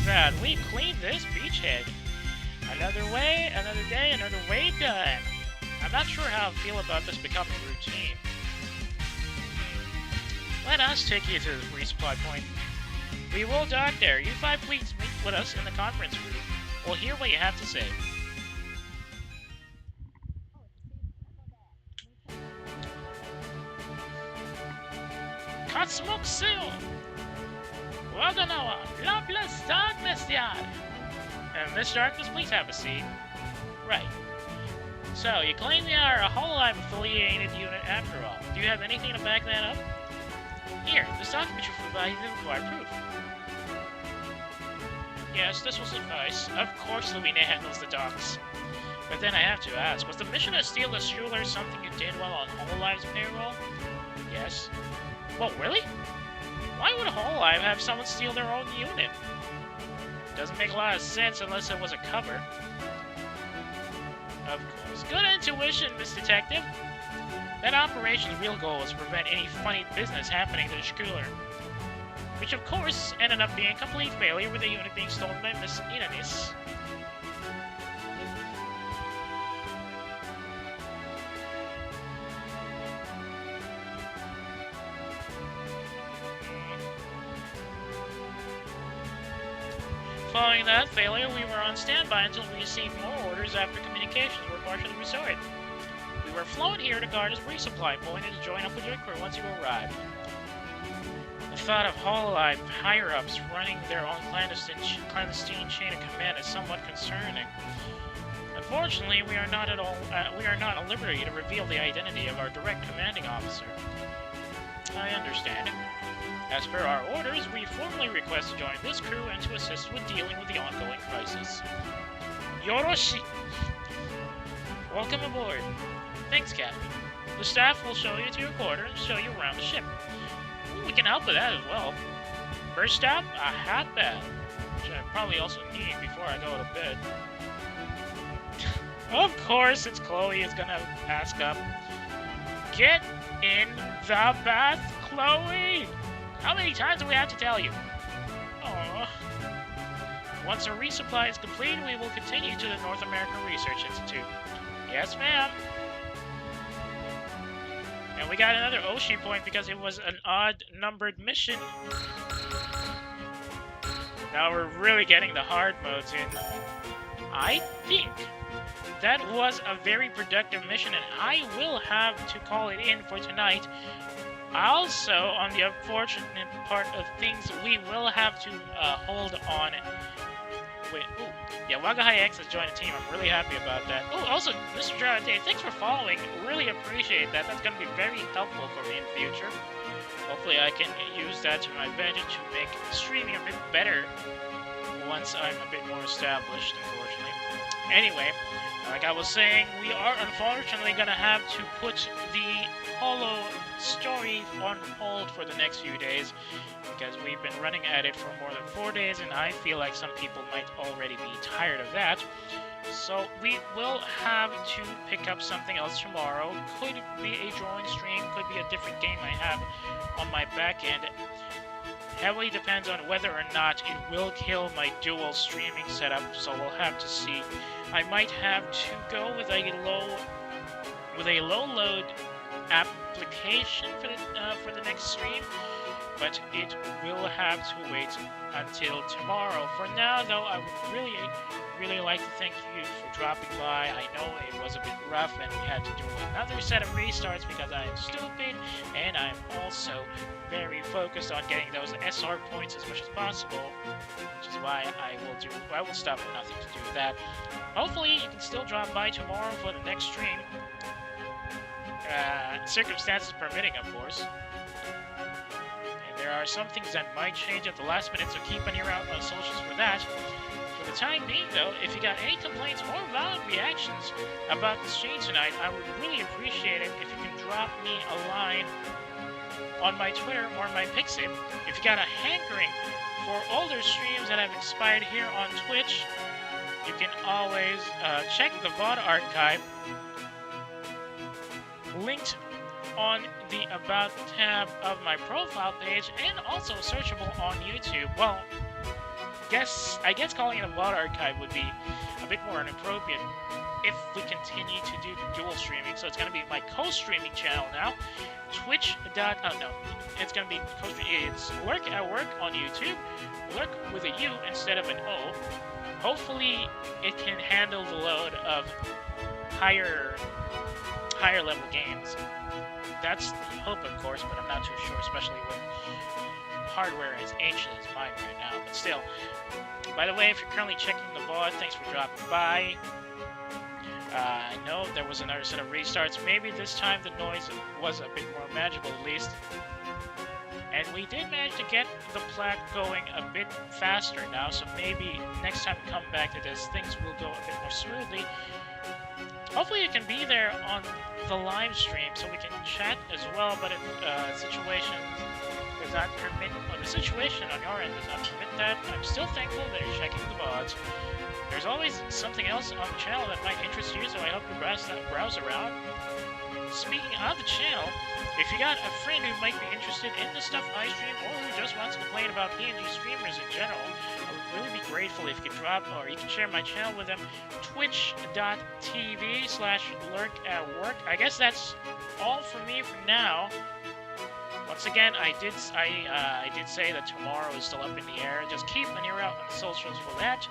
That we cleaned this beachhead. Another way, another day, another way done. I'm not sure how I feel about this becoming routine. Let us take you to the resupply point. We will dock there. You five please meet with us in the conference room. We'll hear what you have to say. Katsumok-seo! Waganawa, Loveless Darkness Yard! Miss Darkness, please have a seat. Right. So, you claim you are a Hololive affiliated unit after all. Do you have anything to back that up? Here, this document should provide you required proof. Yes, this will suffice. Of course Louina handles the docks. But then I have to ask, was the mission to steal the Schuler something you did while on Hololive's payroll? Yes. Well, really? Why would Hololive have someone steal their own unit? Doesn't make a lot of sense unless it was a cover. Of course. Good intuition, Miss Detective. That operation's real goal was to prevent any funny business happening to the Schuler. Which of course ended up being a complete failure with the unit being stolen by Miss Inanis. Following that failure, we were on standby until we received more orders after communications were partially restored. We were flown here to guard as resupply point and to join up with your crew once you arrived. The thought of Hololive higher-ups running their own clandestine chain of command is somewhat concerning. Unfortunately, we are not at liberty to reveal the identity of our direct commanding officer. I understand. As per our orders, we formally request to join this crew and to assist with dealing with the ongoing crisis. Yoroshi! Welcome aboard. Thanks, Captain. The staff will show you to your quarters and show you around the ship. We can help with that as well. First stop, a hot bath, which I probably also need before I go to bed. Of course, it's Chloe is gonna ask up. Get in the bath, Chloe! How many times do we have to tell you? Aww. Once our resupply is complete, we will continue to the North American Research Institute. Yes, ma'am. And we got another Oshi point because it was an odd-numbered mission. Now we're really getting the hard modes in. I think that was a very productive mission, and I will have to call it in for tonight. Also, on the unfortunate part of things, we will have to hold on. Wait, ooh, yeah, Wagahai X has joined the team. I'm really happy about that. Oh, also, Mr. Jarate, thanks for following. Really appreciate that. That's going to be very helpful for me in the future. Hopefully, I can use that to my advantage to make streaming a bit better once I'm a bit more established, unfortunately. Anyway, like I was saying, we are unfortunately going to have to put the Holo story on hold for the next few days because we've been running at it for more than 4 days, and I feel like some people might already be tired of that. So we will have to pick up something else tomorrow. Could be a drawing stream, could be a different game I have on my back end. Heavily depends on whether or not it will kill my dual streaming setup, so we'll have to see. I might have to go with a low load application for the next stream, but it will have to wait until tomorrow. For now, though, I would really like to thank you for dropping by. I know it was a bit rough and we had to do another set of restarts because I am stupid, and I'm also very focused on getting those SR points as much as possible, which is why I will stop at nothing to do that. Hopefully you can still drop by tomorrow for the next stream. Circumstances permitting, of course. And there are some things that might change at the last minute, so keep an ear out on socials for that. For the time being, though, if you got any complaints or valid reactions about the stream tonight, I would really appreciate it if you can drop me a line on my Twitter or my Pixie. If you got a hankering for older streams that have expired here on Twitch, you can always check the VOD archive linked on the About tab of my profile page, and also searchable on YouTube. Well, I guess calling it a VOD archive would be a bit more inappropriate if we continue to do dual streaming. So it's going to be my co-streaming channel now. It's going to be it's Lurk at Work on YouTube. Lurk with a U instead of an O. Hopefully it can handle the load of higher level games. That's the hope, of course, but I'm not too sure, especially with hardware as ancient as mine right now. But still, by the way, if you're currently checking the VOD, thanks for dropping by. I know there was another set of restarts. Maybe this time the noise was a bit more magical, at least. And we did manage to get the plat going a bit faster now, so maybe next time we come back to this, things will go a bit more smoothly. Hopefully you can be there on the live stream so we can chat as well, but if situation does not permit, or the situation on your end does not permit that, I'm still thankful that you're checking the VODs. There's always something else on the channel that might interest you, so I hope you browse around. Speaking of the channel, if you got a friend who might be interested in the stuff I stream, or who just wants to complain about PNG streamers in general, I would really be grateful if you could drop, or you can share my channel with them, twitch.tv/lurkatwork. I guess that's all for me for now. Once again, I did say that tomorrow is still up in the air. Just keep an ear out on the socials for that.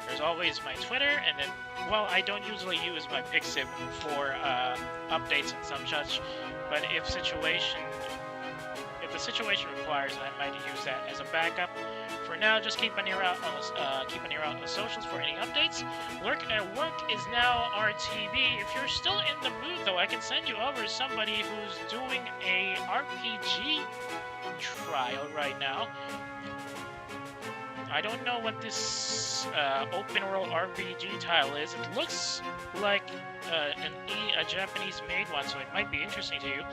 There's always my Twitter, and then, well, I don't usually use my Pixib for updates and some such, but if the situation requires, I might use that as a backup. For now, just keep an ear out on the socials for any updates. Lurk at Work is now RTV. If you're still in the mood, though, I can send you over somebody who's doing a RPG trial right now. I don't know what this open world RPG title is. It looks like a Japanese-made one, so it might be interesting to you.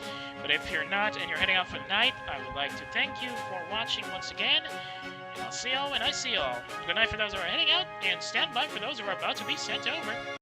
But if you're not and you're heading out for the night, I would like to thank you for watching once again. And I'll see y'all when I see y'all. Good night for those who are heading out, and stand by for those who are about to be sent over.